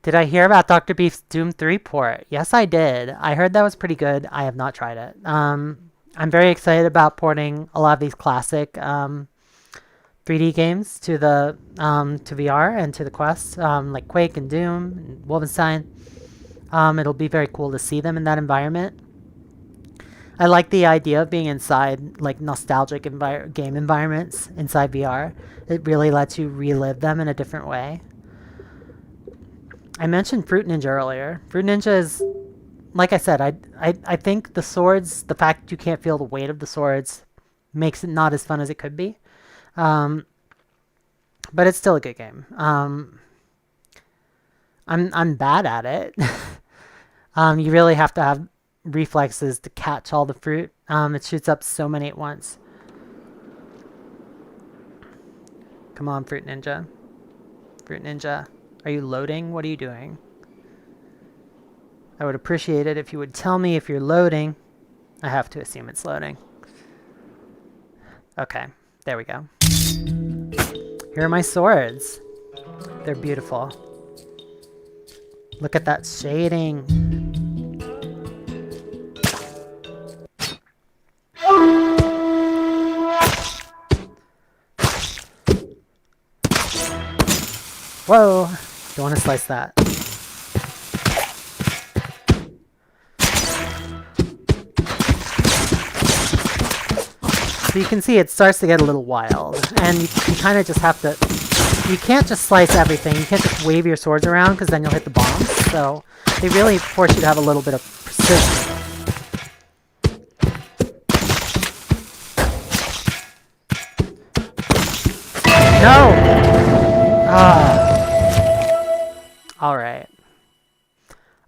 Did I hear about Dr. Beef's Doom 3 port? Yes, I did. I heard that was pretty good. I have not tried it. I'm very excited about porting a lot of these classic 3D games to the to VR and to the Quest, like Quake and Doom and Wolfenstein. It'll be very cool to see them in that environment. I like the idea of being inside like nostalgic game environments inside VR. It really lets you relive them in a different way. I mentioned Fruit Ninja earlier. Fruit Ninja is, like I said, I think the swords, the fact that you can't feel the weight of the swords makes it not as fun as it could be. But it's still a good game. I'm bad at it. You really have to have reflexes to catch all the fruit. It shoots up so many at once. Come on, Fruit Ninja. Fruit Ninja. Are you loading? What are you doing? I would appreciate it if you would tell me if you're loading. I have to assume it's loading. Okay, there we go. Here are my swords. They're beautiful. Look at that shading. Whoa! Don't want to slice that. So you can see it starts to get a little wild, and you kind of just have to... You can't just slice everything. You can't just wave your swords around, because then you'll hit the bombs. So they really force you to have a little bit of precision. No! Alright.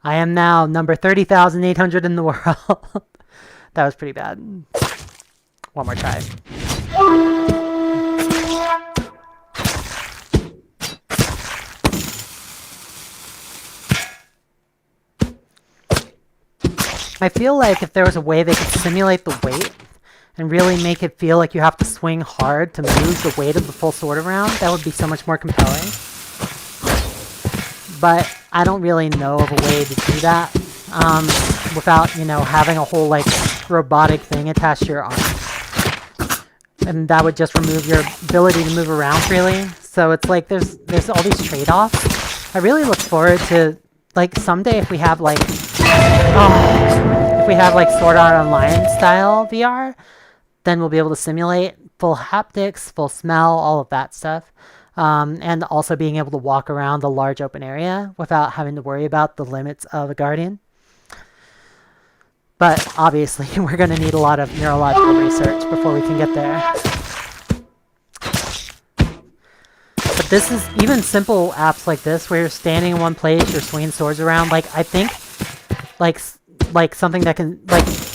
I am now number 30,800 in the world. That was pretty bad. One more try. I feel like if there was a way they could simulate the weight and really make it feel like you have to swing hard to move the weight of the full sword around, that would be so much more compelling. But I don't really know of a way to do that without, you know, having a whole like robotic thing attached to your arm. And that would just remove your ability to move around freely. So it's like there's all these trade-offs. I really look forward to like someday if we have like Sword Art Online style VR, then we'll be able to simulate full haptics, full smell, all of that stuff. And also being able to walk around the large open area without having to worry about the limits of a Guardian. But obviously, we're going to need a lot of neurological research before we can get there. But this is even simple apps like this, where you're standing in one place, you're swinging swords around. Like I think, like something that can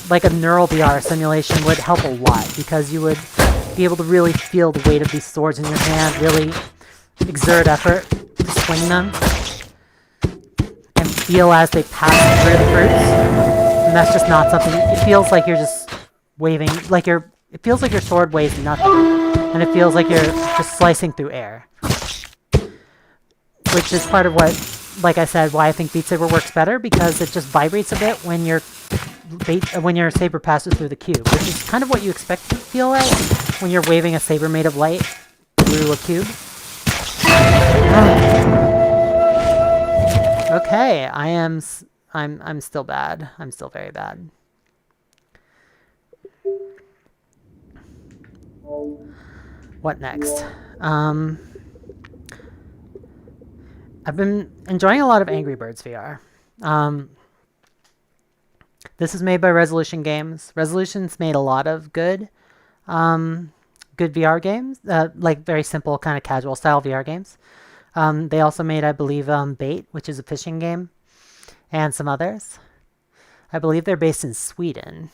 like a neural VR simulation would help a lot, because you would be able to really feel the weight of these swords in your hand, really exert effort to swing them, and feel as they pass through the fruits. And that's just not something. It feels like you're just waving, like it feels like your sword weighs nothing, and it feels like you're just slicing through air. Which is part of what, like I said, why I think Beat Saber works better, because it just vibrates a bit when your saber passes through the cube, which is kind of what you expect to feel like when you're waving a saber made of light through a cube. Okay, I'm still bad. I'm still very bad. What next? I've been enjoying a lot of Angry Birds VR. This is made by Resolution Games. Resolution's made a lot of good VR games, like very simple kind of casual style VR games. They also made, I believe, Bait, which is a fishing game, and some others. I believe they're based in Sweden.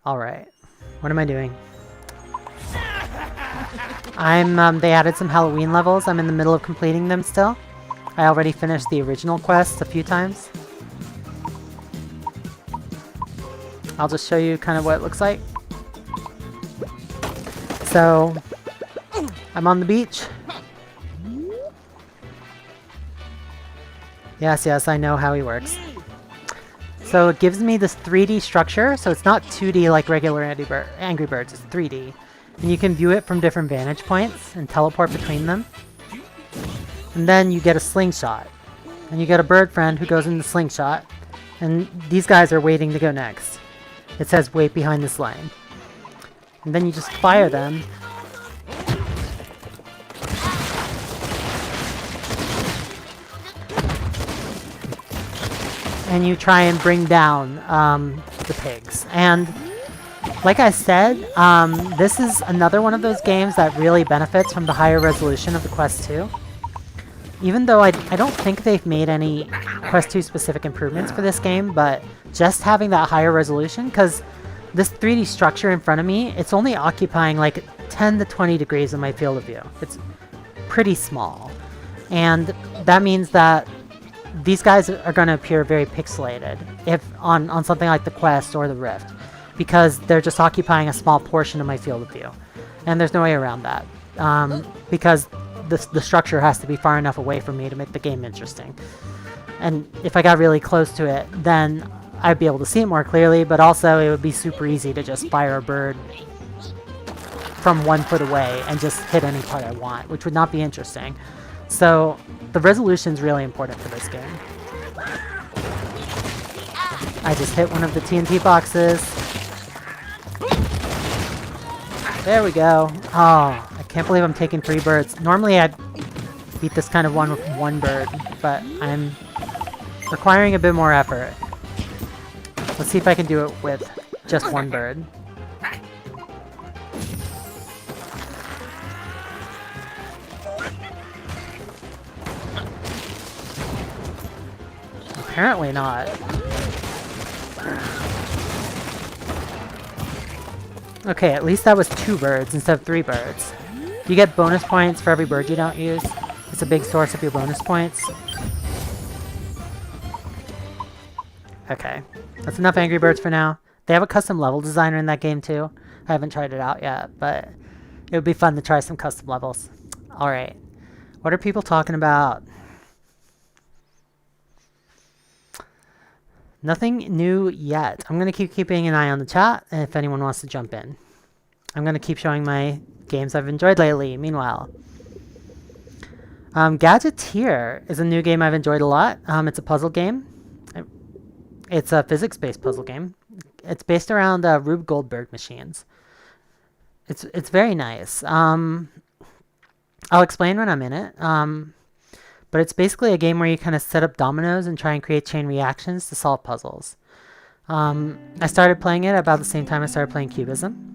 All right, what am I doing? They added some Halloween levels. I'm in the middle of completing them still. I already finished the original quest a few times. I'll just show you kind of what it looks like. So, I'm on the beach. Yes, I know how he works. So it gives me this 3D structure, so it's not 2D like regular Angry Birds, it's 3D. And you can view it from different vantage points and teleport between them. And then you get a slingshot. And you get a bird friend who goes in the slingshot. And these guys are waiting to go next. It says wait behind this line. And then you just fire them. And you try and bring down the pigs. And like I said, this is another one of those games that really benefits from the higher resolution of the Quest 2. Even though I don't think they've made any Quest 2 specific improvements for this game, but just having that higher resolution, because this 3D structure in front of me, it's only occupying like 10 to 20 degrees of my field of view. It's pretty small. And that means that these guys are going to appear very pixelated if on something like the Quest or the Rift, because they're just occupying a small portion of my field of view. And there's no way around that, because the structure has to be far enough away from me to make the game interesting. And if I got really close to it, then I'd be able to see it more clearly, but also it would be super easy to just fire a bird from 1 foot away and just hit any part I want, which would not be interesting. So the resolution is really important for this game. I just hit one of the TNT boxes. There we go. Oh, I can't believe I'm taking 3 birds. Normally I'd beat this kind of one with 1 bird, but I'm requiring a bit more effort. Let's see if I can do it with just 1 bird. Apparently not. Okay, at least that was 2 birds instead of 3 birds. You get bonus points for every bird you don't use. It's a big source of your bonus points. Okay, that's enough Angry Birds for now. They have a custom level designer in that game too. I haven't tried it out yet, but it would be fun to try some custom levels. Alright, what are people talking about? Nothing new yet. I'm going to keep keeping an eye on the chat if anyone wants to jump in. I'm going to keep showing my games I've enjoyed lately. Meanwhile, Gadgeteer is a new game I've enjoyed a lot. It's a puzzle game. It's a physics-based puzzle game. It's based around Rube Goldberg machines. It's very nice. I'll explain when I'm in it. But it's basically a game where you kind of set up dominoes and try and create chain reactions to solve puzzles. I started playing it about the same time I started playing Cubism.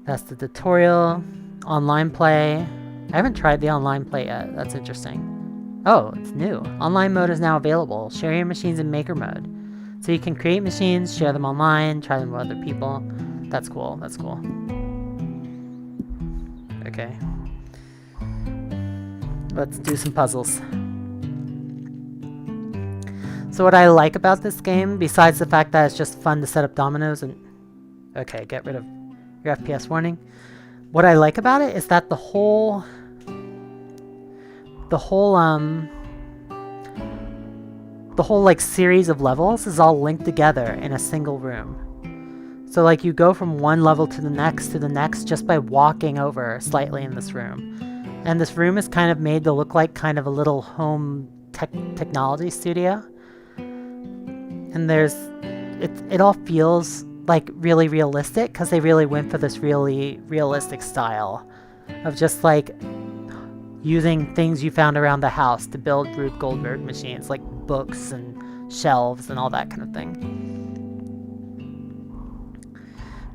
That's the tutorial. Online play. I haven't tried the online play yet. That's interesting. Oh, it's new. Online mode is now available. Share your machines in maker mode. So you can create machines, share them online, try them with other people. That's cool. That's cool. Okay. Let's do some puzzles. So what I like about this game, besides the fact that it's just fun to set up dominoes and... Okay, get rid of your FPS warning. What I like about it is that the whole like series of levels is all linked together in a single room. So like you go from one level to the next just by walking over slightly in this room. And this room is kind of made to look like kind of a little home technology studio. And there's it all feels like really realistic because they really went for this really realistic style of just like using things you found around the house to build Rube Goldberg machines, like books and shelves and all that kind of thing.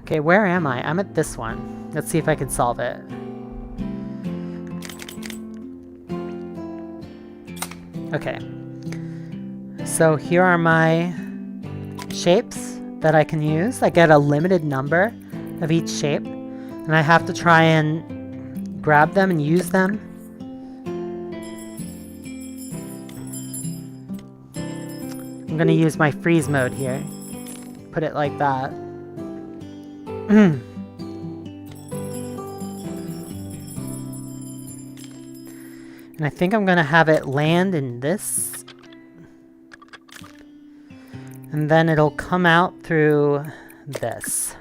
Okay, where am I? I'm at this one. Let's see if I can solve it. Okay. So here are my shapes that I can use. I get a limited number of each shape, and I have to try and grab them and use them. I'm gonna use my freeze mode here. Put it like that. And I think I'm gonna have it land in this. And then it'll come out through this.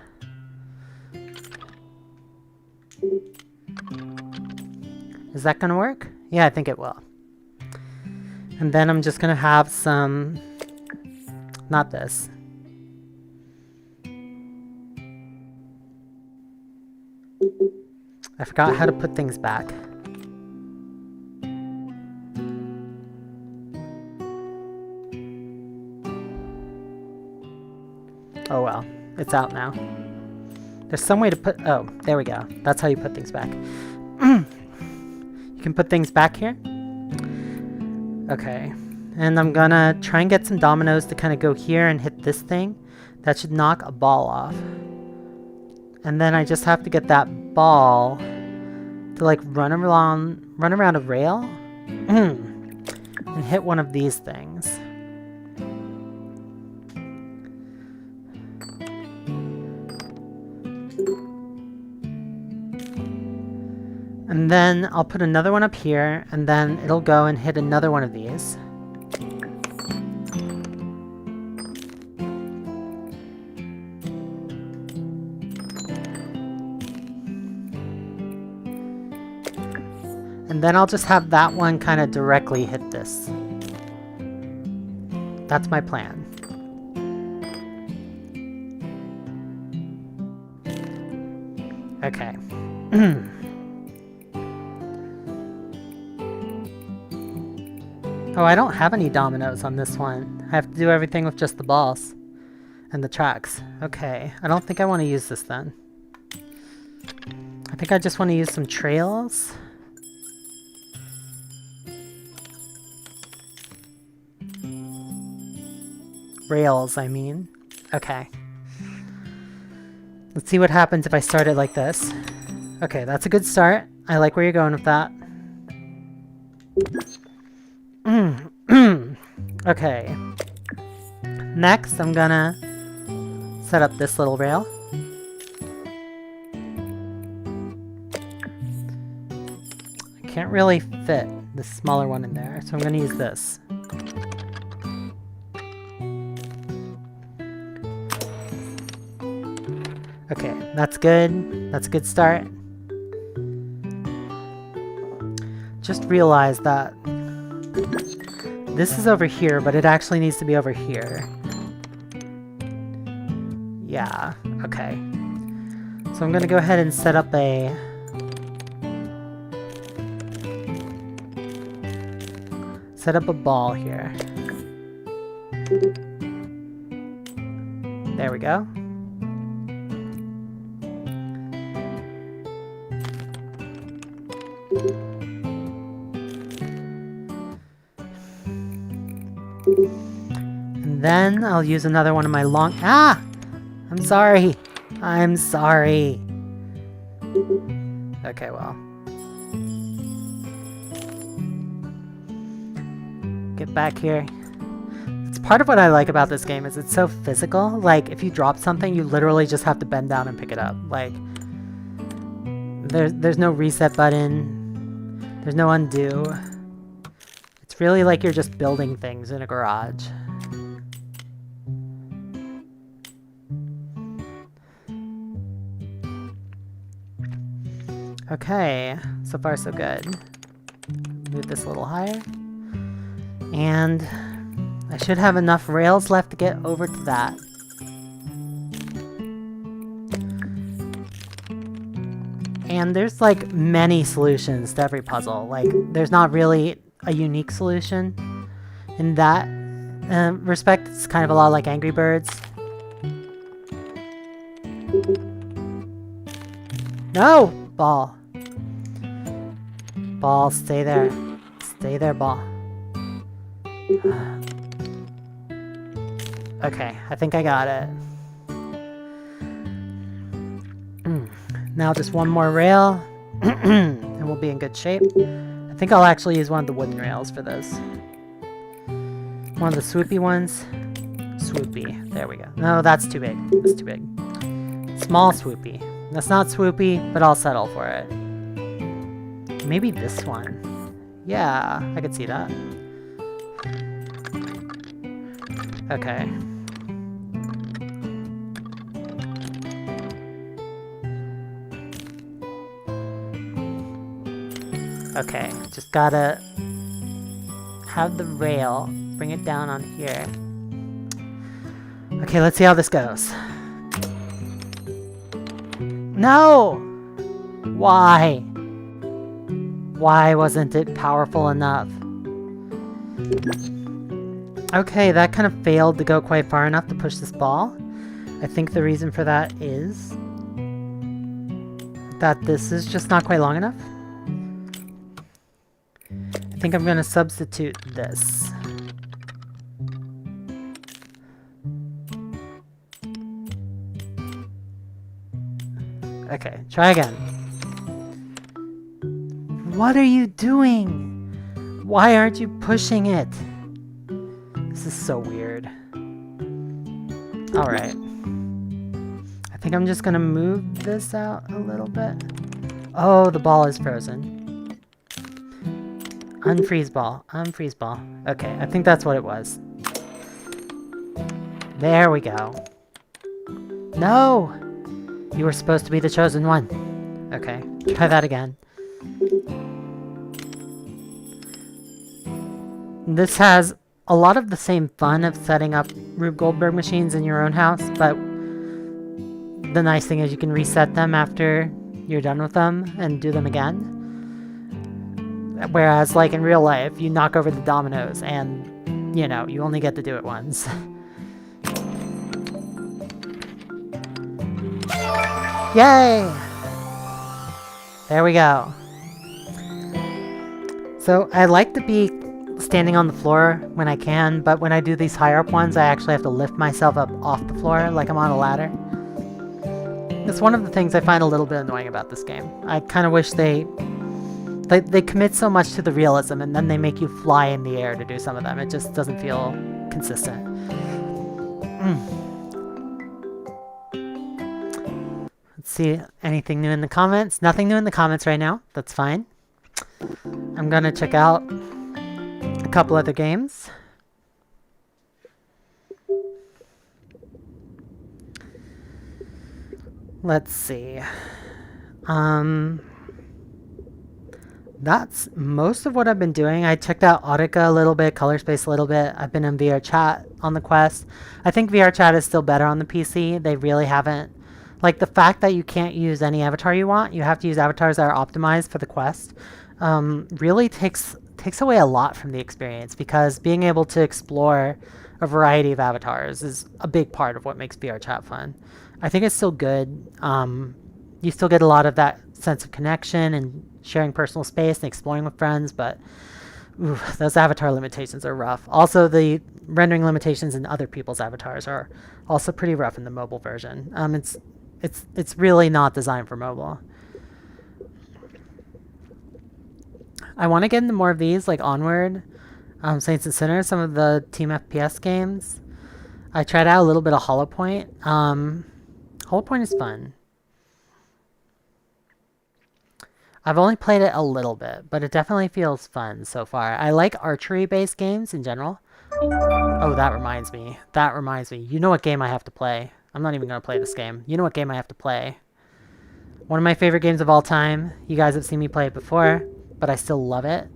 Is that gonna work? Yeah, I think it will. And then I'm just gonna have some... Not this. I forgot how to put things back. Oh well, it's out now. There's some way to put... Oh, there we go. That's how you put things back. You can put things back here. Okay. And I'm gonna try and get some dominoes to kind of go here and hit this thing. That should knock a ball off. And then I just have to get that ball to like run around a rail and hit one of these things. And then I'll put another one up here, and then it'll go and hit another one of these. And then I'll just have that one kind of directly hit this. That's my plan. Okay. Oh, I don't have any dominoes on this one. I have to do everything with just the balls and the tracks. Okay, I don't think I want to use this then. I think I just want to use some trails. Rails, I mean. Okay. Let's see what happens if I start it like this. Okay, that's a good start. I like where you're going with that. Okay. Next, I'm gonna set up this little rail. I can't really fit the smaller one in there, so I'm gonna use this. Okay, that's good. That's a good start. Just realized that this is over here, but it actually needs to be over here. Yeah, okay. So I'm gonna go ahead and set up a... ball here. There we go. And then I'll use another one of my long... Ah! I'm sorry. I'm sorry. Okay, well. Get back here. It's part of what I like about this game is it's so physical. Like, if you drop something, you literally just have to bend down and pick it up. Like, there's no reset button. There's no undo. It's really like you're just building things in a garage. Okay, so far so good. Move this a little higher. And I should have enough rails left to get over to that. And there's like many solutions to every puzzle. Like there's not really a unique solution in that respect. It's kind of a lot like Angry Birds. No! Ball. Ball, stay there. Stay there, ball. Okay, I think I got it. Now just one more rail, and we'll be in good shape. I think I'll actually use one of the wooden rails for this. One of the swoopy ones. Swoopy. There we go. No, that's too big. That's too big. Small swoopy. That's not swoopy, but I'll settle for it. Maybe this one. Yeah, I could see that. Okay. Okay, just gotta have the rail, bring it down on here. Okay, let's see how this goes. No! Why? Why wasn't it powerful enough? Okay, that kind of failed to go quite far enough to push this ball. I think the reason for that is that this is just not quite long enough. I think I'm going to substitute this. Okay, try again. What are you doing? Why aren't you pushing it? This is so weird. Alright. I think I'm just gonna move this out a little bit. Oh, the ball is frozen. Unfreeze ball. Unfreeze ball. Okay, I think that's what it was. There we go. No! You were supposed to be the chosen one. Okay, try that again. This has a lot of the same fun of setting up Rube Goldberg machines in your own house, but the nice thing is you can reset them after you're done with them and do them again. Whereas, like in real life, you knock over the dominoes and, you know, you only get to do it once. Yay! There we go. So I like to be standing on the floor when I can, but when I do these higher up ones, I actually have to lift myself up off the floor like I'm on a ladder. It's one of the things I find a little bit annoying about this game. I kind of wish they commit so much to the realism and then they make you fly in the air to do some of them. It just doesn't feel consistent. Let's see, anything new in the comments? Nothing new in the comments right now. That's fine. I'm gonna check out a couple other games. Let's see. That's most of what I've been doing. I checked out Audica a little bit, Color Space a little bit. I've been in VR Chat on the Quest. I think VR Chat is still better on the PC. They really haven't. Like, the fact that you can't use any avatar you want, you have to use avatars that are optimized for the Quest, really takes away a lot from the experience, because being able to explore a variety of avatars is a big part of what makes VR Chat fun. I think it's still good. You still get a lot of that sense of connection and sharing personal space and exploring with friends, but those avatar limitations are rough. Also, the rendering limitations in other people's avatars are also pretty rough in the mobile version. It's really not designed for mobile. I want to get into more of these, like Onward, Saints and Sinners, some of the Team FPS games. I tried out a little bit of Hollow Point. Hollow Point is fun. I've only played it a little bit, but it definitely feels fun so far. I like archery-based games in general. Oh, that reminds me. That reminds me. You know what game I have to play? I'm not even going to play this game. You know what game I have to play? One of my favorite games of all time. You guys have seen me play it before, but I still love it.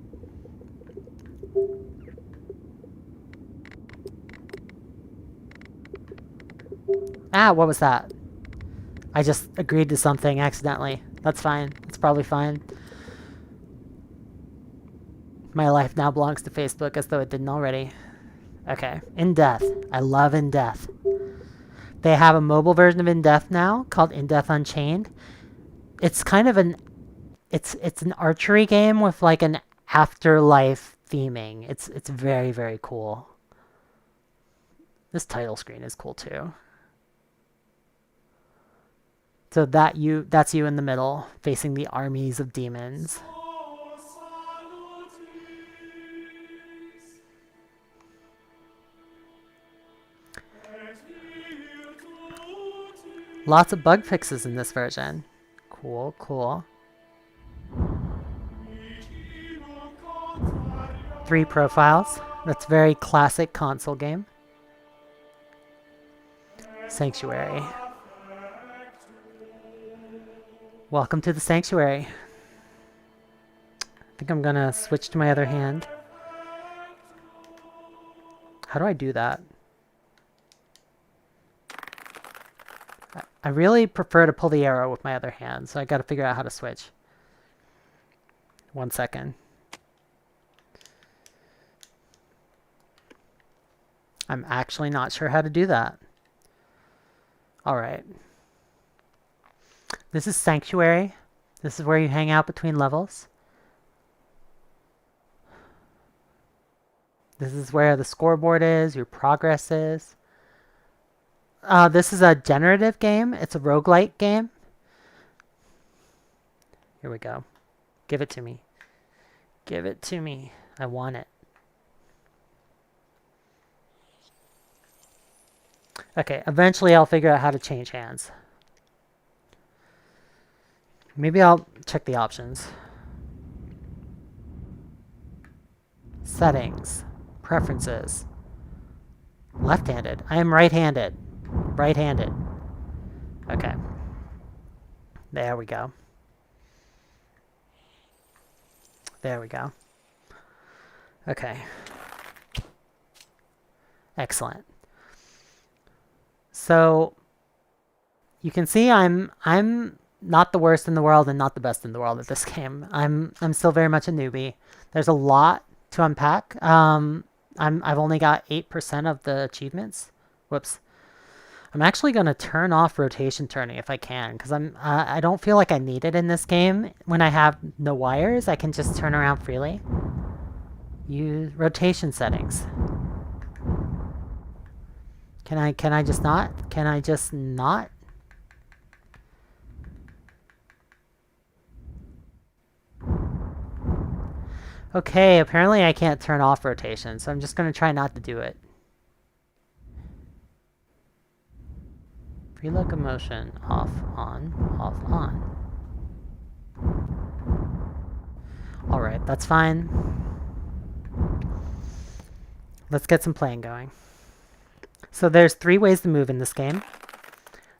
Ah, what was that? I just agreed to something accidentally. That's fine. It's probably fine. My life now belongs to Facebook as though it didn't already. Okay, In Death. I love In Death. They have a mobile version of In Death now called In Death Unchained. It's kind of an it's an archery game with like an afterlife theming. It's very, very cool. This title screen is cool too. So that's you in the middle, facing the armies of demons. Lots of bug fixes in this version. Cool, cool. 3 profiles. That's very classic console game. Sanctuary. Welcome to the Sanctuary. I think I'm gonna switch to my other hand. How do I do that? I really prefer to pull the arrow with my other hand, so I gotta figure out how to switch. 1 second. I'm actually not sure how to do that. Alright. This is Sanctuary. This is where you hang out between levels. This is where the scoreboard is, your progress is. This is a generative game. It's a roguelike game. Here we go. Give it to me. Give it to me. I want it. Okay, eventually I'll figure out how to change hands. Maybe I'll check the options. Settings. Preferences. Left-handed. I am right-handed. Right-handed. Okay. There we go. There we go. Okay. Excellent. So you can see I'm not the worst in the world and not the best in the world at this game. I'm still very much a newbie. There's a lot to unpack. I've only got 8% of the achievements. Whoops. I'm actually going to turn off rotation turning if I can, because I don't feel like I need it in this game. When I have no wires, I can just turn around freely. Use rotation settings. Can I just not? Can I just not? Okay, apparently I can't turn off rotation, so I'm just going to try not to do it. Pre-locomotion, off, on, off, on. Alright, that's fine. Let's get some playing going. So there's 3 ways to move in this game.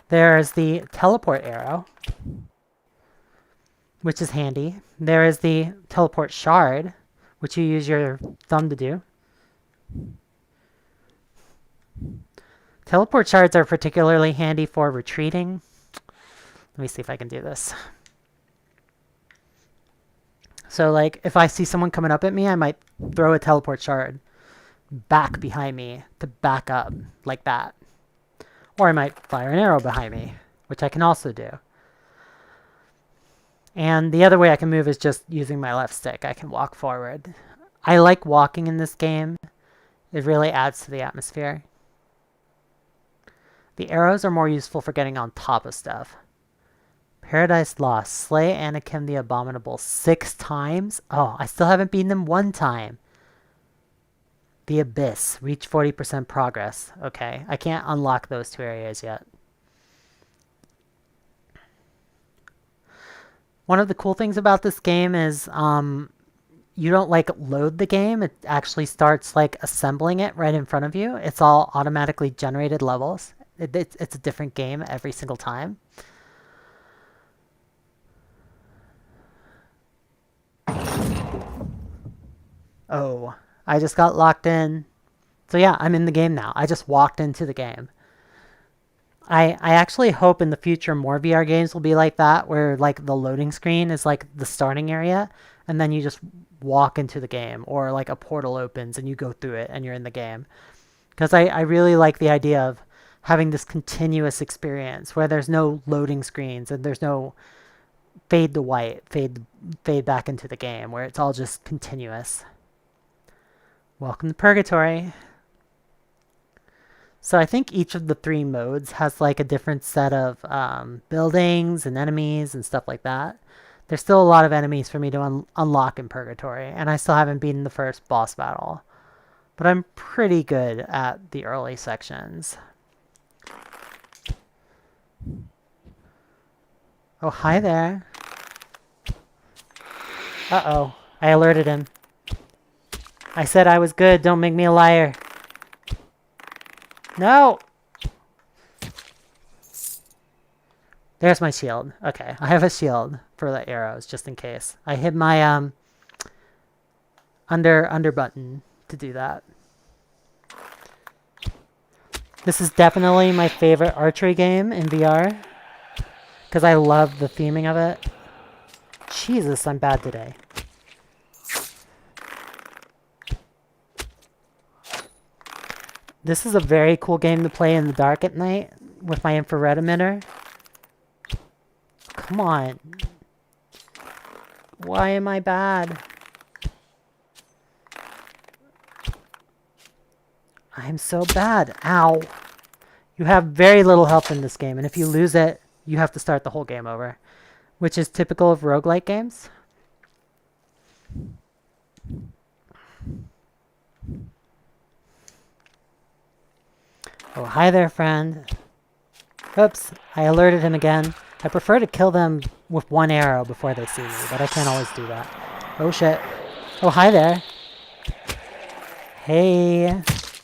There's the teleport arrow, which is handy. There is the teleport shard, which you use your thumb to do. Teleport shards are particularly handy for retreating. Let me see if I can do this. So like if I see someone coming up at me, I might throw a teleport shard back behind me to back up like that. Or I might fire an arrow behind me, which I can also do. And the other way I can move is just using my left stick. I can walk forward. I like walking in this game. It really adds to the atmosphere. The arrows are more useful for getting on top of stuff. Paradise Lost. Slay Anakim the Abominable 6 times? Oh, I still haven't beaten him 1 time. The Abyss. Reach 40% progress. Okay, I can't unlock those 2 areas yet. One of the cool things about this game is you don't like load the game. It actually starts like assembling it right in front of you. It's all automatically generated levels. It's a different game every single time. Oh, I just got locked in. So yeah, I'm in the game now. I just walked into the game. I actually hope in the future more VR games will be like that, where like the loading screen is like the starting area, and then you just walk into the game, or like a portal opens and you go through it and you're in the game. Because I really like the idea of having this continuous experience where there's no loading screens and there's no fade to white, fade back into the game, where it's all just continuous. Welcome to Purgatory. So I think each of the 3 modes has like a different set of buildings and enemies and stuff like that. There's still a lot of enemies for me to unlock in Purgatory, and I still haven't beaten the first boss battle. But I'm pretty good at the early sections. Oh, hi there. Uh-oh. I alerted him. I said I was good. Don't make me a liar. No! There's my shield. Okay, I have a shield for the arrows, just in case. I hit my under button to do that. This is definitely my favorite archery game in VR, because I love the theming of it. Jesus, I'm bad today. This is a very cool game to play in the dark at night with my infrared emitter. Come on. Why am I bad? I'm so bad. Ow. You have very little health in this game, and if you lose it, you have to start the whole game over, which is typical of roguelike games. Oh, hi there, friend. Oops, I alerted him again. I prefer to kill them with 1 arrow before they see me, but I can't always do that. Oh, shit. Oh, hi there. Hey,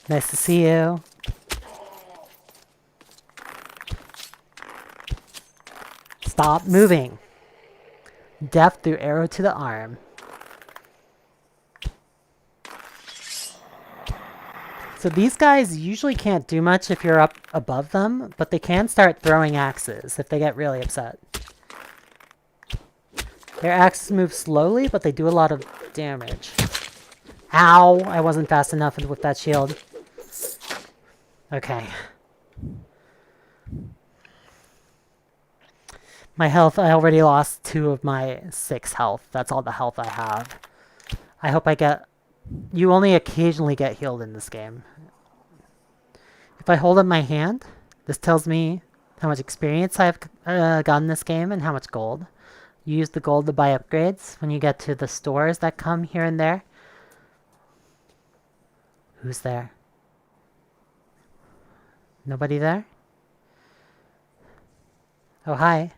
nice to see you. Stop moving. Death through arrow to the arm. So these guys usually can't do much if you're up above them, but they can start throwing axes if they get really upset. Their axes move slowly, but they do a lot of damage. Ow! I wasn't fast enough with that shield. Okay. My health, I already lost 2 of my 6 health. That's all the health I have. I hope I get... You only occasionally get healed in this game. If I hold up my hand, this tells me how much experience I've gotten in this game and how much gold. You use the gold to buy upgrades when you get to the stores that come here and there. Who's there? Nobody there? Oh, hi.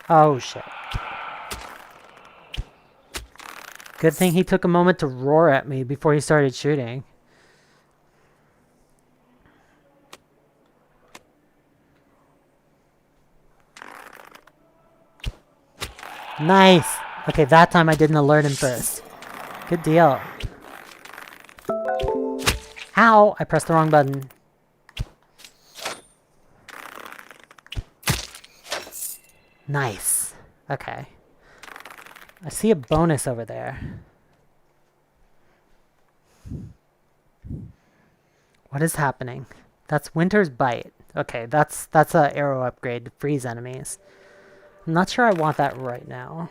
Oh, shit. Good thing he took a moment to roar at me before he started shooting. Nice! Okay, that time I didn't alert him first. Good deal. Ow! I pressed the wrong button. Nice. Okay. I see a bonus over there. What is happening? That's Winter's Bite. Okay, that's a arrow upgrade to freeze enemies. I'm not sure I want that right now.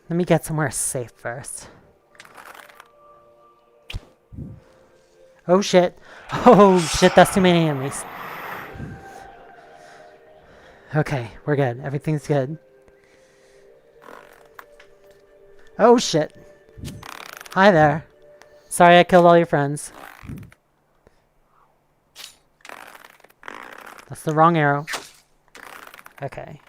Let me get somewhere safe first. Oh shit. Oh shit, that's too many enemies. Okay, we're good. Everything's good. Oh shit. Hi there. Sorry I killed all your friends. That's the wrong arrow. Okay.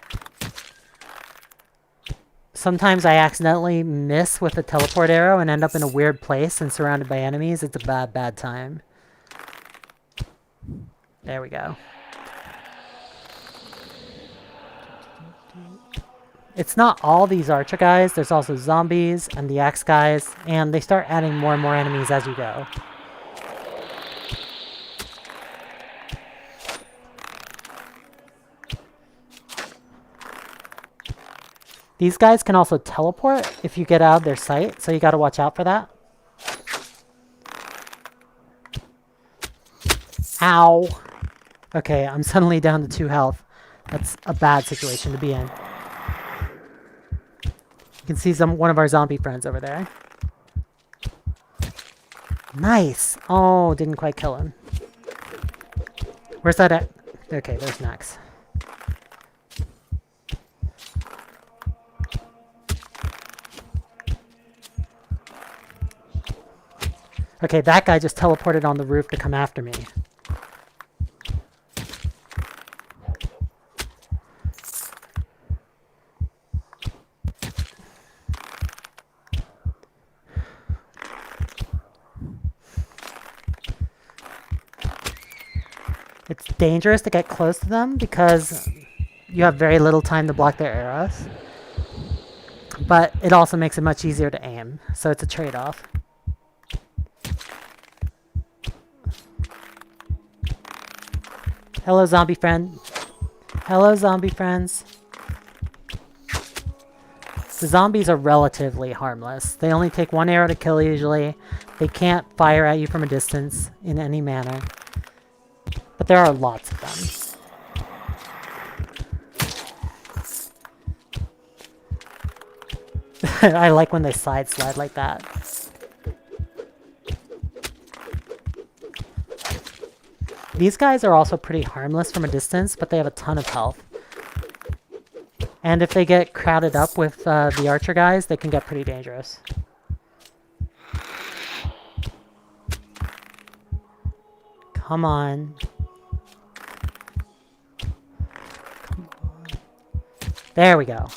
Sometimes I accidentally miss with a teleport arrow and end up in a weird place and surrounded by enemies. It's a bad, bad time. There we go. It's not all these archer guys. There's also zombies and the axe guys, and they start adding more and more enemies as you go. These guys can also teleport if you get out of their sight, so you gotta watch out for that. Ow! Okay, I'm suddenly down to 2 health. That's a bad situation to be in. You can see one of our zombie friends over there. Nice! Oh, didn't quite kill him. Where's that at? Okay, there's Max. Okay, that guy just teleported on the roof to come after me. It's dangerous to get close to them because you have very little time to block their arrows. But it also makes it much easier to aim, so it's a trade-off. Hello, zombie friend. Hello, zombie friends. The zombies are relatively harmless. They only take 1 arrow to kill usually. They can't fire at you from a distance in any manner. But there are lots of them. I like when they side slide like that. These guys are also pretty harmless from a distance, but they have a ton of health. And if they get crowded up with the archer guys, they can get pretty dangerous. Come on. Come on. There we go.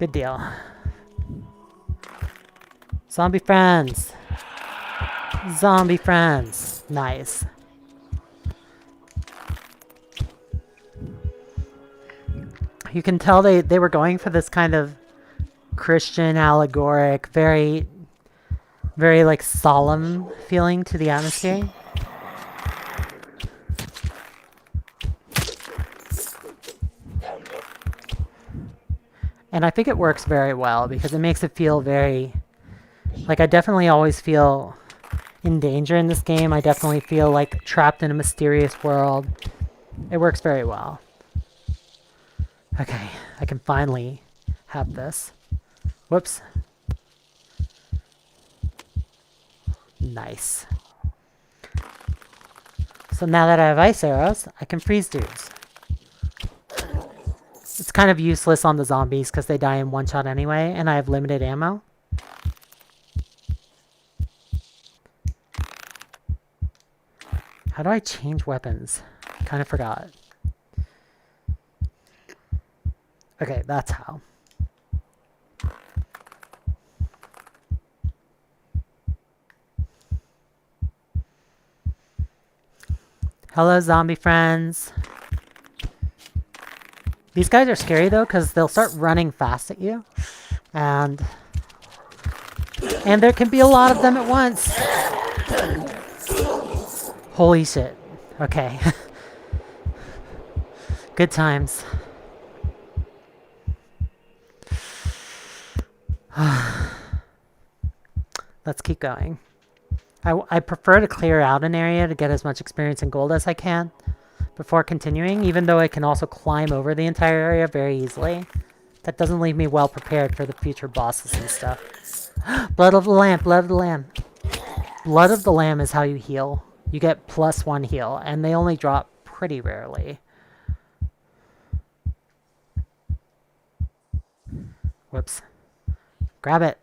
Good deal. Zombie friends. Zombie friends. Nice. You can tell they were going for this kind of Christian allegoric, very like solemn feeling to the atmosphere. And I think it works very well because it makes it feel very, like I definitely always feel in danger in this game. I definitely feel like trapped in a mysterious world. It works very well. Okay, I can finally have this. Whoops. Nice. So now that I have ice arrows, I can freeze dudes. It's kind of useless on the zombies because they die in one shot anyway, and I have limited ammo. How do I change weapons? Kind of forgot. Okay, that's how. Hello, zombie friends. These guys are scary though, because they'll start running fast at you. And there can be a lot of them at once. Holy shit. Okay. Good times. Let's keep going. I prefer to clear out an area to get as much experience and gold as I can before continuing, even though I can also climb over the entire area very easily. That doesn't leave me well prepared for the future bosses and stuff. Blood of the Lamb, Blood of the Lamb. Blood of the Lamb is how you heal. You get +1 heal, and they only drop pretty rarely. Whoops. Grab it.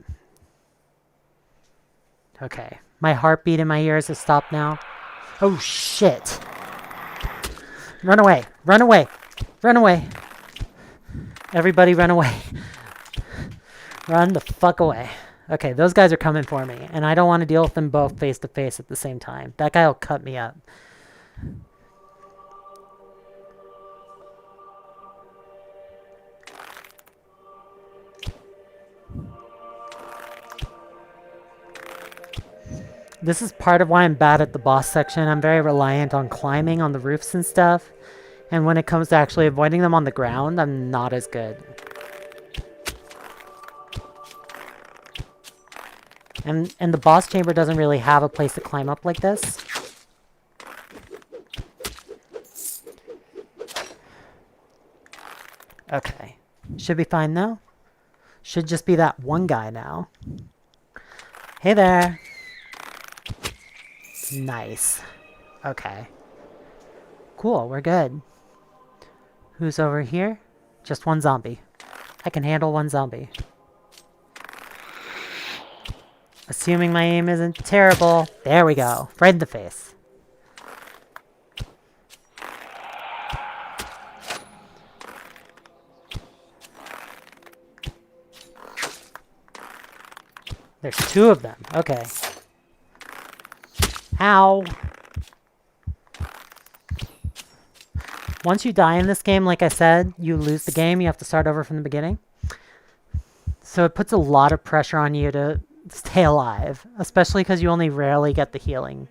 Okay. My heartbeat in my ears has stopped now. Oh, shit. Run away. Run away. Run away. Everybody run away. Run the fuck away. Okay, those guys are coming for me, and I don't want to deal with them both face to face at the same time. That guy will cut me up. This is part of why I'm bad at the boss section. I'm very reliant on climbing on the roofs and stuff. And when it comes to actually avoiding them on the ground, I'm not as good. And the boss chamber doesn't really have a place to climb up like this. Okay. Should be fine now. Should just be that one guy now. Hey there. Nice. Okay. Cool, we're good. Who's over here? Just one zombie. I can handle one zombie. Assuming my aim isn't terrible. There we go. Right in the face. There's two of them. Okay. Ow. Once you die in this game, like I said, you lose the game. You have to start over from the beginning. So it puts a lot of pressure on you to stay alive, especially because you only rarely get the healing.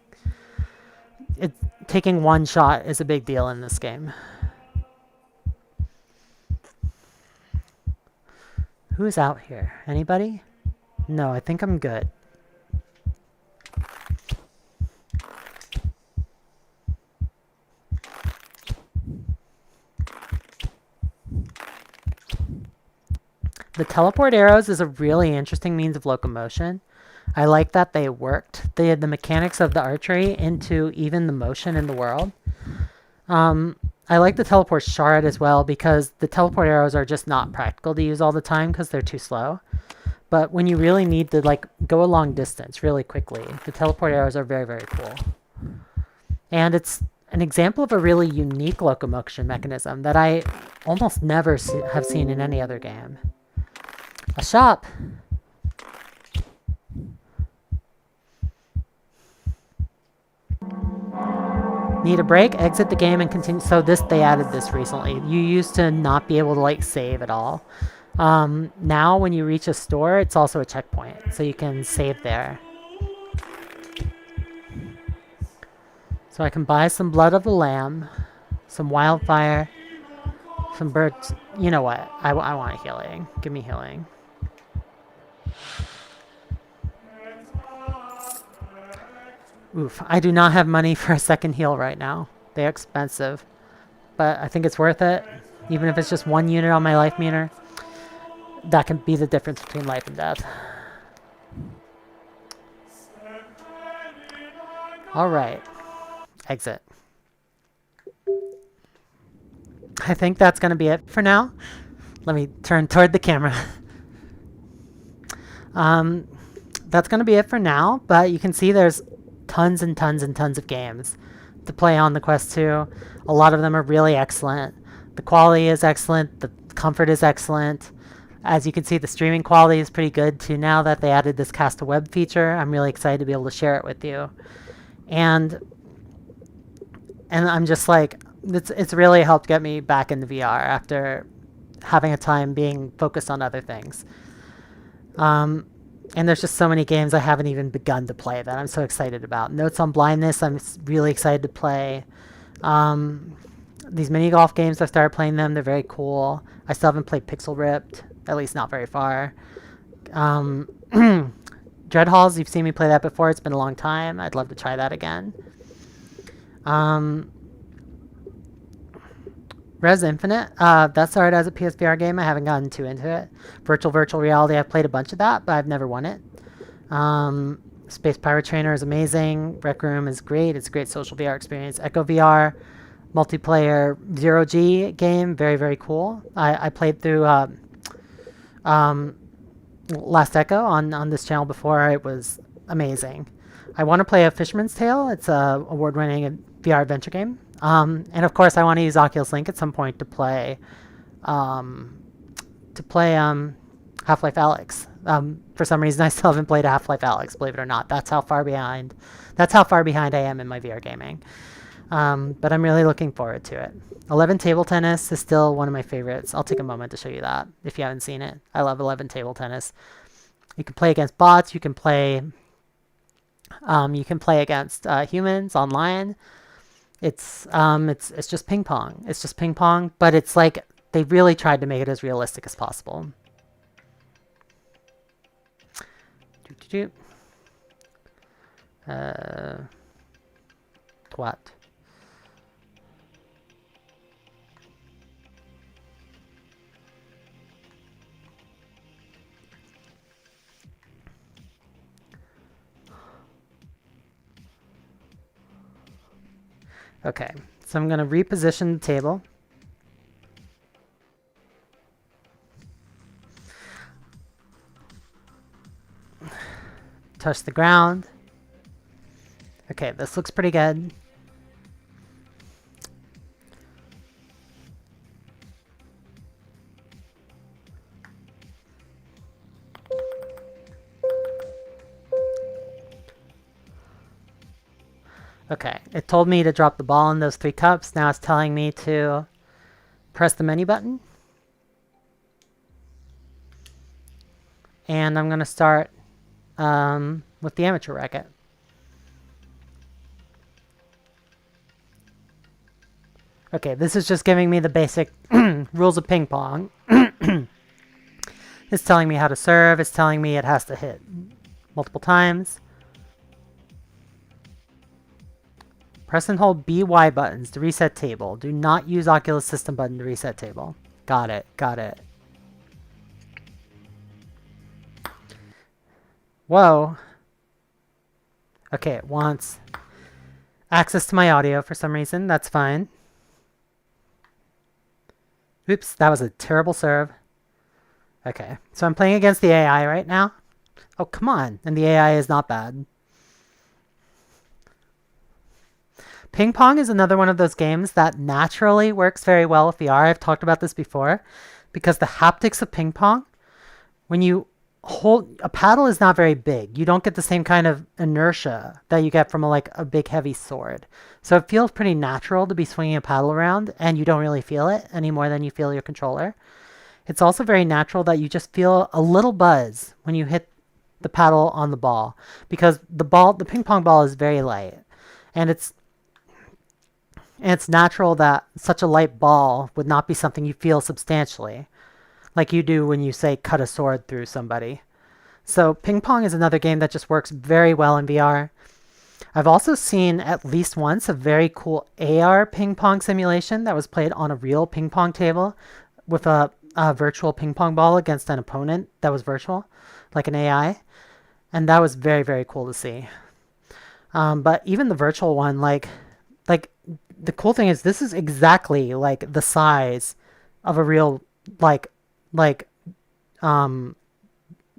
Taking one shot is a big deal in this game. Who's out here? Anybody? No, I think I'm good. The teleport arrows is a really interesting means of locomotion. I like that they worked. They had the mechanics of the archery into even the motion in the world. I like the teleport shard as well because the teleport arrows are just not practical to use all the time because they're too slow. But when you really need to like go a long distance really quickly, the teleport arrows are very, very cool. And it's an example of a really unique locomotion mechanism that I almost never have seen in any other game. A shop. Need a break? Exit the game and continue. So they added this recently. You used to not be able to like save at all. Now when you reach a store, it's also a checkpoint, so you can save there. So I can buy some blood of the lamb, some wildfire, some birds. You know what? I want healing. Give me healing. Oof, I do not have money for a second heal right now. They're expensive. But I think it's worth it. Even if it's just 1 unit on my life meter. That can be the difference between life and death. Alright. Exit. I think that's going to be it for now. Let me turn toward the camera. That's going to be it for now, but you can see there's tons and tons and tons of games to play on the Quest 2. A lot of them are really excellent. The quality is excellent. The comfort is excellent. As you can see, the streaming quality is pretty good too now that they added this cast to web feature. I'm really excited to be able to share it with you. And I'm just like, it's really helped get me back into VR after having a time being focused on other things. And there's just so many games I haven't even begun to play that I'm so excited about. Notes on Blindness, I'm really excited to play. These mini golf games, I've started playing them. They're very cool. I still haven't played Pixel Ripped, at least not very far. Dread Halls, you've seen me play that before. It's been a long time. I'd love to try that again. Res Infinite, that started as a PSVR game. I haven't gotten too into it. Virtual Reality, I've played a bunch of that, but I've never won it. Space Pirate Trainer is amazing. Rec Room is great. It's a great social VR experience. Echo VR, multiplayer Zero-G game, very, very cool. I played through Last Echo on this channel before. It was amazing. I want to play A Fisherman's Tale. It's a award-winning VR adventure game. And of course, I want to use Oculus Link at some point to play Half-Life Alyx. For some reason, I still haven't played Half-Life Alyx, believe it or not. That's how far behind I am in my VR gaming. But I'm really looking forward to it. 11 Table Tennis is still one of my favorites. I'll take a moment to show you that if you haven't seen it. I love 11 Table Tennis. You can play against bots. You can play against humans online. It's just ping pong. It's just ping pong, but it's like they really tried to make it as realistic as possible. What? Okay, so I'm going to reposition the table. Touch the ground. Okay, this looks pretty good. Okay, it told me to drop the ball in those 3 cups. Now it's telling me to press the menu button. And I'm going to start with the amateur racket. Okay, this is just giving me the basic rules of ping pong. It's telling me how to serve. It's telling me it has to hit multiple times. Press and hold BY buttons to reset table. Do not use Oculus System button to reset table. Got it. Got it. Whoa. Okay, it wants access to my audio for some reason. That's fine. Oops, that was a terrible serve. Okay, so I'm playing against the AI right now. Oh, come on. And the AI is not bad. Ping pong is another one of those games that naturally works very well with VR. I've talked about this before because the haptics of ping pong, when you hold a paddle, is not very big. You don't get the same kind of inertia that you get from a big heavy sword. So it feels pretty natural to be swinging a paddle around, and you don't really feel it any more than you feel your controller. It's also very natural that you just feel a little buzz when you hit the paddle on the ball, because the ping pong ball is very light, and it's natural that such a light ball would not be something you feel substantially, like you do when you, say, cut a sword through somebody. So ping pong is another game that just works very well in VR. I've also seen at least once a very cool AR ping pong simulation that was played on a real ping pong table with a virtual ping pong ball against an opponent that was virtual, like an AI. And that was very, very cool to see. But even the virtual one, like the cool thing is this is exactly like the size of a real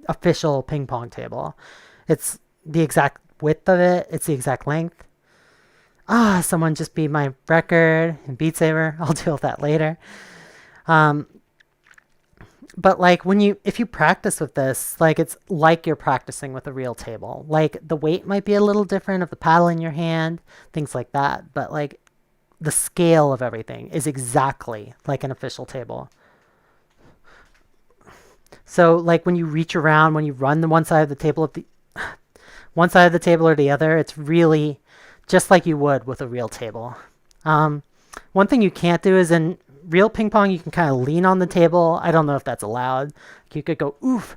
official ping pong table. It's the exact width of it. It's the exact length. Someone just beat my record in Beat Saber. I'll deal with that later. But if you practice with this, it's like you're practicing with a real table. The weight might be a little different of the paddle in your hand, things like that. But the scale of everything is exactly like an official table. So when you reach around, when you run the one side of the table or the other, it's really just like you would with a real table. One thing you can't do is in real ping pong, you can kind of lean on the table. I don't know if that's allowed. You could go oof,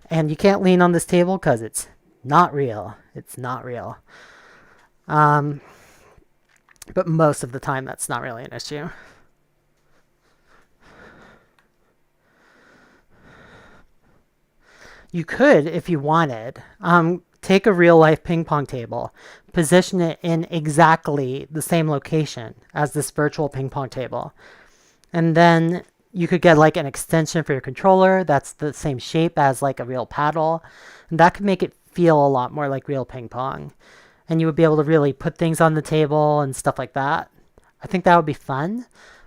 and you can't lean on this table because it's not real. It's not real. But most of the time, that's not really an issue. You could, if you wanted, take a real-life ping pong table, position it in exactly the same location as this virtual ping pong table, and then you could get an extension for your controller that's the same shape as a real paddle, and that could make it feel a lot more like real ping pong. And you would be able to really put things on the table and stuff like that. I think that would be fun,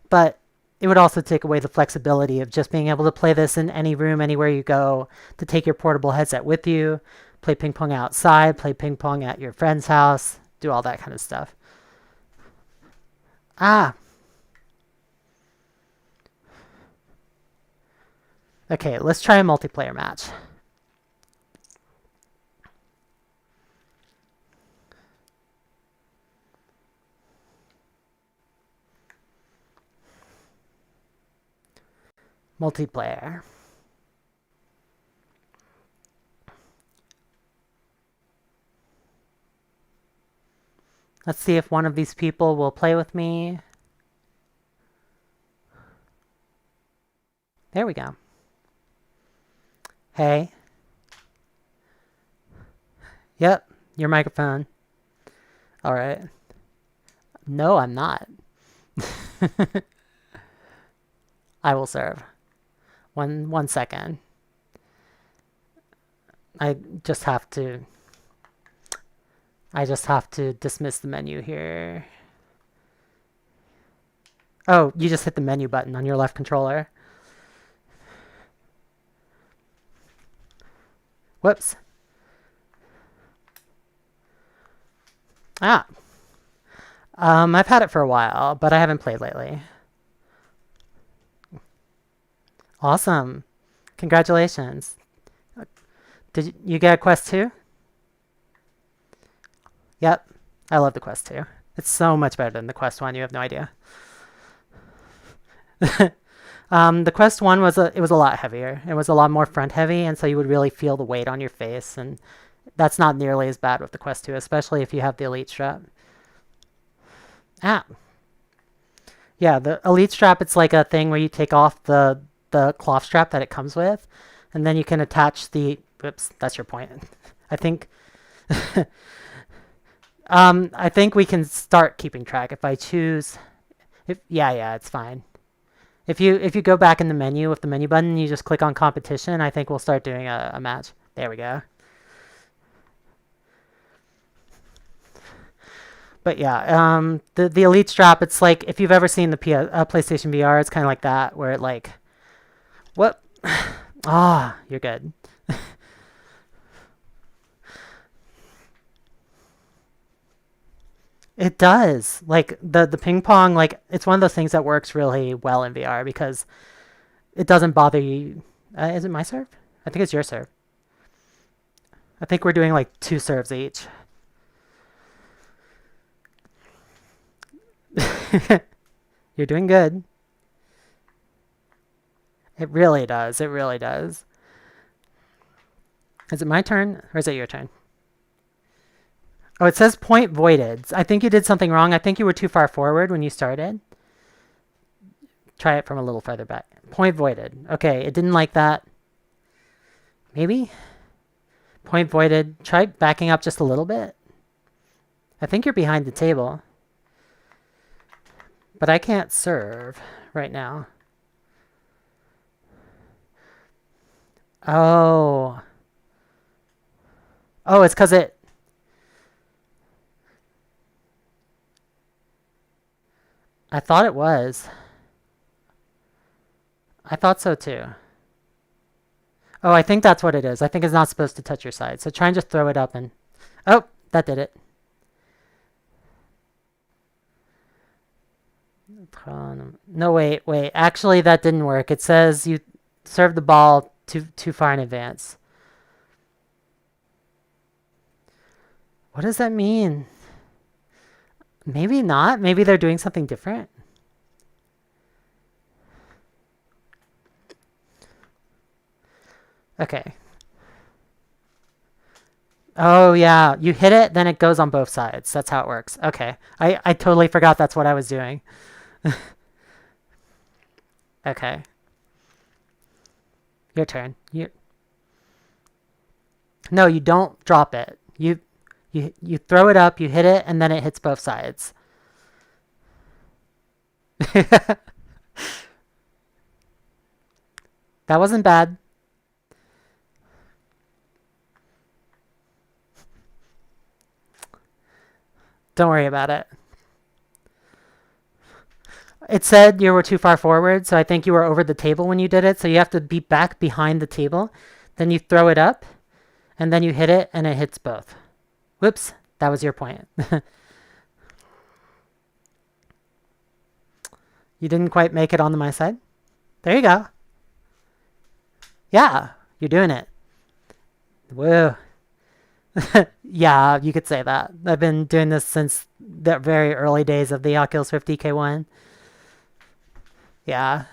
but it would also take away the flexibility of just being able to play this in any room, anywhere you go, to take your portable headset with you, play ping pong outside, play ping pong at your friend's house, do all that kind of stuff. Okay, let's try a multiplayer match. Multiplayer. Let's see if one of these people will play with me. There we go. Hey. Yep, your microphone. All right. No, I'm not. I will serve. One second. I just have to dismiss the menu here. Oh, you just hit the menu button on your left controller. Whoops. Ah. I've had it for a while, but I haven't played lately. Awesome. Congratulations. Did you get a Quest 2? Yep. I love the Quest 2. It's so much better than the Quest 1, you have no idea. The Quest 1 was a lot heavier. It was a lot more front heavy, and so you would really feel the weight on your face, and that's not nearly as bad with the Quest 2, especially if you have the Elite strap. Ah. Yeah, the Elite strap, it's like a thing where you take off the cloth strap that it comes with, and then you can attach the... Oops, that's your point. I think... I think we can start keeping track if I choose... Yeah, it's fine. If you go back in the menu with the menu button, you just click on competition, I think we'll start doing a match. There we go. But yeah, the Elite strap, it's like, if you've ever seen the PlayStation VR, it's kind of like that, where it like... What? Ah, you're good. It does. Like, the ping pong, like, it's one of those things that works really well in VR because it doesn't bother you. Is it my serve? I think it's your serve. I think we're doing like 2 serves each. You're doing good. It really does. It really does. Is it my turn or is it your turn? Oh, it says point voided. I think you did something wrong. I think you were too far forward when you started. Try it from a little further back. Point voided. Okay, it didn't like that. Maybe? Point voided. Try backing up just a little bit. I think you're behind the table. But I can't serve right now. Oh. Oh, it's because it... I thought it was. I thought so too. Oh, I think that's what it is. I think it's not supposed to touch your side. So try and just throw it up and... Oh, that did it. No, wait. Actually, that didn't work. It says you served the ball too far in advance. What does that mean? Maybe not. Maybe they're doing something different. Okay. Oh, yeah. You hit it, then it goes on both sides. That's how it works. Okay. I totally forgot that's what I was doing. Okay. Your turn. No, you don't drop it. You throw it up, you hit it, and then it hits both sides. That wasn't bad. Don't worry about it. It said you were too far forward, so I think you were over the table when you did it, so you have to be back behind the table. Then you throw it up, and then you hit it, and it hits both. Whoops, that was your point. You didn't quite make it onto my side? There you go. Yeah, you're doing it. Whoa. Yeah, you could say that. I've been doing this since the very early days of the Oculus Rift DK1. Yeah.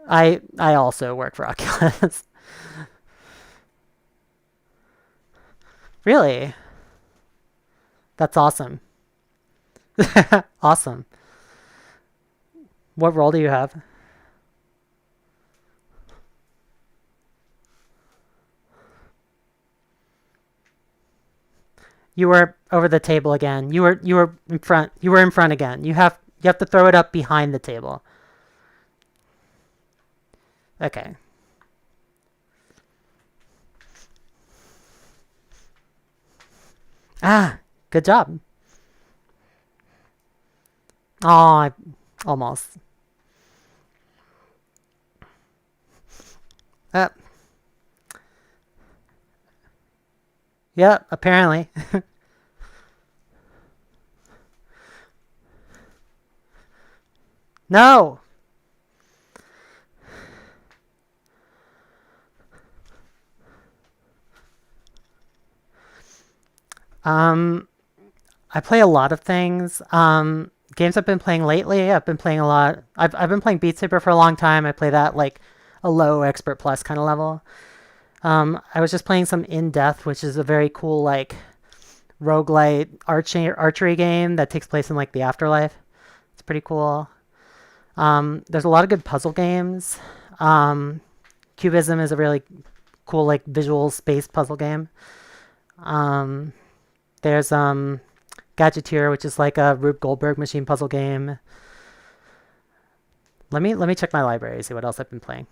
I also work for Oculus. Really? That's awesome. Awesome. What role do you have? You were over the table again. You were in front. You were in front again. You have to throw it up behind the table. Okay. Ah, good job. Oh, almost. Uh, yep, apparently. No! I play a lot of things. Games I've been playing lately, I've been playing a lot. I've been playing Beat Saber for a long time. I play that like a low expert plus kind of level. I was just playing some In Death, which is a very cool like roguelite archery game that takes place in like the afterlife. It's pretty cool. There's a lot of good puzzle games. Cubism is a really cool like visual space puzzle game. There's Gadgeteer, which is like a Rube Goldberg machine puzzle game. Let me check my library, see what else I've been playing.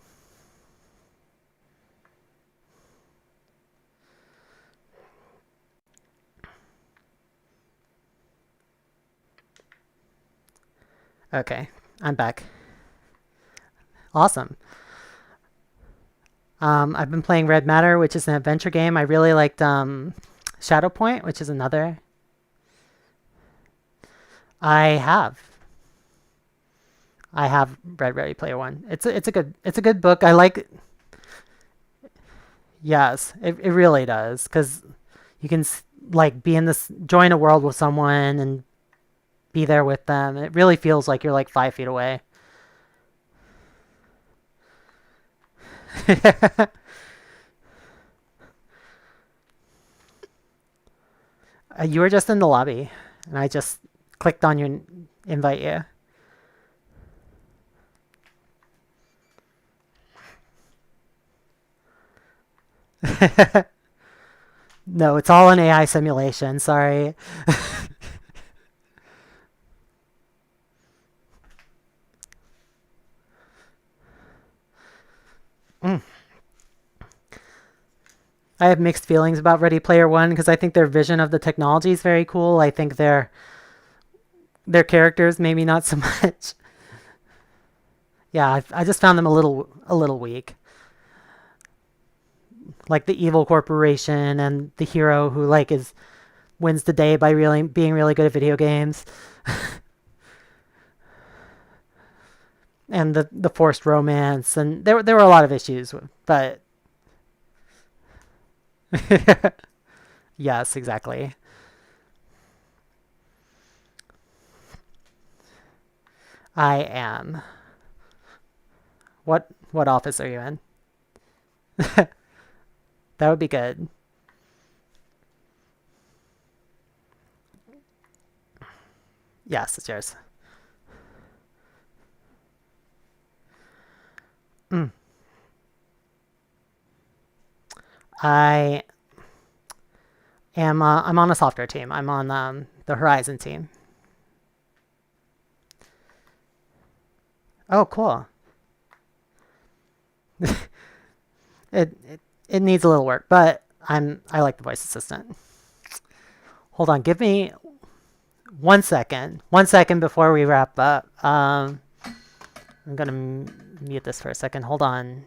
Okay, I'm back. Awesome. I've been playing Red Matter, which is an adventure game. I really liked Shadowpoint, which is another. I have. I have read Ready Player One. It's a good book. I like. Yes, it really does, because you can like be in this, join a world with someone and be there with them. It really feels like you're like 5 feet away. You were just in the lobby, and I just clicked on your invite you. No, it's all an AI simulation. Sorry. I have mixed feelings about Ready Player One because I think their vision of the technology is very cool. I think their characters maybe not so much. Yeah, I just found them a little weak. Like the evil corporation and the hero who like wins the day by really being really good at video games. And the forced romance, and there were a lot of issues, but yes, exactly. I am. What office are you in? That would be good. Yes, it's yours. I am. I'm on a software team. I'm on the Horizon team. Oh, cool. It needs a little work, but I like the voice assistant. Hold on, give me 1 second. 1 second before we wrap up. I'm gonna mute this for a second. Hold on.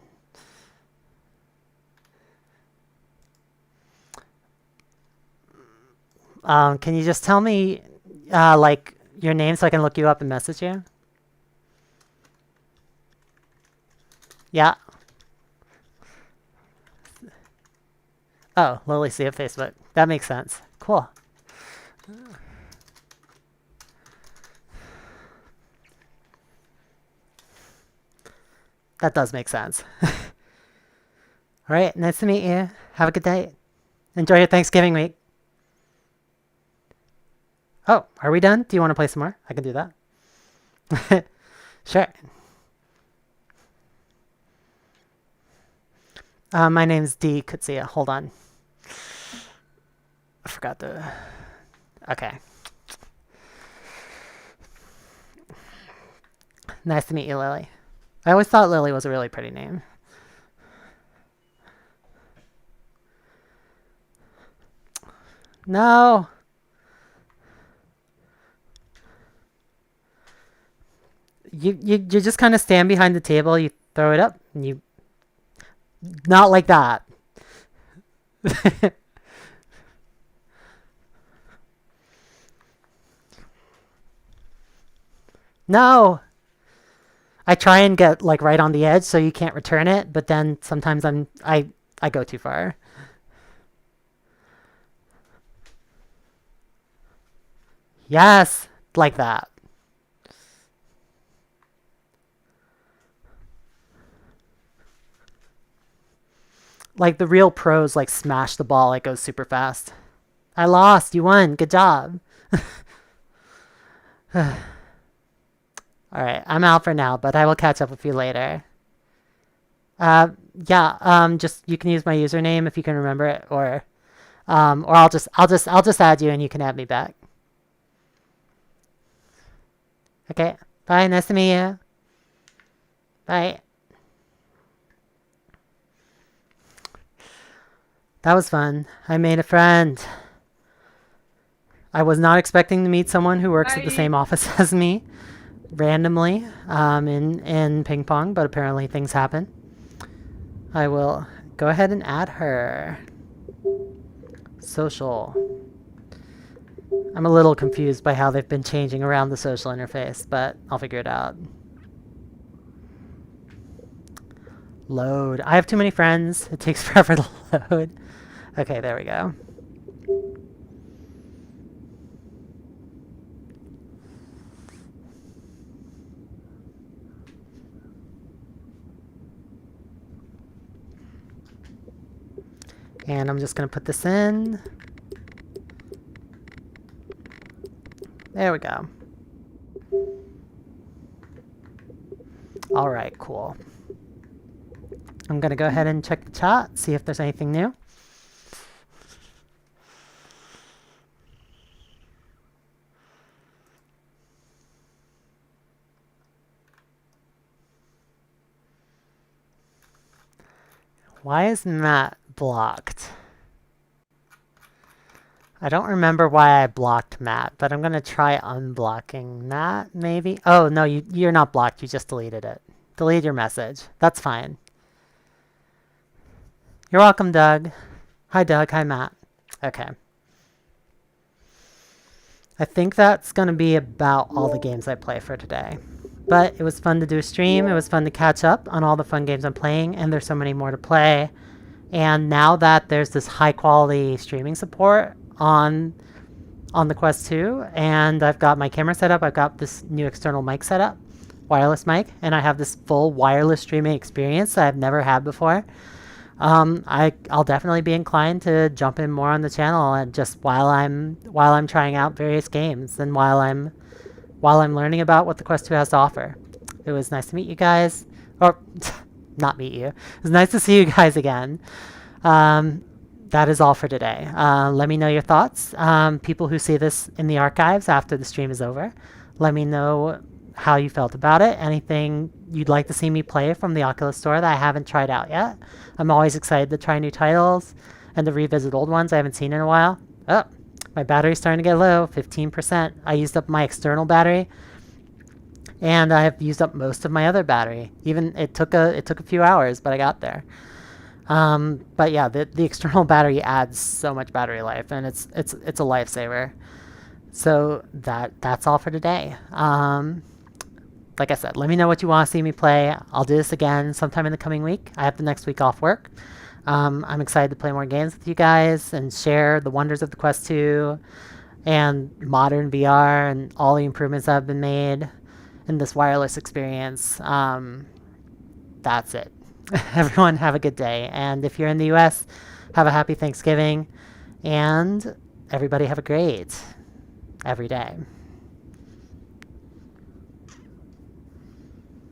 Can you just tell me like your name so I can look you up and message you? Yeah. Oh, Lily C at Facebook. That makes sense. Cool. That does make sense. All right, nice to meet you. Have a good day. Enjoy your Thanksgiving week. Oh, are we done? Do you want to play some more? I can do that. Sure. My name's D. Kutsia. Hold on. I forgot the... Okay. Nice to meet you, Lily. I always thought Lily was a really pretty name. No! You just kind of stand behind the table, you throw it up, and you... Not like that. No! I try and get like right on the edge so you can't return it, but then sometimes I go too far. Yes, like that. Like the real pros like smash the ball, it goes super fast. I lost, you won, good job. Alright, I'm out for now, but I will catch up with you later. Yeah, just you can use my username if you can remember it, or I'll just add you and you can add me back. Okay, bye, nice to meet you. Bye. That was fun. I made a friend. I was not expecting to meet someone who works at the same office as me randomly in ping pong, but apparently things happen. I will go ahead and add her. Social. I'm a little confused by how they've been changing around the social interface, but I'll figure it out. Load. I have too many friends. It takes forever to load. Okay, there we go. And I'm just going to put this in. There we go. All right, cool. I'm going to go ahead and check the chat, see if there's anything new. Why is Matt blocked? I don't remember why I blocked Matt, but I'm going to try unblocking Matt, maybe. Oh, no, you're not blocked. You just deleted it. Delete your message. That's fine. You're welcome, Doug. Hi, Doug. Hi, Matt. Okay. I think that's going to be about all the games I play for today. But it was fun to do a stream. It was fun to catch up on all the fun games I'm playing, and there's so many more to play. And now that there's this high-quality streaming support on the Quest 2, and I've got my camera set up, I've got this new external mic set up, wireless mic, and I have this full wireless streaming experience that I've never had before. I'll definitely be inclined to jump in more on the channel, and just while I'm trying out various games and while I'm learning about what the Quest 2 has to offer. It was nice to meet you guys, or not meet you. It was nice to see you guys again. That is all for today. Let me know your thoughts. People who see this in the archives after the stream is over, let me know how you felt about it. Anything you'd like to see me play from the Oculus Store that I haven't tried out yet. I'm always excited to try new titles and to revisit old ones I haven't seen in a while. Oh, my battery's starting to get low, 15%. I used up my external battery, and I have used up most of my other battery. Even it took a few hours, but I got there. But yeah, the external battery adds so much battery life, and it's a lifesaver. So that's all for today. Like I said, let me know what you want to see me play. I'll do this again sometime in the coming week. I have the next week off work. I'm excited to play more games with you guys and share the wonders of the Quest 2 and modern VR and all the improvements that have been made in this wireless experience. that's it. Everyone have a good day. And if you're in the US, have a happy Thanksgiving. And everybody have a great every day.